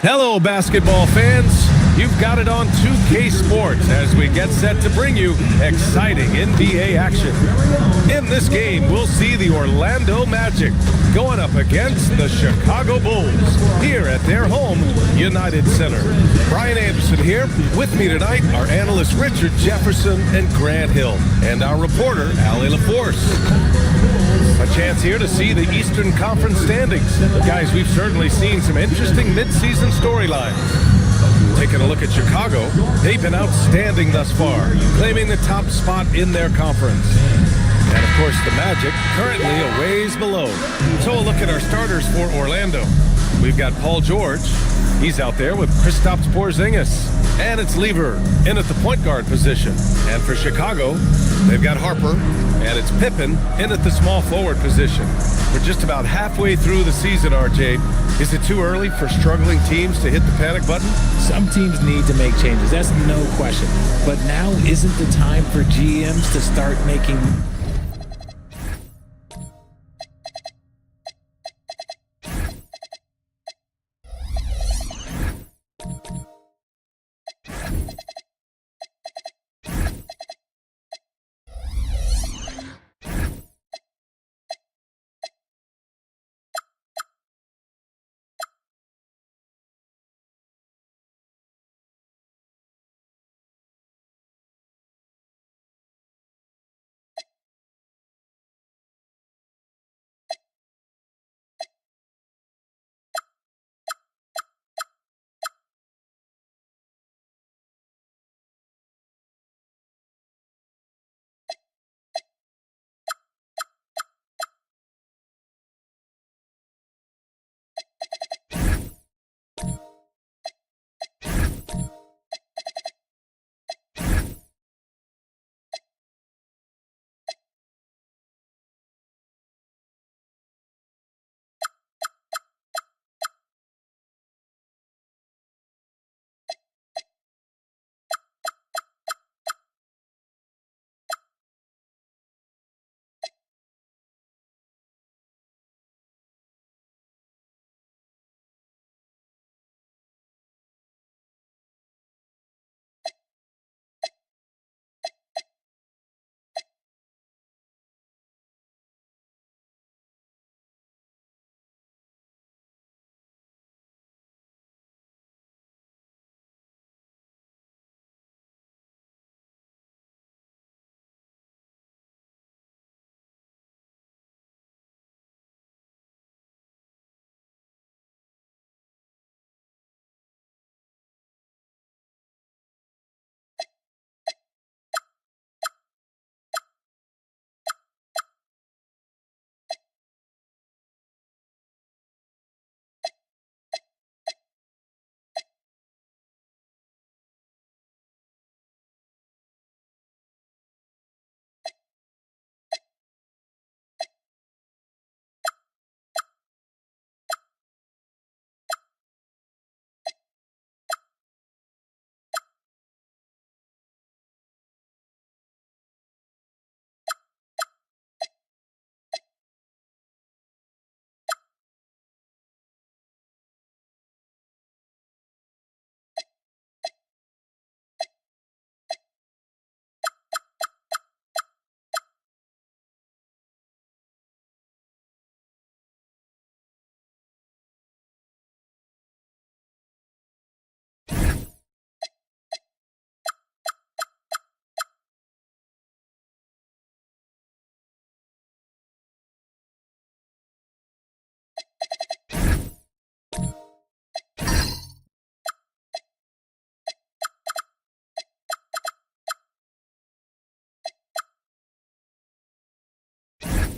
Hello, basketball fans. You've got it on 2K Sports as we get set to bring you exciting NBA action. In this game, we'll see the Orlando Magic going up against the Chicago Bulls here at their home, United Center. Brian Anderson here. With me tonight are analysts Richard Jefferson and Grant Hill, and our reporter, Allie LaForce. A chance here to see the Eastern Conference standings. Guys, we've certainly seen some interesting midseason storylines. Taking a look at Chicago, they've been outstanding thus far, claiming the top spot in their conference. And of course, the Magic currently a ways below. So a look at our starters for Orlando. We've got Paul George. He's out there with Kristaps Porzingis. And it's Lever in at the point guard position. And for Chicago, they've got Harper. And it's Pippen in at the small forward position. We're just about halfway through the season, RJ. Is it too early for struggling teams to hit the panic button?
Some teams need to make changes. That's no question. But now isn't the time for GMs to start making...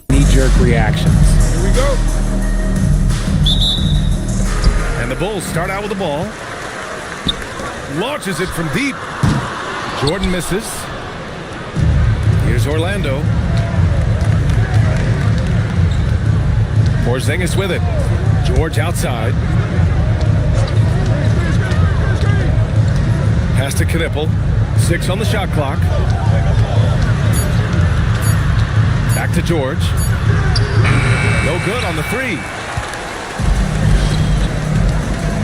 knee-jerk reactions.
Here we go. And the Bulls start out with the ball. Launches it from deep. Jordan misses. Here's Orlando. Porzingis with it. George outside. Pass to Knippel. 6 on the shot clock. Back to George. No good on the 3.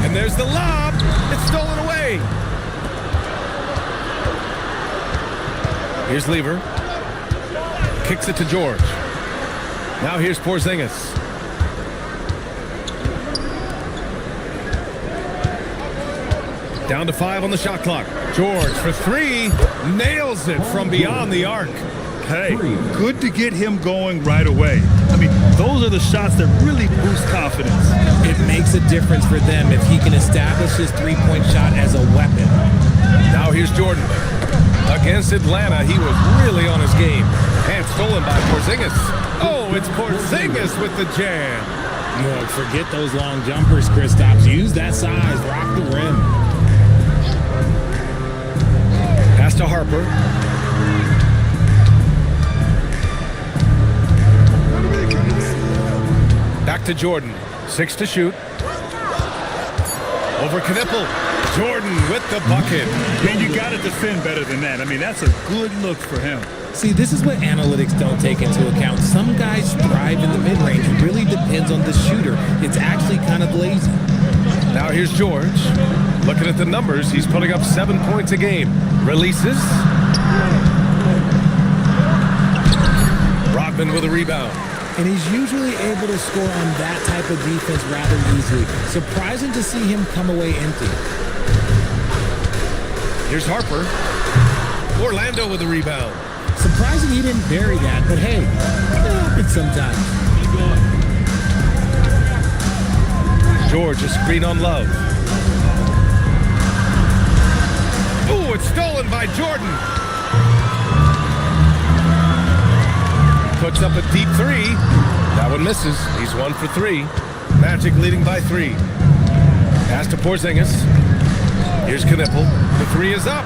And there's the lob. It's stolen away. Here's Lever. Kicks it to George. Now here's Porzingis. Down to 5 on the shot clock. George for 3. Nails it from beyond the arc.
Hey, good to get him going right away. I mean, those are the shots that really boost confidence.
It makes a difference for them if he can establish his three-point shot as a weapon.
Now here's Jordan. Against Atlanta, he was really on his game. And stolen by Porzingis. Oh, it's Porzingis with the jam.
Look, forget those long jumpers, Kristaps. Use that size. Rock the rim.
Pass to Harper. Back to Jordan. 6 to shoot. Over Knipple. Jordan with the bucket.
Man, you got to defend better than that. I mean, that's a good look for him.
See, this is what analytics don't take into account. Some guys thrive in the mid-range. It really depends on the shooter. It's actually kind of lazy.
Now here's George. Looking at the numbers, he's putting up 7 points a game. Releases. Rodman with a rebound.
And he's usually able to score on that type of defense rather easily. Surprising to see him come away empty.
Here's Harper. Orlando with a rebound.
Surprising he didn't bury that, but hey, it happens sometimes.
George, a screen on Love. Oh, it's stolen by Jordan. Puts up a deep 3. That one misses. He's 1 for 3. Magic leading by 3. Pass to Porzingis. Here's Knipple. The 3 is up.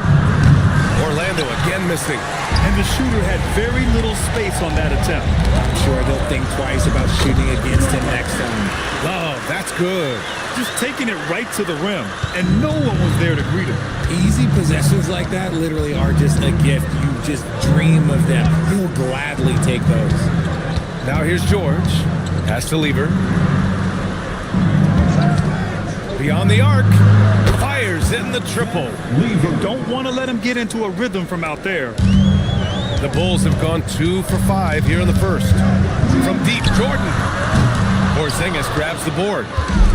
Orlando again missing.
And the shooter had very little space on that attempt.
I'm sure they'll think twice about shooting against him next time.
Oh, that's good.
Just taking it right to the rim, and no one was there to greet him.
Easy possessions like that literally are just a gift. You just dream of them. He'll gladly take those.
Now here's George. Pass to Lever. Beyond the arc. Fires in the triple.
Lever, don't want to let him get into a rhythm from out there.
The Bulls have gone 2 for 5 here in the first. From deep, Jordan. Porzingis grabs the board.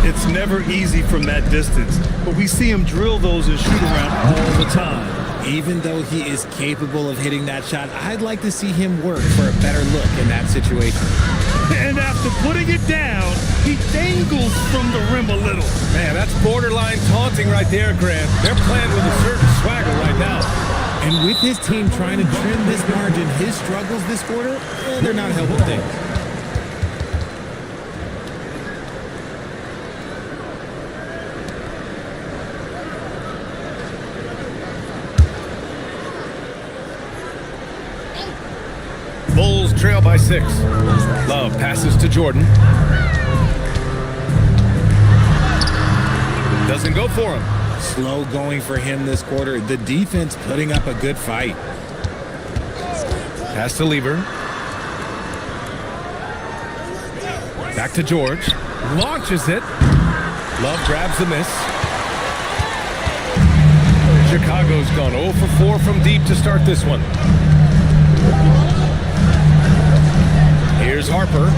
It's never easy from that distance, but we see him drill those and shoot around all the time.
Even though he is capable of hitting that shot, I'd like to see him work for a better look in that situation.
And after putting it down, he dangles from the rim a little.
Man, that's borderline taunting right there, Grant. They're playing with a certain swagger right now.
And with his team trying to trim this margin, his struggles this quarter, they're not helping things.
Bulls trail by 6. Love passes to Jordan. Doesn't go for him.
Slow going for him this quarter. The defense putting up a good fight.
Pass to Lever. Back to George. Launches it. Love grabs the miss. Chicago's gone 0 for 4 from deep to start this one. Here's Harper,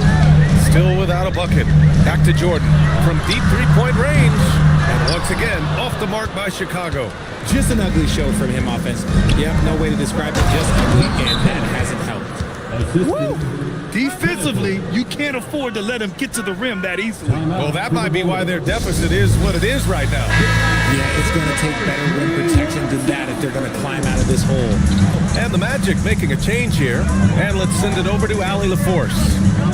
still without a bucket. Back to Jordan from deep three-point range. And once again, off the mark by Chicago.
Just an ugly show from him offensively. Yep, no way to describe it, just ugly, and that hasn't helped.
Woo! Defensively, you can't afford to let him get to the rim that easily.
Well, that might be why their deficit is what it is right now.
Yeah, it's going to take better rim protection than that if they're going to climb out of this hole.
And the Magic making a change here. And let's send it over to Allie LaForce.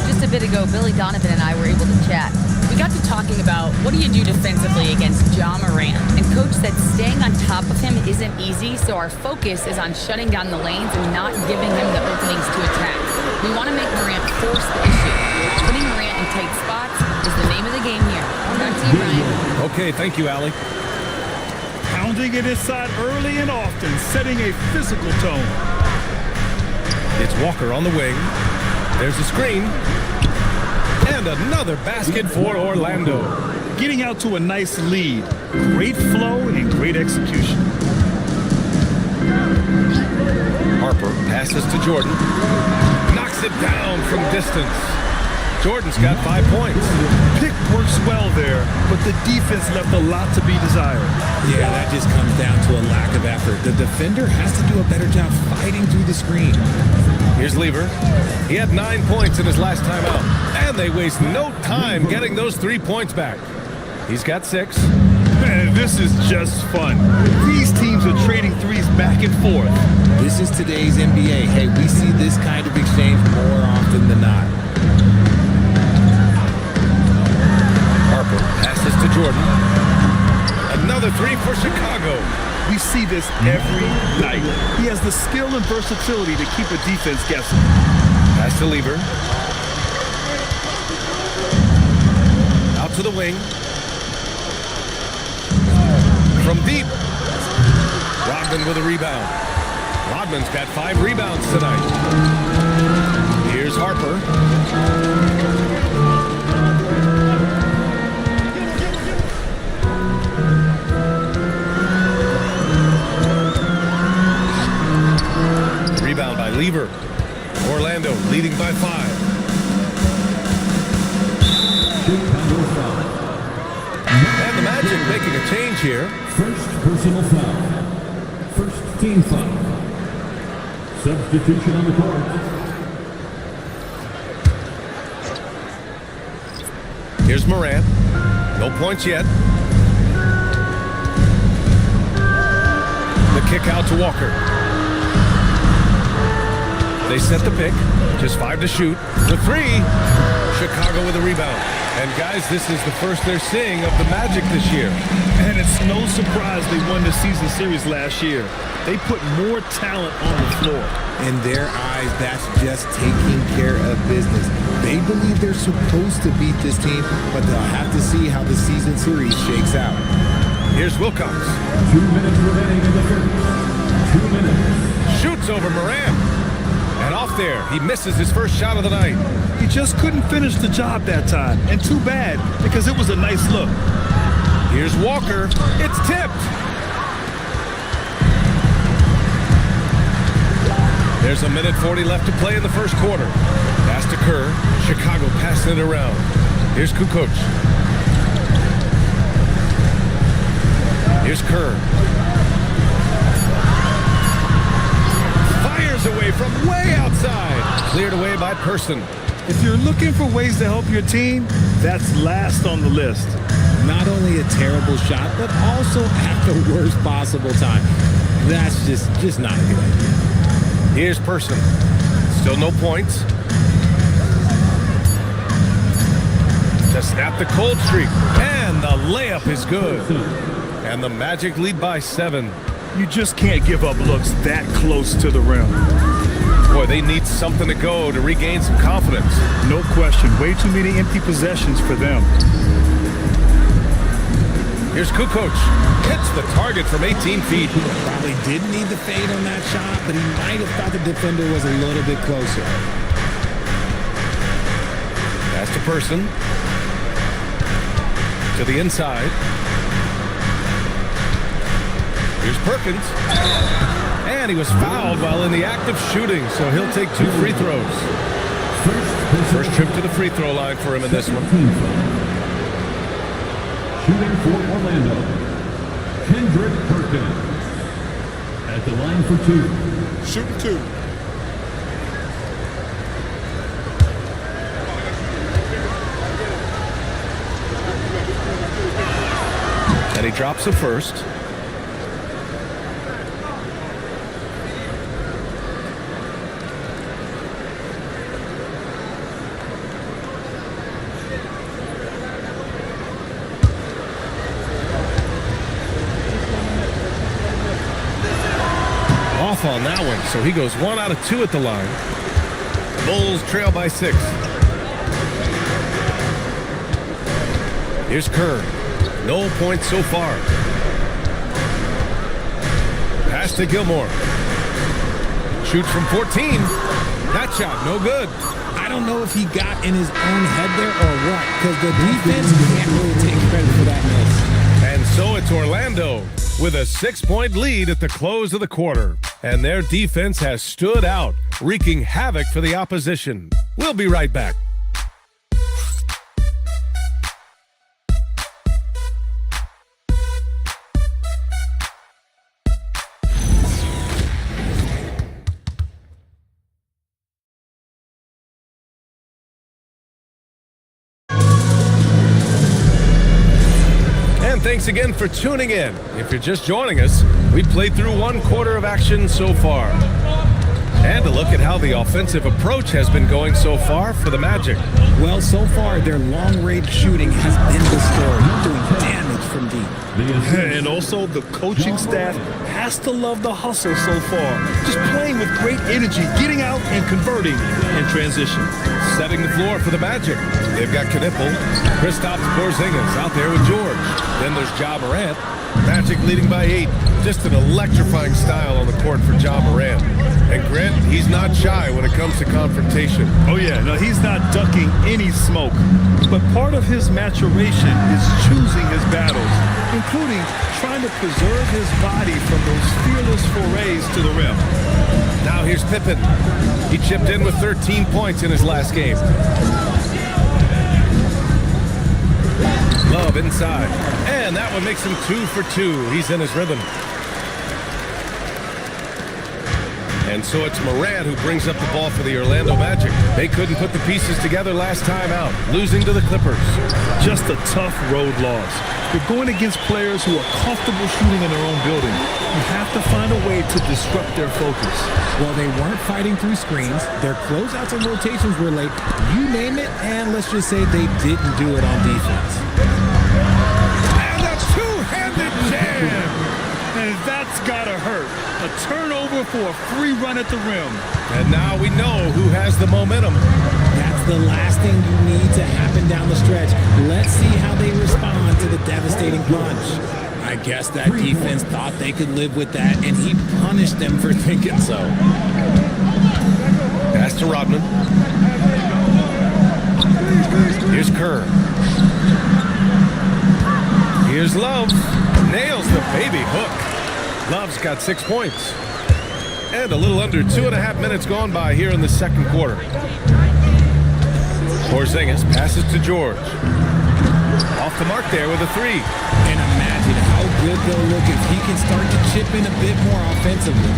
Just a bit ago, Billy Donovan and I were able to chat. We got to talking about what do you do defensively against Ja Morant. And Coach said staying on top of him isn't easy, so our focus is on shutting down the lanes and not giving him the openings to attack. We want to make Morant force the issue. Putting Morant in tight spots is the name of the game here. Back to you, Brian.
Okay, thank you, Allie.
Pounding it inside early and often, setting a physical tone.
It's Walker on the wing. There's a screen. And another basket for Orlando.
getting out to a nice lead. Great flow and great execution.
Harper passes to Jordan. Knocks it down from distance. Jordan's got 5 points.
Pick works well there, but the defense left a lot to be desired.
Yeah, that just comes down to a lack of effort. The defender has to do a better job fighting through the screen.
Here's Lever. He had 9 points in his last time out. And they waste no time getting those 3 points back. He's got 6.
Man, this is just fun. These teams are trading threes back and forth.
This is today's NBA. Hey, we see this kind of exchange more often than not.
Harper passes to Jordan. Another 3 for Chicago.
We see this every night. He has the skill and versatility to keep a defense guessing.
Pass to Lever. Out to the wing. From deep. Rodman with a rebound. Rodman's got 5 rebounds tonight. Here's Harper. Rebound by Lever. Orlando leading by 5. And the Magic making a change here.
First personal foul. First team foul. Substitution on the court.
Here's Morant. No points yet. The kick out to Walker. They set the pick. Just 5 to shoot. The 3. Chicago with a rebound. And guys, this is the first they're seeing of the Magic this year.
And it's no surprise they won the season series last year. They put more talent on the floor.
In their eyes, that's just taking care of business. They believe they're supposed to beat this team, but they'll have to see how the season series shakes out.
Here's Wilcox.
2 minutes remaining in the first. 2 minutes.
Shoots over Morant. And off there, he misses his first shot of the night.
He just couldn't finish the job that time. And too bad, because it was a nice look.
Here's Walker. It's tipped. There's a minute 40 left to play in the first quarter. Pass to Kerr. Chicago passing it around. Here's Kukoc. Here's Kerr. Fires away from way outside. Cleared away by Person.
If you're looking for ways to help your team, that's last on the list.
Not only a terrible shot, but also at the worst possible time. That's just not a good idea.
Here's Person. Still no points. To snap the cold streak. And the layup is good. And the Magic lead by 7.
You just can't give up looks that close to the rim.
Boy, they need something to go to regain some confidence.
No question. Way too many empty possessions for them.
Here's Kukoc. Hits the target from 18 feet.
Probably didn't need the fade on that shot, but he might have thought the defender was a little bit closer.
Pass to Person. To the inside. Here's Perkins. And he was fouled while in the act of shooting, so he'll take 2 free throws. First trip to the free throw line for him in this one.
Shooting for Orlando, Kendrick Perkins. At the line for 2.
Shooting 2.
And he drops the first. Off on that one, so he goes 1 out of 2 at the line. Bulls trail by 6. Here's Kerr. No points so far. Pass to Gilmore. Shoots from 14. That shot, no good.
I I don't know if he got in his own head there or what, because the defense can't really take credit for that miss.
And so it's Orlando with a 6-point lead at the close of the quarter. And their defense has stood out, wreaking havoc for the opposition. We'll be right back. Thanks again for tuning in. If you're just joining us, we played through one quarter of action so far. And a look at how the offensive approach has been going so far for the Magic.
Well, so far, their long-range shooting has been the story, doing damage from deep.
And also, the coaching staff has to love the hustle so far. Just playing with great energy, getting out and converting in transition.
Setting the floor for the Magic. They've got Knipple, Kristaps Porzingis out there with George. Then there's Ja Morant. Magic leading by 8. Just an electrifying style on the court for Ja Morant. And Grant, he's not shy when it comes to confrontation.
Oh yeah, no, he's not ducking any smoke. But part of his maturation is choosing his battles, including trying to preserve his body from those fearless forays to the rim.
Now here's Pippen. He chipped in with 13 points in his last game. Love inside. And that one makes him 2 for 2. He's in his rhythm. And so it's Morant who brings up the ball for the Orlando Magic. They couldn't put the pieces together last time out, losing to the Clippers.
Just a tough road loss. You're going against players who are comfortable shooting in their own building. You have to find a way to disrupt their focus.
Well, they weren't fighting through screens. Their closeouts and rotations were late. You name it, and let's just say they didn't do it on defense.
And a two-handed jam!
And that's gotta hurt. A turnover for a free run at the rim.
And now we know who has the momentum.
That's the last thing you need to happen down the stretch. Let's see how they respond to the devastating punch. I guess that defense thought they could live with that, and he punished them for thinking so.
Pass to Rodman. Here's Kerr. Here's Love. Nails the baby hook. Love's got 6 points. And a little under 2.5 minutes gone by here in the second quarter. Porzingis passes to George. Off the mark there with a 3.
And imagine how good they'll look if he can start to chip in a bit more offensively.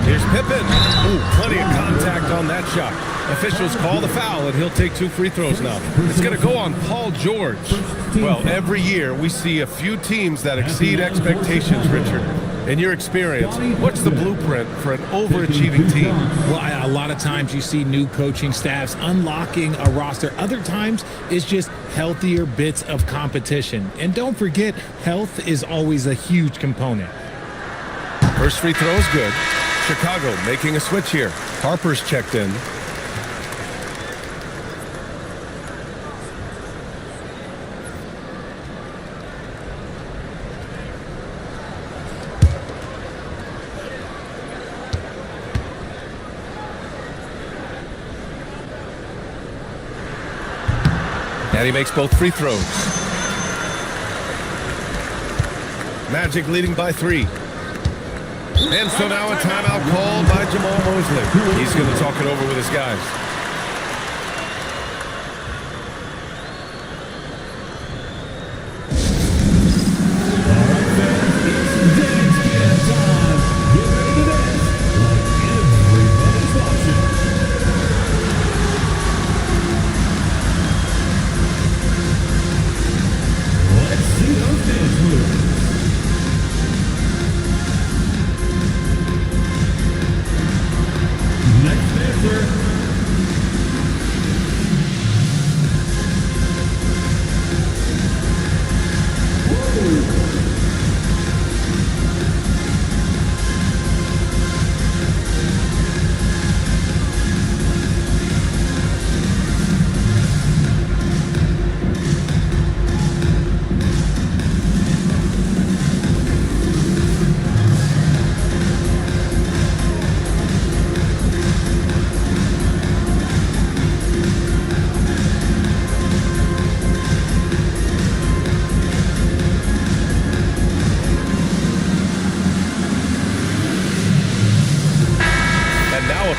Here's Pippen. Ooh, plenty of contact on that shot. Officials call the foul, and he'll take 2 free throws now. It's going to go on Paul George. Well, every year we see a few teams that exceed expectations, Richard. In your experience, what's the blueprint for an overachieving team?
Well, a lot of times you see new coaching staffs unlocking a roster. Other times it's just healthier bits of competition. And don't forget, health is always a huge component.
First free throw is good. Chicago making a switch here. Harper's checked in. And he makes both free throws. Magic leading by 3. And so now a timeout called by Jamal Mosley. He's going to talk it over with his guys.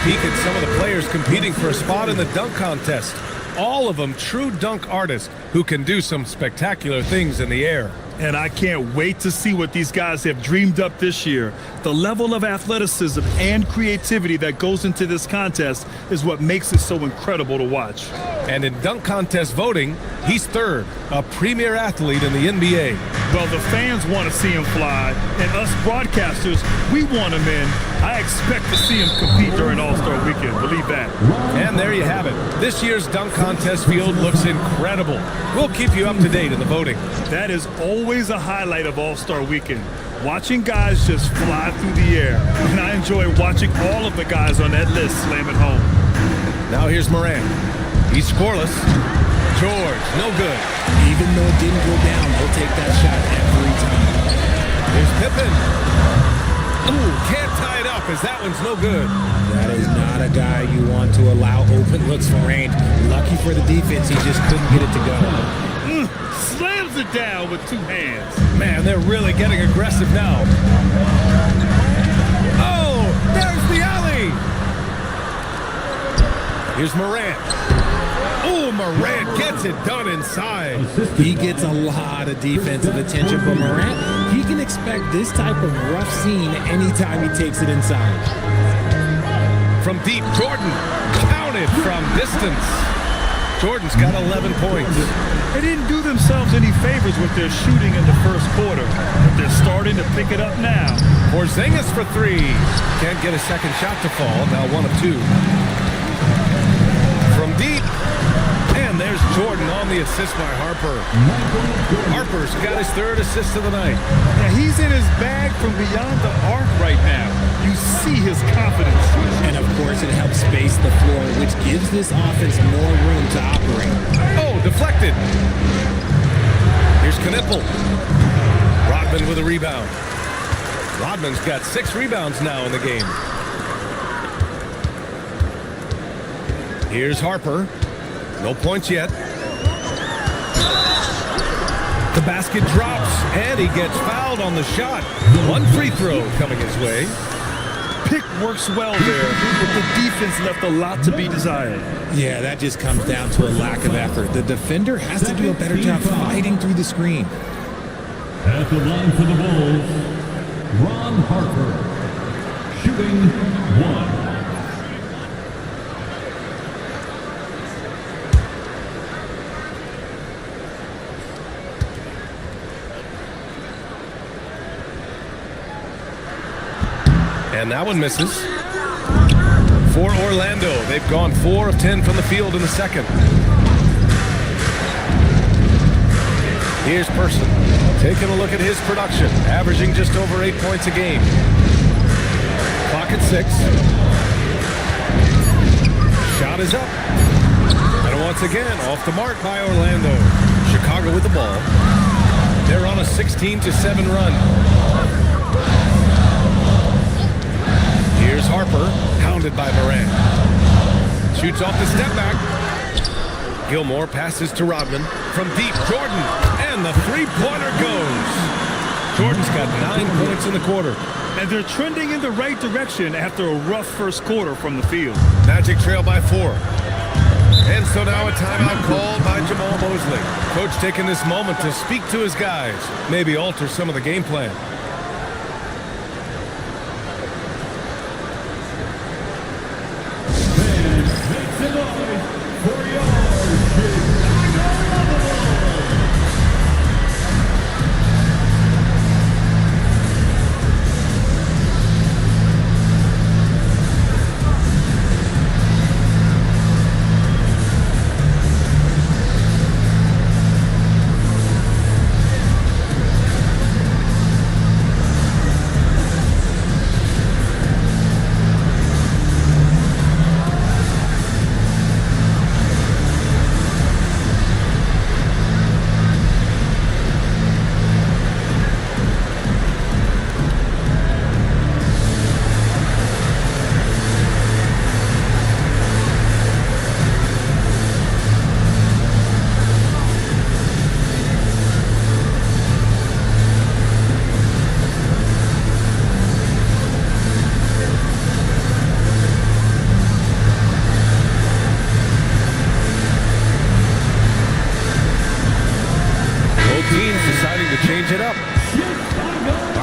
peek at some of the players competing for a spot in the dunk contest. All of them true dunk artists who can do some spectacular things in the air.
And I can't wait to see what these guys have dreamed up this year. The level of athleticism and creativity that goes into this contest is what makes it so incredible to watch.
And in dunk contest voting, he's third, a premier athlete in the NBA.
Well, the fans want to see him fly, and us broadcasters, we want him in. I expect to see him compete during All-Star Weekend, believe that.
And there you have it. This year's dunk contest field looks incredible. We'll keep you up to date in the voting.
That is always a highlight of All-Star Weekend. Watching guys just fly through the air. And I enjoy watching all of the guys on that list slam it home.
Now here's Morant. He's scoreless. George, no good.
Even though it didn't go down, he'll take that shot every time.
Here's Pippen. Ooh, can't tie it up as that one's no good.
That is not a guy you want to allow open looks for range. Lucky for the defense, he just couldn't get it to go.
Slams it down with two hands.
Man, they're really getting aggressive now. Oh, there's the alley. Here's Morant. Oh, Morant gets it done inside.
He gets a lot of defensive attention from Morant. He can expect this type of rough scene anytime he takes it inside.
From deep, Jordan counted from distance. Jordan's got 11 points.
They didn't do themselves any favors with their shooting in the first quarter, but they're starting to pick it up now.
Porzingis for three. Can't get a second shot to fall. Now 1 of 2. From deep. And there's Jordan on the assist by Harper. Harper's got his third assist of the night.
Yeah, he's in his bag from beyond the arc right now. You see his confidence.
And of course, it helps space the floor, which gives this offense more room to operate.
Oh, deflected. Here's Knipple. Rodman with a rebound. Rodman's got 6 rebounds now in the game. Here's Harper. No points yet. The basket drops, and he gets fouled on the shot. 1 free throw coming his way.
Pick works well there, but the defense left a lot to be desired.
Yeah, that just comes down to a lack of effort. The defender has to do a better job fighting through the screen.
At the line for the Bulls, Ron Harper, shooting 1.
And that one misses. For Orlando, they've gone 4 of 10 from the field in the second. Here's Person, taking a look at his production, averaging just over 8 points a game. Clock at 6. Shot is up. And once again, off the mark by Orlando. Chicago with the ball. They're on a 16-7 run. Here's Harper, hounded by Morant. Shoots off the step back. Gilmore passes to Rodman. From deep, Jordan, and the three-pointer goes. Jordan's got 9 points in the quarter.
And they're trending in the right direction after a rough first quarter from the field.
Magic trail by 4. And so now a timeout called by Jamal Mosley. Coach taking this moment to speak to his guys, maybe alter some of the game plan.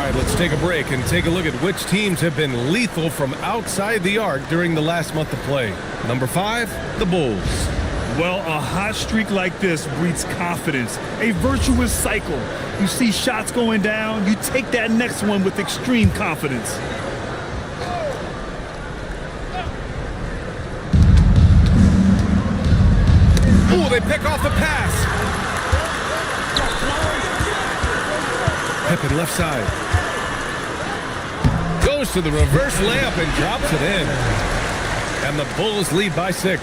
right, let's take a break and take a look at which teams have been lethal from outside the arc during the last month of play. Number 5, the Bulls.
Well, a hot streak like this breeds confidence, a virtuous cycle. You see shots going down, you take that next one with extreme confidence.
Ooh, they pick off the pass. Pippen left side. Goes to the reverse layup and drops it in. And the Bulls lead by 6.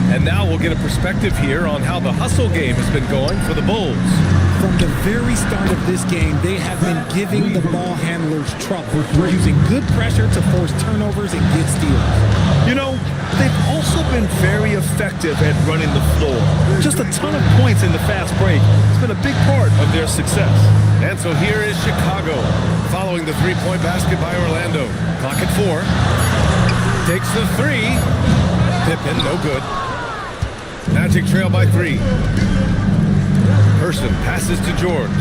And now we'll get a perspective here on how the hustle game has been going for the Bulls.
From the very start of this game, they have been giving the ball handlers trouble, using good pressure to force turnovers and get steals.
You know, they've also been very effective at running the floor. Just a ton of points in the fast break. It's been a big part of their success.
And so here is Chicago, following the three-point basket by Orlando. Clock at 4. Takes the 3. Pippen, no good. Magic trail by 3. Person passes to George.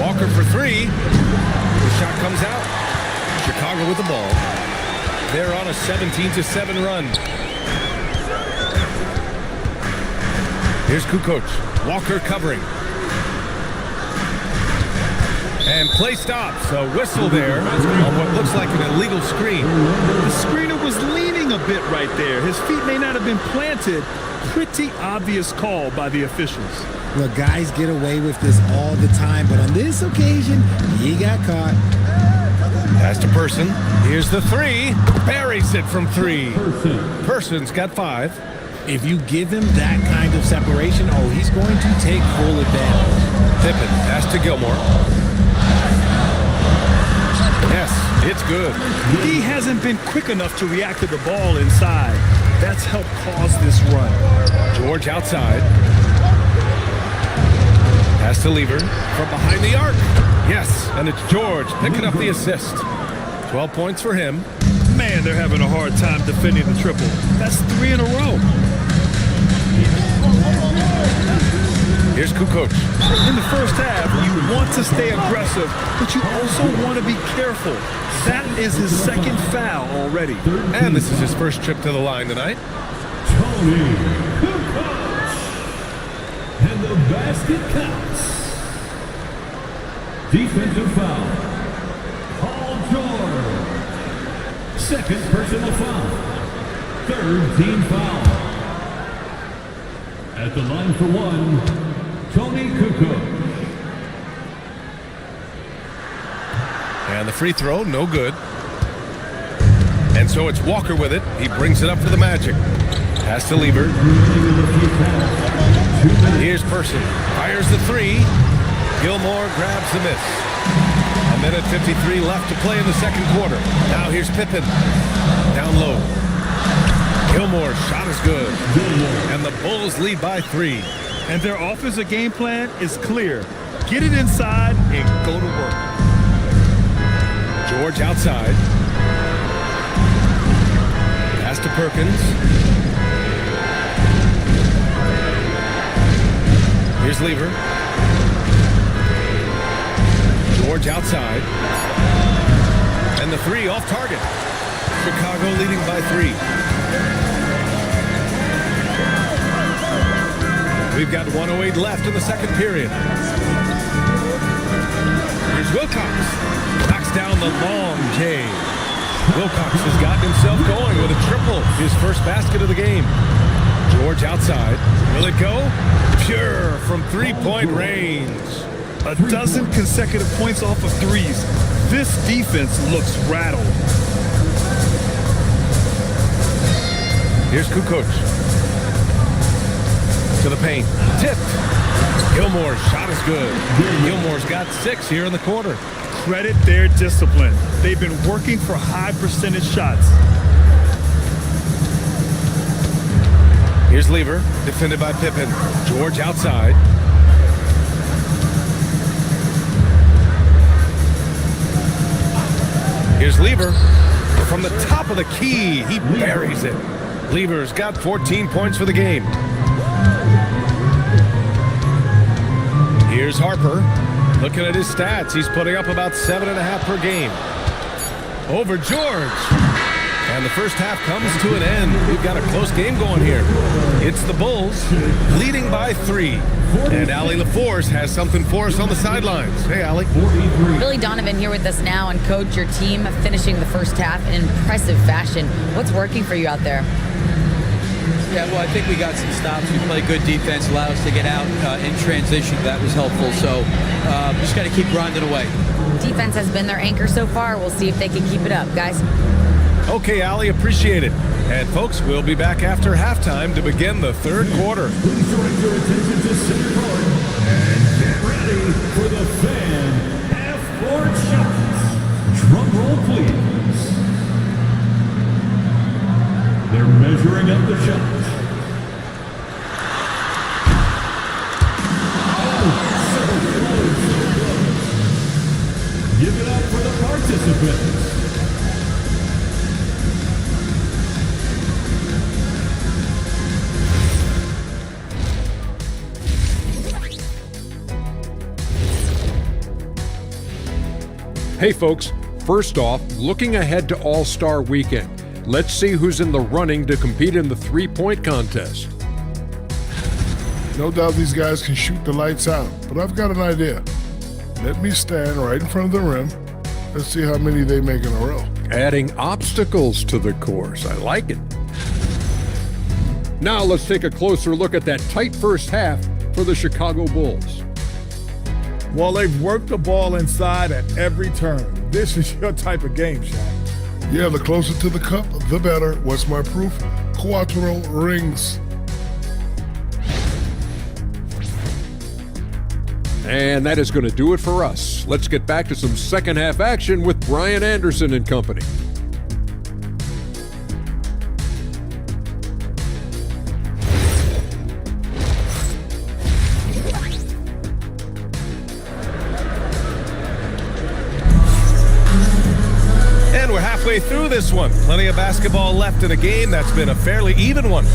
Walker for 3. The shot comes out. Chicago with the ball. They're on a 17-7 run. Here's Kukoc. Walker covering. And play stops. A whistle there on what looks like an illegal screen.
The screener was leaning a bit right there. His feet may not have been planted. Pretty obvious call by the officials.
Look, guys get away with this all the time, but on this occasion, he got caught.
Pass to Person. Here's the 3. Buries it from 3. Person's got 5.
If you give him that kind of separation, oh, he's going to take full advantage.
Pippen, pass to Gilmore. Yes, it's good.
He hasn't been quick enough to react to the ball inside. That's helped cause this run.
George outside. Pass to Lever from behind the arc. Yes, and it's George picking up the assist. 12 points for him.
Man, they're having a hard time defending the triple. That's 3 in a row.
Here's Kukoc.
In the first half, you want to stay aggressive, but you also want to be careful. That is his second foul already.
And this is his first trip to the line tonight.
Tony Kukoc. And the basket counts. Defensive foul. Paul George. Second personal foul. Third team foul. At the line for 1, Tony Kukoc.
And the free throw, no good. And so it's Walker with it. He brings it up for the Magic. Pass to Lever. Here's Person. Fires the 3. Gilmore grabs the miss. 1:53 left to play in the second quarter. Now here's Pippen. Down low. Gilmore's shot is good. And the Bulls lead by 3.
And their offensive game plan is clear. Get it inside and go to work.
George outside. Pass to Perkins. Here's Lever. George outside. And the 3 off target. Chicago leading by 3. We've got 1:08 left in the second period. Here's Wilcox. Knocks down the long J. Wilcox has gotten himself going with a triple. His first basket of the game. George outside. Will it go? Pure from three-point range.
A dozen consecutive points off of threes. This defense looks rattled.
Here's Kukoc. To the paint. Tipped. Gilmore's shot is good. Gilmore's got 6 here in the quarter.
Credit their discipline. They've been working for high percentage shots.
Here's Lever, defended by Pippen. George outside. Here's Lever. From the top of the key, he buries it. Lever's got 14 points for the game. Here's Harper. Looking at his stats, he's putting up about 7.5 per game. Over George. And the first half comes to an end. We've got a close game going here. It's the Bulls leading by 3. And Allie LaForce has something for us on the sidelines. Hey, Allie.
Billy Donovan here with us now. And Coach, your team finishing the first half in impressive fashion. What's working for you out there?
Yeah, well, I think we got some stops. We played good defense, allowed us to get out in transition. That was helpful. So just got to keep grinding away.
Defense has been their anchor so far. We'll see if they can keep it up, guys.
Okay, Allie, appreciate it. And folks, we'll be back after halftime to begin the third quarter.
Please direct your attention to center court and get ready for the fan half-court shots. Drum roll, please. They're measuring up the shots. Give it up for the participants.
Hey folks, first off, looking ahead to All-Star Weekend. Let's see who's in the running to compete in the three-point contest.
No doubt these guys can shoot the lights out, but I've got an idea. Let me stand right in front of the rim. Let's see how many they make in a row.
Adding obstacles to the course. I like it. Now let's take a closer look at that tight first half for the Chicago Bulls.
Well, they've worked the ball inside at every turn. This is your type of game, Shaq.
Yeah, the closer to the cup, the better. What's my proof? Cuatro rings.
And that is going to do it for us. Let's get back to some second half action with Brian Anderson and company.
And we're halfway through this one. Plenty of basketball left in a game that's been a fairly even one.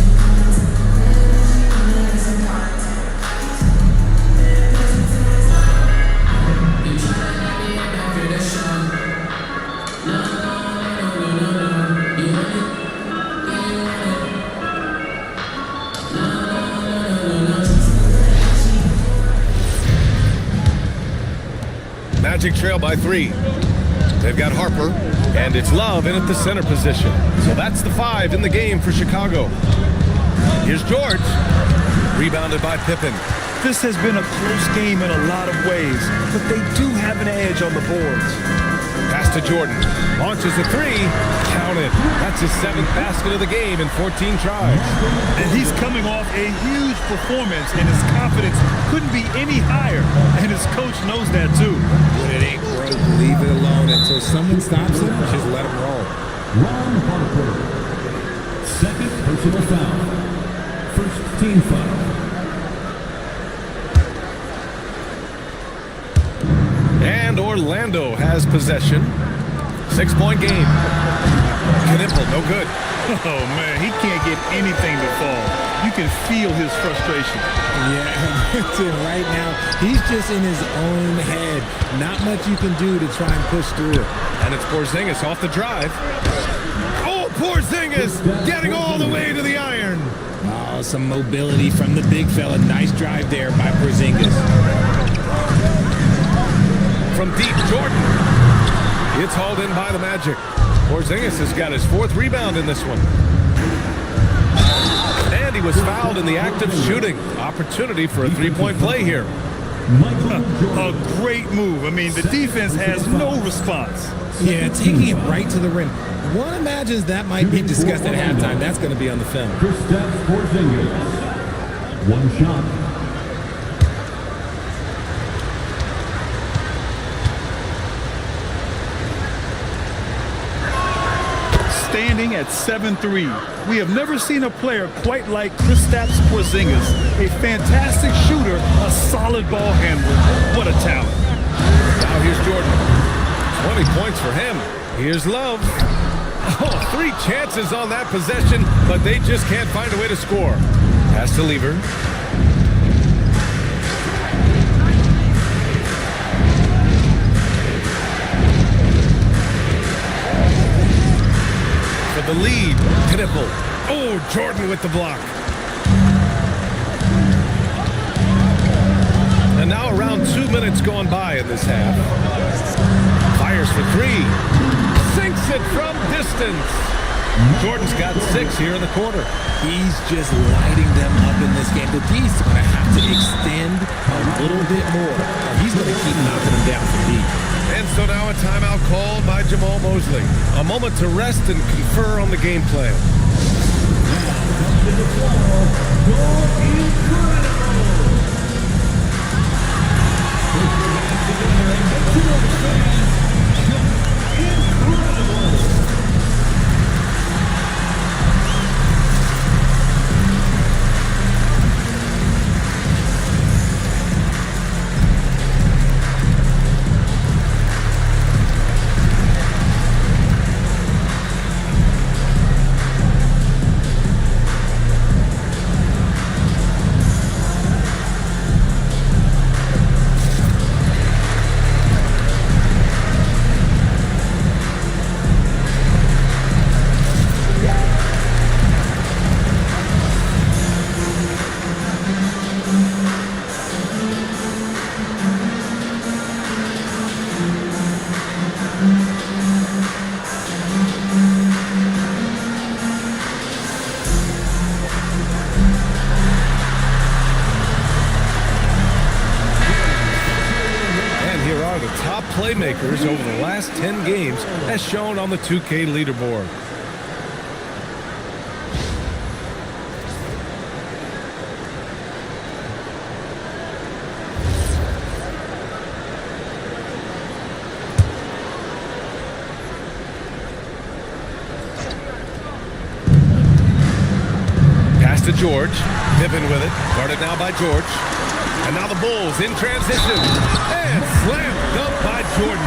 Magic trail by 3. They've got Harper, and it's Love in at the center position. So that's the 5 in the game for Chicago. Here's George, rebounded by Pippen.
This has been a close game in a lot of ways, but they do have an edge on the boards.
Pass to Jordan, launches a 3, counted. That's his 7th basket of the game in 14 tries.
And he's coming off a huge performance, and his confidence couldn't be any higher. And his coach knows that too.
When it ain't broke, leave it alone until someone stops it. Just let him roll.
Ron Harper. Second personal foul. First team foul.
And Orlando has possession. 6-point game. Knipple, no good.
Oh, man, he can't get anything to fall. You can feel his frustration.
Yeah, right now, he's just in his own head. Not much you can do to try and push through it.
And it's Porzingis off the drive. Oh, Porzingis getting all the way to the iron.
Oh, some mobility from the big fella. Nice drive there by Porzingis.
From deep, Jordan. It's hauled in by the Magic. Porzingis has got his 4th rebound in this one. And he was fouled in the act of shooting. Opportunity for a 3-point play here.
A great move. I mean, the defense has no response.
Yeah, taking it right to the rim. One imagines that might be discussed at halftime. That's going to be on the film.
Kristaps Porzingis. One shot.
Standing at 7'3", we have never seen a player quite like Kristaps Porzingis. A fantastic shooter, a solid ball handler. What a talent.
Now here's Jordan. 20 points for him. Here's Love. Oh, 3 chances on that possession, but they just can't find a way to score. Pass to Lever. lead. Knipple. Oh, Jordan with the block. And now around 2 minutes gone by in this half. Fires for three. Sinks it from distance. Jordan's got 6 here in the quarter.
He's just lighting them up in this game. The D's going to have to extend a little bit more. He's going to keep knocking them down from deep.
And so now a timeout called by Jamal Mosley. A moment to rest and confer on the game plan. Playmakers over the last 10 games as shown on the 2K leaderboard. Pass to George. Pippen with it. Guarded now by George. And now the Bulls in transition. And slammed up by Jordan.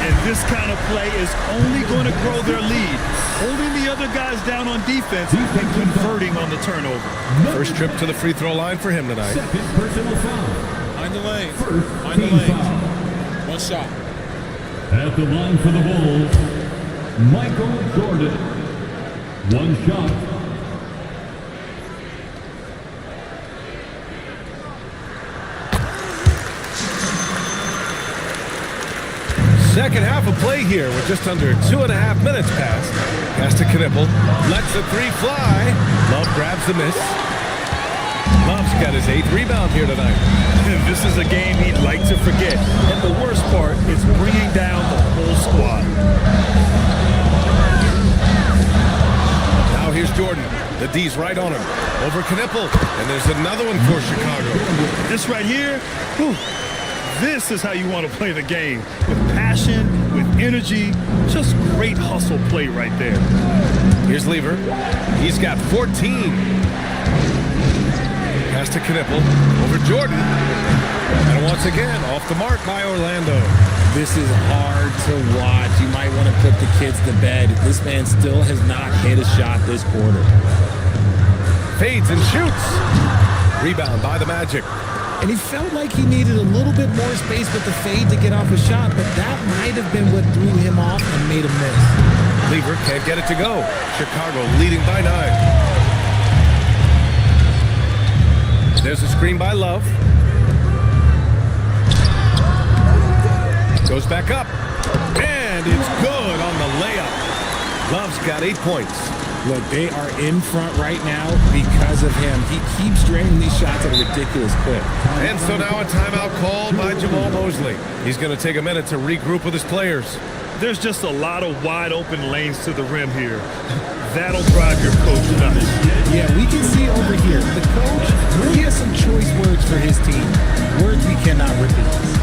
And this kind of play is only going to grow their lead. Holding the other guys down on defense and converting on the turnover.
First trip to the free throw line for him tonight.
Second personal foul.
Find the lane.
First
Find the
team
lane.
foul.
One shot.
At the line for the Bulls, Michael Jordan. One shot.
Second half of play here with just under 2.5 minutes passed. Pass to Knipple. Lets the three fly. Love grabs the miss. Love's got his 8th rebound here tonight.
This is a game he'd like to forget. And the worst part is bringing down the whole squad.
Now here's Jordan. The D's right on him. Over Knipple. And there's another one for Chicago.
This right here, whew, this is how you want to play the game. With passion, with energy, just great hustle play right there.
Here's Lever. He's got 14. Pass to Knipple. Over Jordan. And once again, off the mark by Orlando.
This is hard to watch. You might want to put the kids to bed. This man still has not hit a shot this quarter.
Fades and shoots. Rebound by the Magic.
And he felt like he needed a little bit more space with the fade to get off a shot, but that might have been what threw him off and made him miss.
Lever can't get it to go. Chicago leading by 9. There's a screen by Love. Goes back up. And it's good on the layup. Love's got 8 points.
Look, they are in front right now because of him. He keeps draining these shots at a ridiculous clip.
And so now a timeout called by Jamal Mosley. He's going to take a minute to regroup with his players.
There's just a lot of wide open lanes to the rim here. That'll drive your coach nuts.
Yeah, we can see over here. The coach really has some choice words for his team. Words we cannot repeat.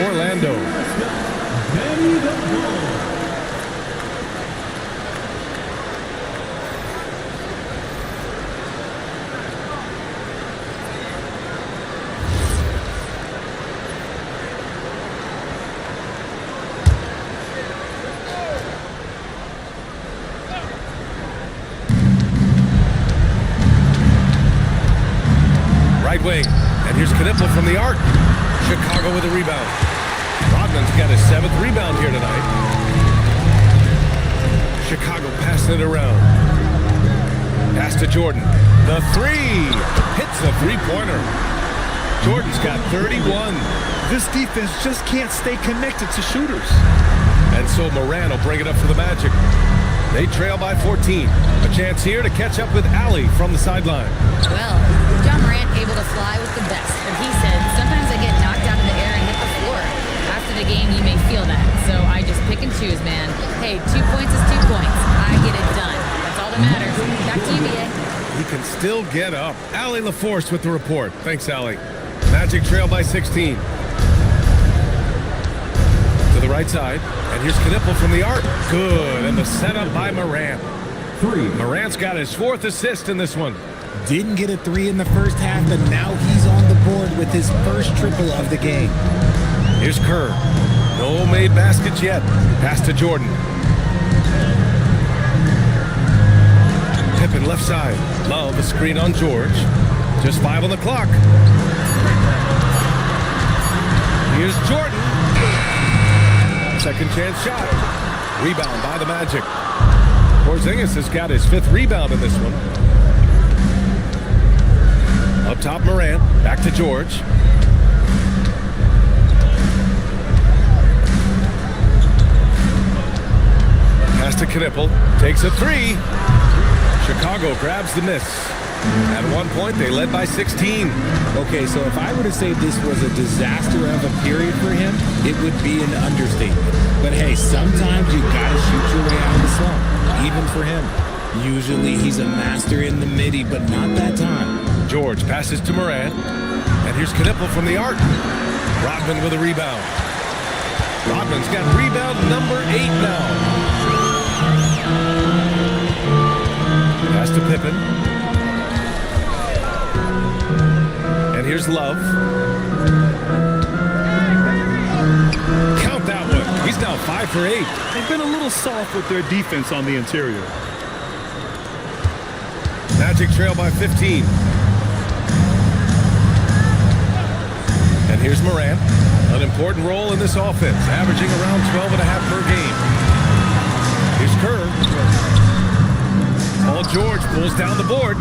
Orlando.
Benny the Bull.
Right wing, and here's Knipple from the arc. Chicago with a rebound. Rodman's got his 7th rebound here tonight. Chicago passing it around. Pass to Jordan. The 3 hits a three-pointer. Jordan's got 31.
This defense just can't stay connected to shooters.
And so Moran will bring it up for the Magic. They trail by 14. A chance here to catch up with Allie from the sideline.
Well, John Morant able to fly with the best, but he said, sometimes I get knocked out of the air and hit the floor. After the game, you may feel that, so I just pick and choose, man. Hey, 2 points is 2 points. I get it done. That's all that matters. Back to you, BA.
He can still get up. Allie LaForce with the report. Thanks, Allie. Magic trail by 16. To the right side, and here's Knipple from the arc. Good, and the setup by Morant. Morant's got his 4th assist in this one.
Didn't get a 3 in the first half, but now he's on the board with his first triple of the game.
Here's Kerr. No made baskets yet. Pass to Jordan. Pippen left side. Love a screen on George. Just 5 on the clock. Here's Jordan. Second chance shot. Rebound by the Magic. Porzingis has got his 5th rebound in this one. Up top, Morant. Back to George. Pass to Knipple. Takes a 3. Chicago grabs the miss. At one point, they led by 16.
Okay, so if I were to say this was a disaster of a period for him, it would be an understatement. But hey, sometimes you gotta shoot your way out of the slump, even for him. Usually he's a master in the midi, but not that time.
George passes to Morant. And here's Knipple from the arc. Rodman with a rebound. Rodman's got rebound number 8 now. Pass to Pippen. And here's Love. Count that one. He's now 5 for 8.
They've been a little soft with their defense on the interior.
Magic trail by 15. And here's Morant. An important role in this offense, averaging around 12.5 per game. Here's Kerr. Paul George pulls down the board.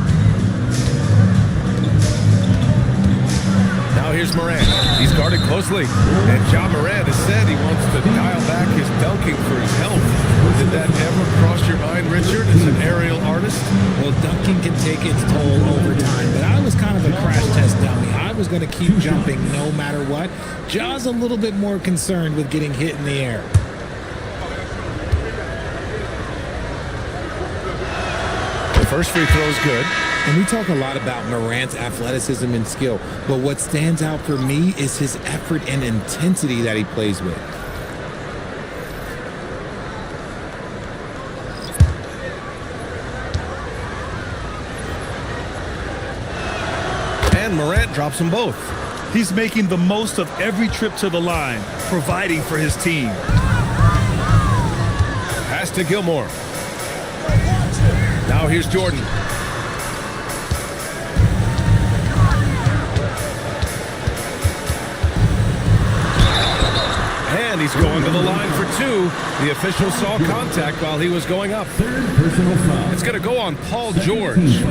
Now here's Morant. He's guarded closely. And John Morant has said he wants to dial back his dunking for his health. Did that ever cross your mind, Richard, as an aerial artist?
Well, dunking can take its toll over time, but I was kind of a crash test dummy. I was going to keep jumping no matter what. Ja's a little bit more concerned with getting hit in the air.
The first free throw is good.
And we talk a lot about Morant's athleticism and skill, but what stands out for me is his effort and intensity that he plays with.
And Morant drops them both.
He's making the most of every trip to the line, providing for his team.
Pass to Gilmore. Now here's Jordan. And he's going to the line for 2. The official saw contact while he was going up. It's going to go on Paul George.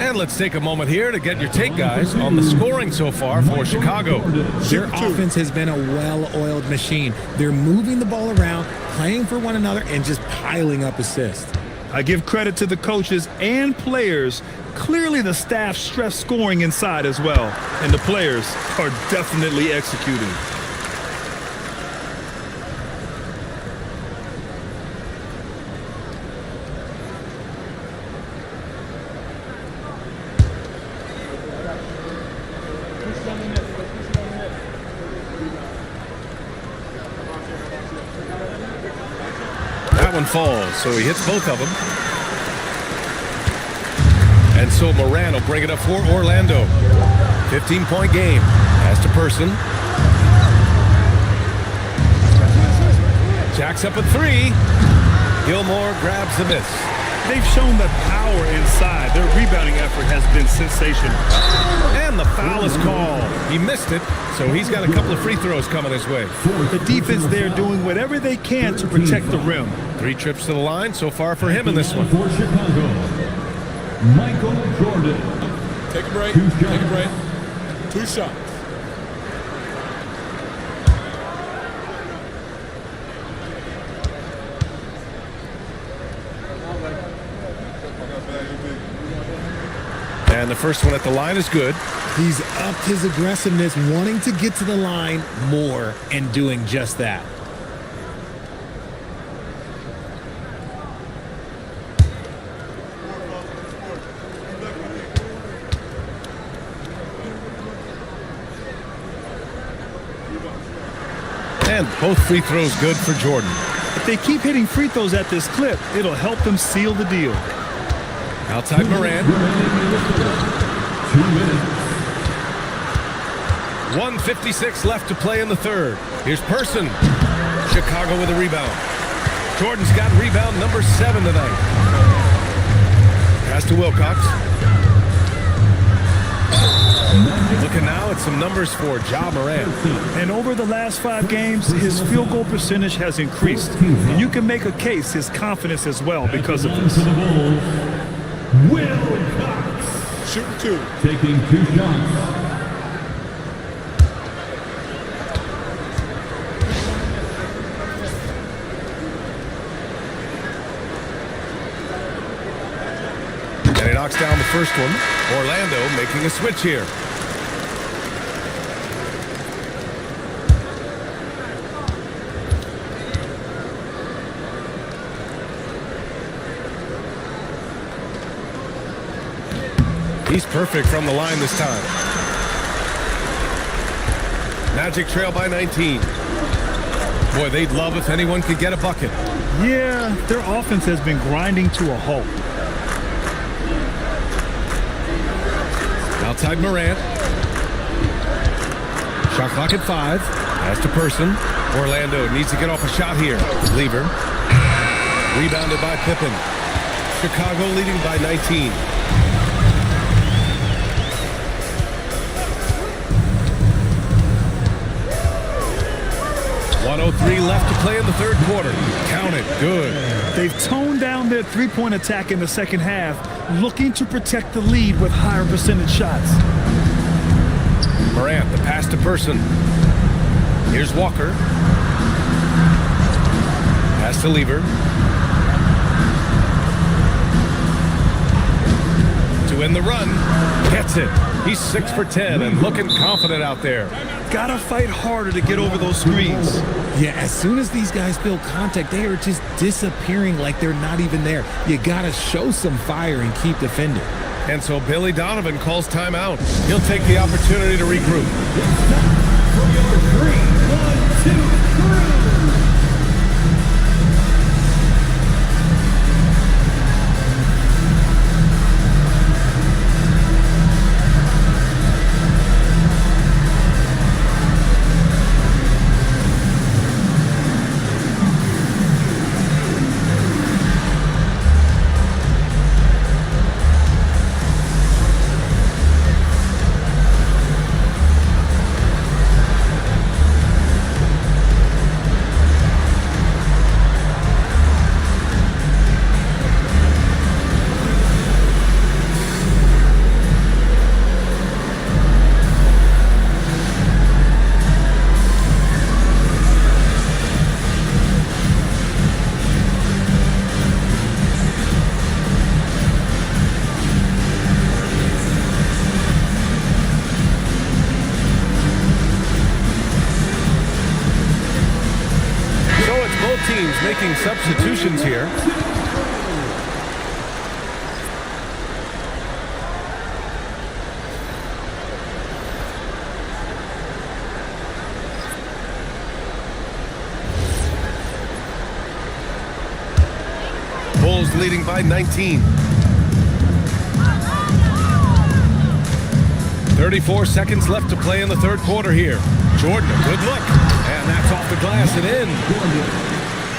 And let's take a moment here to get your take, guys, on the scoring so far for Chicago.
Their offense has been a well-oiled machine. They're moving the ball around, playing for one another, and just piling up assists.
I give credit to the coaches and players. Clearly the staff stressed scoring inside as well, and the players are definitely executing.
one falls, so he hits both of them. And so Moran will bring it up for Orlando. 15-point game. Pass to Person. Jacks up a three. Gilmore grabs the miss.
They've shown the power inside. Their rebounding effort has been sensational.
And the foul is called. He missed it, so he's got a couple of free throws coming his way.
The defense there doing whatever they can to protect the rim.
3 trips to the line so far for him in this one.
For Chicago, Michael Jordan.
Take a break. Take a break. 2 shots.
And the first one at the line is good.
He's upped his aggressiveness, wanting to get to the line more and doing just that.
And both free throws good for Jordan.
If they keep hitting free throws at this clip, it'll help them seal the deal.
Outside Moran.
2 minutes.
1:56 left to play in the third. Here's Person. Chicago with a rebound. Jordan's got rebound number 7 tonight. Pass to Wilcox. Looking now at some numbers for Ja Morant.
And over the last 5 games, his field goal percentage has increased. And you can make a case his confidence as well because of this.
Wilcox.
Shooting 2.
Taking 2 shots.
And he knocks down the first one. Orlando making a switch here. He's perfect from the line this time. Magic trail by 19. Boy, they'd love if anyone could get a bucket.
Yeah, their offense has been grinding to a halt.
Outside Morant. Shot clock at 5. Pass to Person. Orlando needs to get off a shot here. Lever. Rebounded by Pippen. Chicago leading by 19. .103 left to play in the third quarter. Count it. Good.
They've toned down their three-point attack in the second half, looking to protect the lead with higher percentage shots.
Morant, the pass to Person. Here's Walker. Pass to Lever. To end the run. Gets it. He's 6 for 10 and looking confident out there.
Gotta fight harder to get over those screens.
Yeah, as soon as these guys feel contact, they are just disappearing like they're not even there. You gotta show some fire and keep defending.
And so Billy Donovan calls timeout. He'll take the opportunity to regroup.
From your 3, 1, 2, 3.
Making substitutions here. Bulls leading by 19. 34 seconds left to play in the third quarter here. Jordan, a good look. And that's off the glass and in.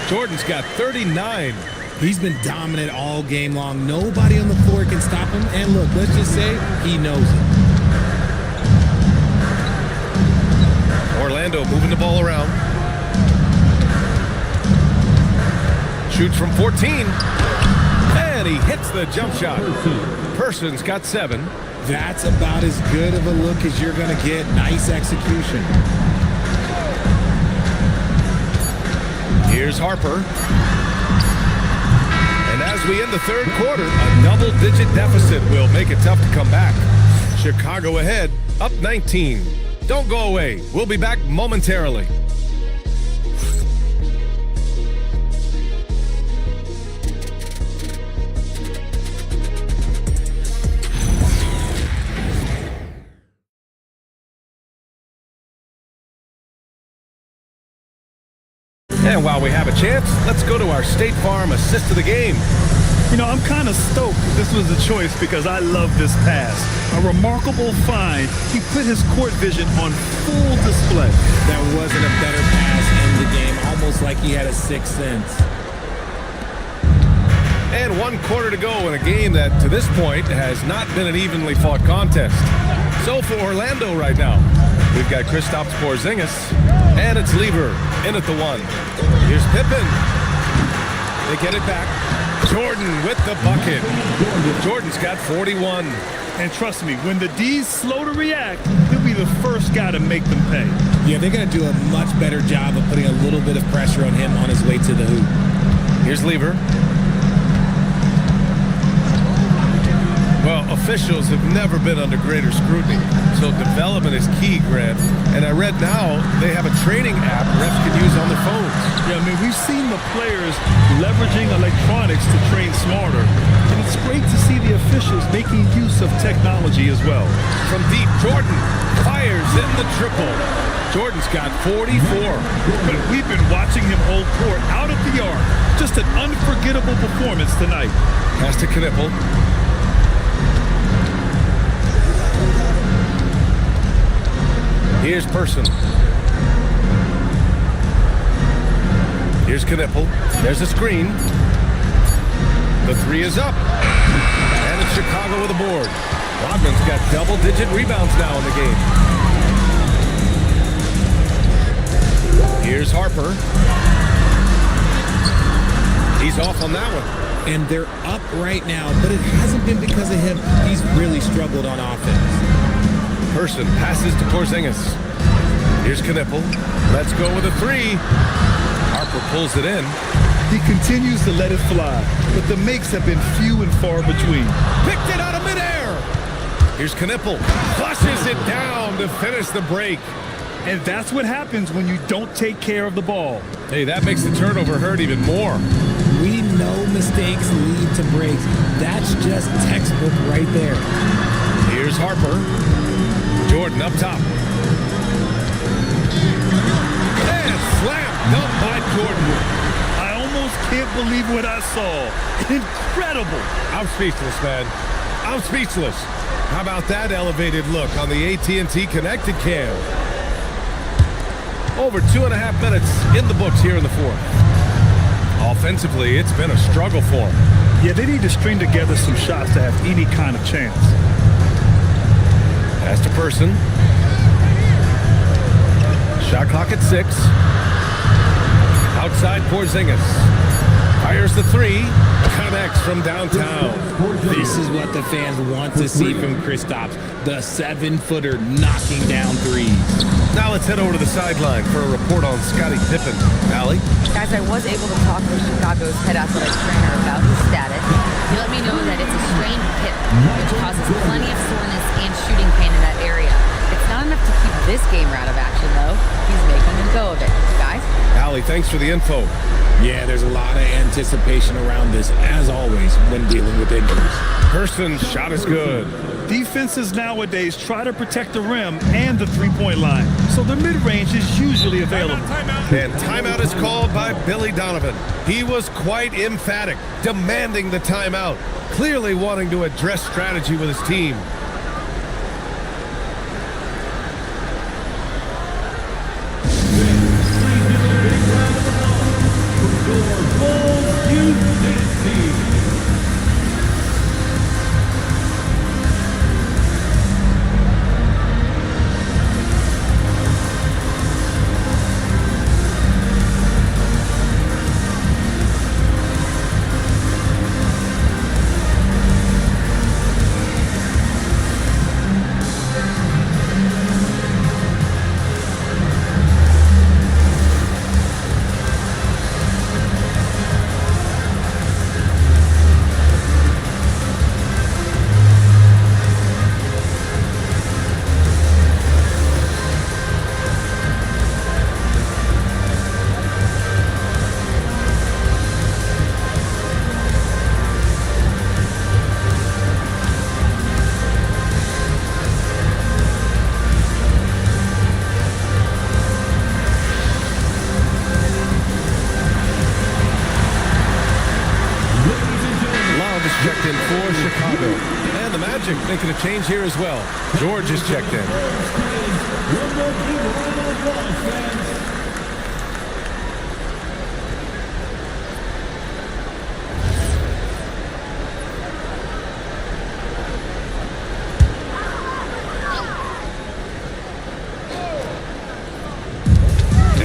Jordan's got 39.
He's been dominant all game long. Nobody on the floor can stop him. And look, let's just say he knows it.
Orlando moving the ball around. Shoots from 14. And he hits the jump shot. Person's got 7.
That's about as good of a look as you're going to get. Nice execution.
Here's Harper. And as we end the third quarter, a double-digit deficit will make it tough to come back. Chicago ahead, up 19. Don't go away. We'll be back momentarily. And while we have a chance, let's go to our State Farm assist of the game.
You know, I'm kind of stoked this was a choice because I love this pass. A remarkable find. He put his court vision on full display.
There wasn't a better pass in the game, almost like he had a sixth sense.
And 1 quarter to go in a game that, to this point, has not been an evenly fought contest. So for Orlando right now, we've got Kristaps Porzingis, and it's Lever in at the 1. Here's Pippen. They get it back. Jordan with the bucket. Jordan's got 41.
And trust me, when the D's slow to react, he'll be the first guy to make them pay.
Yeah, they're going to do a much better job of putting a little bit of pressure on him on his way to the hoop.
Here's Lever. Well, officials have never been under greater scrutiny, so development is key, Grant. And I read now they have a training app refs can use on their phones.
Yeah, I mean, we've seen the players leveraging electronics to train smarter, and it's great to see the officials making use of technology as well.
From deep, Jordan fires in the triple. Jordan's got 44.
But we've been watching him hold court out of the arc. Just an unforgettable performance tonight.
Pass to Knipple. Here's Person. Here's Knipple. There's a screen. The 3 is up. And it's Chicago with a board. Rodman's got double-digit rebounds now in the game. Here's Harper. He's off on that one.
And they're up right now, but it hasn't been because of him. He's really struggled on offense.
Person passes to Porzingis. Here's Knipple. Let's go with a 3. Harper pulls it in.
He continues to let it fly, but the makes have been few and far between.
Picked it out of midair. Here's Knipple. Flushes it down to finish the break.
And that's what happens when you don't take care of the ball.
Hey, that makes the turnover hurt even more.
We know mistakes lead to breaks. That's just textbook right there.
Here's Harper. Jordan up top. And slam dunk by Jordan.
I almost can't believe what I saw. Incredible.
I'm speechless, man. I'm speechless. How about that elevated look on the AT&T Connected Cam? Over 2.5 minutes in the books here in the fourth. Offensively, it's been a struggle for them.
Yeah, they need to string together some shots to have any kind of chance.
Pass to Person. Shot clock at 6. Outside Porzingis. Fires the 3. Connects from downtown.
This is what the fans want to see from Kristaps. The 7-footer knocking down threes.
Now let's head over to the sideline for a report on Scottie Pippen. Allie?
Guys, I was able to talk with Chicago's head athletic trainer about his status. He let me know that it's a strained hip, which causes plenty of soreness and shooting pain in that area. It's not enough to keep this game out of action, though. He's making a go of it. Guys?
Allie, thanks for the info.
Yeah, there's a lot of anticipation around this, as always, when dealing with injuries.
Hurston's shot is good.
Defenses nowadays try to protect the rim and the three-point line, so the mid-range is usually available.
And timeout is called by Billy Donovan. He was quite emphatic, demanding the timeout, clearly wanting to address strategy with his team. Checked in for Chicago. And the Magic making a change here as well. George is checked in.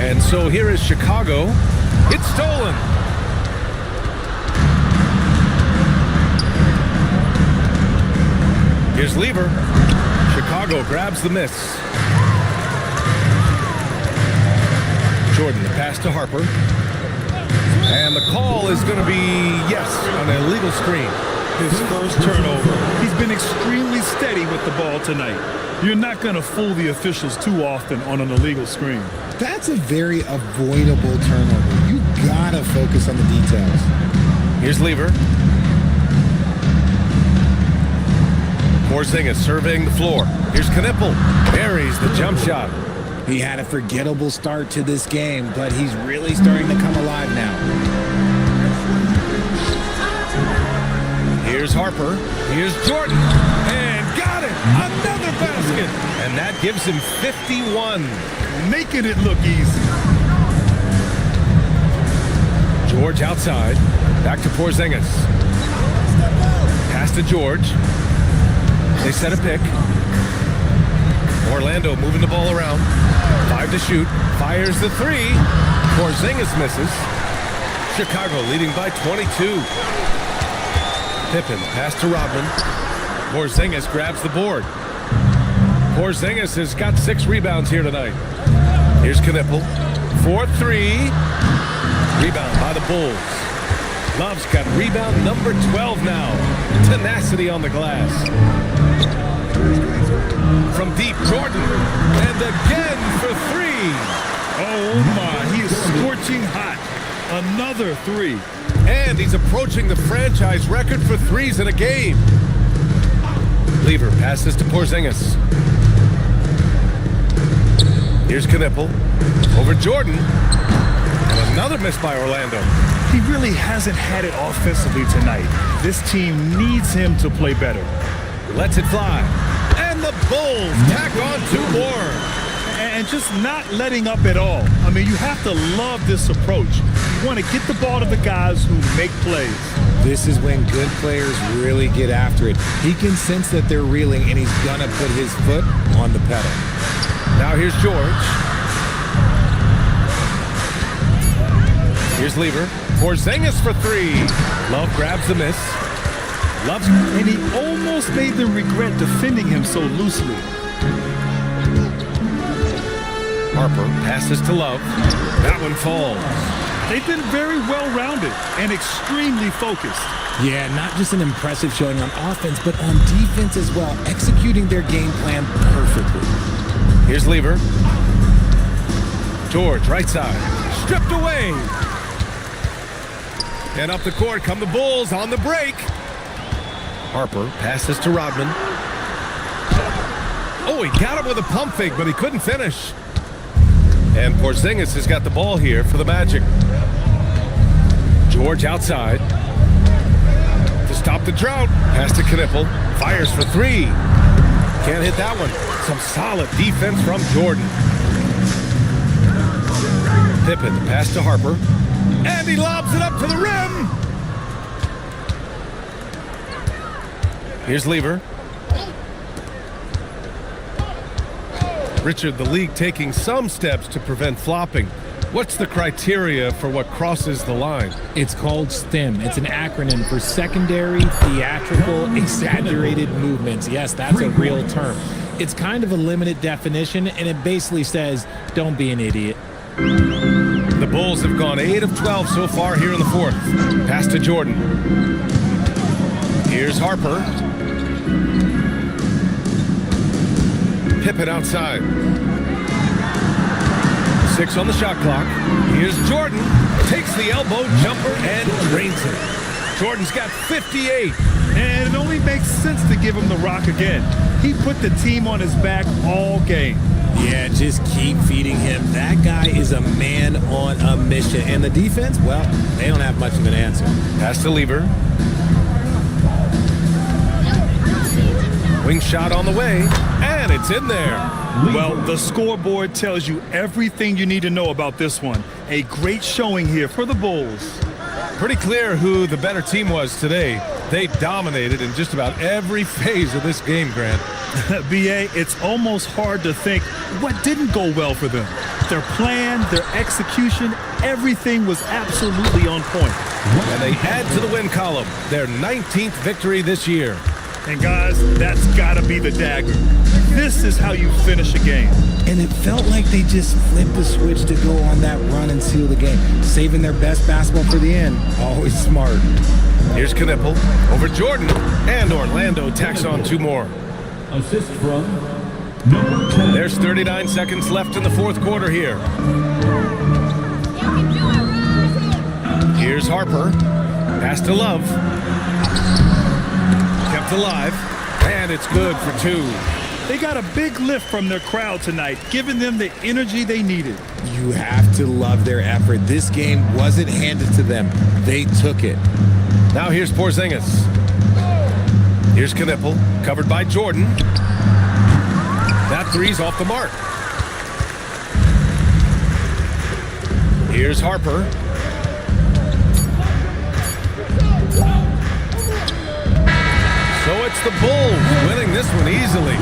And so here is Chicago. It's stolen. Here's Lever. Chicago grabs the miss. Jordan, the pass to Harper. And the call is going to be, yes, an illegal screen.
His first turnover. He's been extremely steady with the ball tonight. You're not going to fool the officials too often on an illegal screen.
That's a very avoidable turnover. You gotta focus on the details.
Here's Lever. Porzingis surveying the floor. Here's Knipple. Buries the jump shot.
He had a forgettable start to this game, but he's really starting to come alive now.
Here's Harper. Here's Jordan. And got it! Another basket! And that gives him 51.
Making it look easy.
George outside. Back to Porzingis. Pass to George. They set a pick. Orlando moving the ball around. 5 to shoot. Fires the 3. Porzingis misses. Chicago leading by 22. Pippen pass to Rodman. Porzingis grabs the board. Porzingis has got 6 rebounds here tonight. Here's Knipple. 4-3. Rebound by the Bulls. Love's got rebound number 12 now. Tenacity on the glass. From deep, Jordan. And again for 3.
Oh my, he is scorching hot. Another 3.
And he's approaching the franchise record for threes in a game. Lever passes to Porzingis. Here's Knipple. Over Jordan. And another miss by Orlando.
He really hasn't had it offensively tonight. This team needs him to play better.
Lets it fly. And the Bulls tack on 2 more.
And just not letting up at all. I mean, you have to love this approach. You want to get the ball to the guys who make plays.
This is when good players really get after it. He can sense that they're reeling, and he's going to put his foot on the pedal.
Now here's George. Here's Lever. Porzingis for 3. Love grabs the miss. Love's,
and he almost made them regret defending him so loosely.
Harper passes to Love. That one falls.
They've been very well-rounded and extremely focused.
Yeah, not just an impressive showing on offense, but on defense as well, executing their game plan perfectly.
Here's Lever. George, right side. Stripped away. And up the court come the Bulls on the break. Harper passes to Rodman. Oh, he got him with a pump fake, but he couldn't finish. And Porzingis has got the ball here for the Magic. George outside. To stop the drought. Pass to Knipple. Fires for three. Can't hit that one. Some solid defense from Jordan. Pippen, pass to Harper. And he lobs it up to the rim. Here's Lever. Richard, the league taking some steps to prevent flopping. What's the criteria for what crosses the line?
It's called STEM. It's an acronym for secondary, theatrical, exaggerated movements. Yes, that's a real term. It's kind of a limited definition, and it basically says, don't be an idiot.
The Bulls have gone 8 of 12 so far here in the fourth. Pass to Jordan. Here's Harper. Pippen outside. 6 on the shot clock. Here's Jordan. Takes the elbow jumper and drains it. Jordan's got 58.
And it only makes sense to give him the rock again. He put the team on his back all game.
Yeah, just keep feeding him. That guy is a man on a mission. And the defense, well, they don't have much of an answer.
Pass to Lever. Wing shot on the way, and it's in there.
Well, the scoreboard tells you everything you need to know about this one. A great showing here for the Bulls.
Pretty clear who the better team was today. They dominated in just about every phase of this game, Grant.
B.A., it's almost hard to think what didn't go well for them. Their plan, their execution, everything was absolutely on point.
And they add to the win column, their 19th victory this year.
And guys, that's got to be the dagger. This is how you finish a game.
And it felt like they just flipped the switch to go on that run and seal the game, saving their best basketball for the end. Always smart.
Here's Knipple over Jordan, and Orlando tacks on 2 more.
Assist from number 10.
There's 39 seconds left in the fourth quarter here. Here's Harper. Pass to Love. Kept alive, and it's good for 2.
They got a big lift from their crowd tonight, giving them the energy they needed.
You have to love their effort. This game wasn't handed to them. They took it.
Now here's Porzingis. Here's Knipple, covered by Jordan. That three's off the mark. Here's Harper. So it's the Bulls winning this one easily.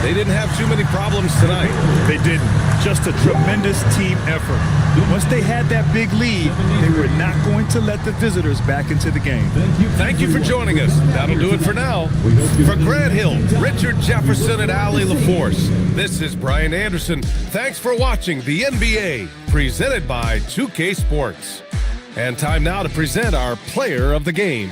They didn't have too many problems tonight.
They didn't. Just a tremendous team effort. Once they had that big lead, they were not going to let the visitors back into the game.
Thank you for joining us. That'll do it for now. For Grant Hill, Richard Jefferson, and Allie LaForce, this is Brian Anderson. Thanks for watching the NBA, presented by 2K Sports. And time now to present our player of the game.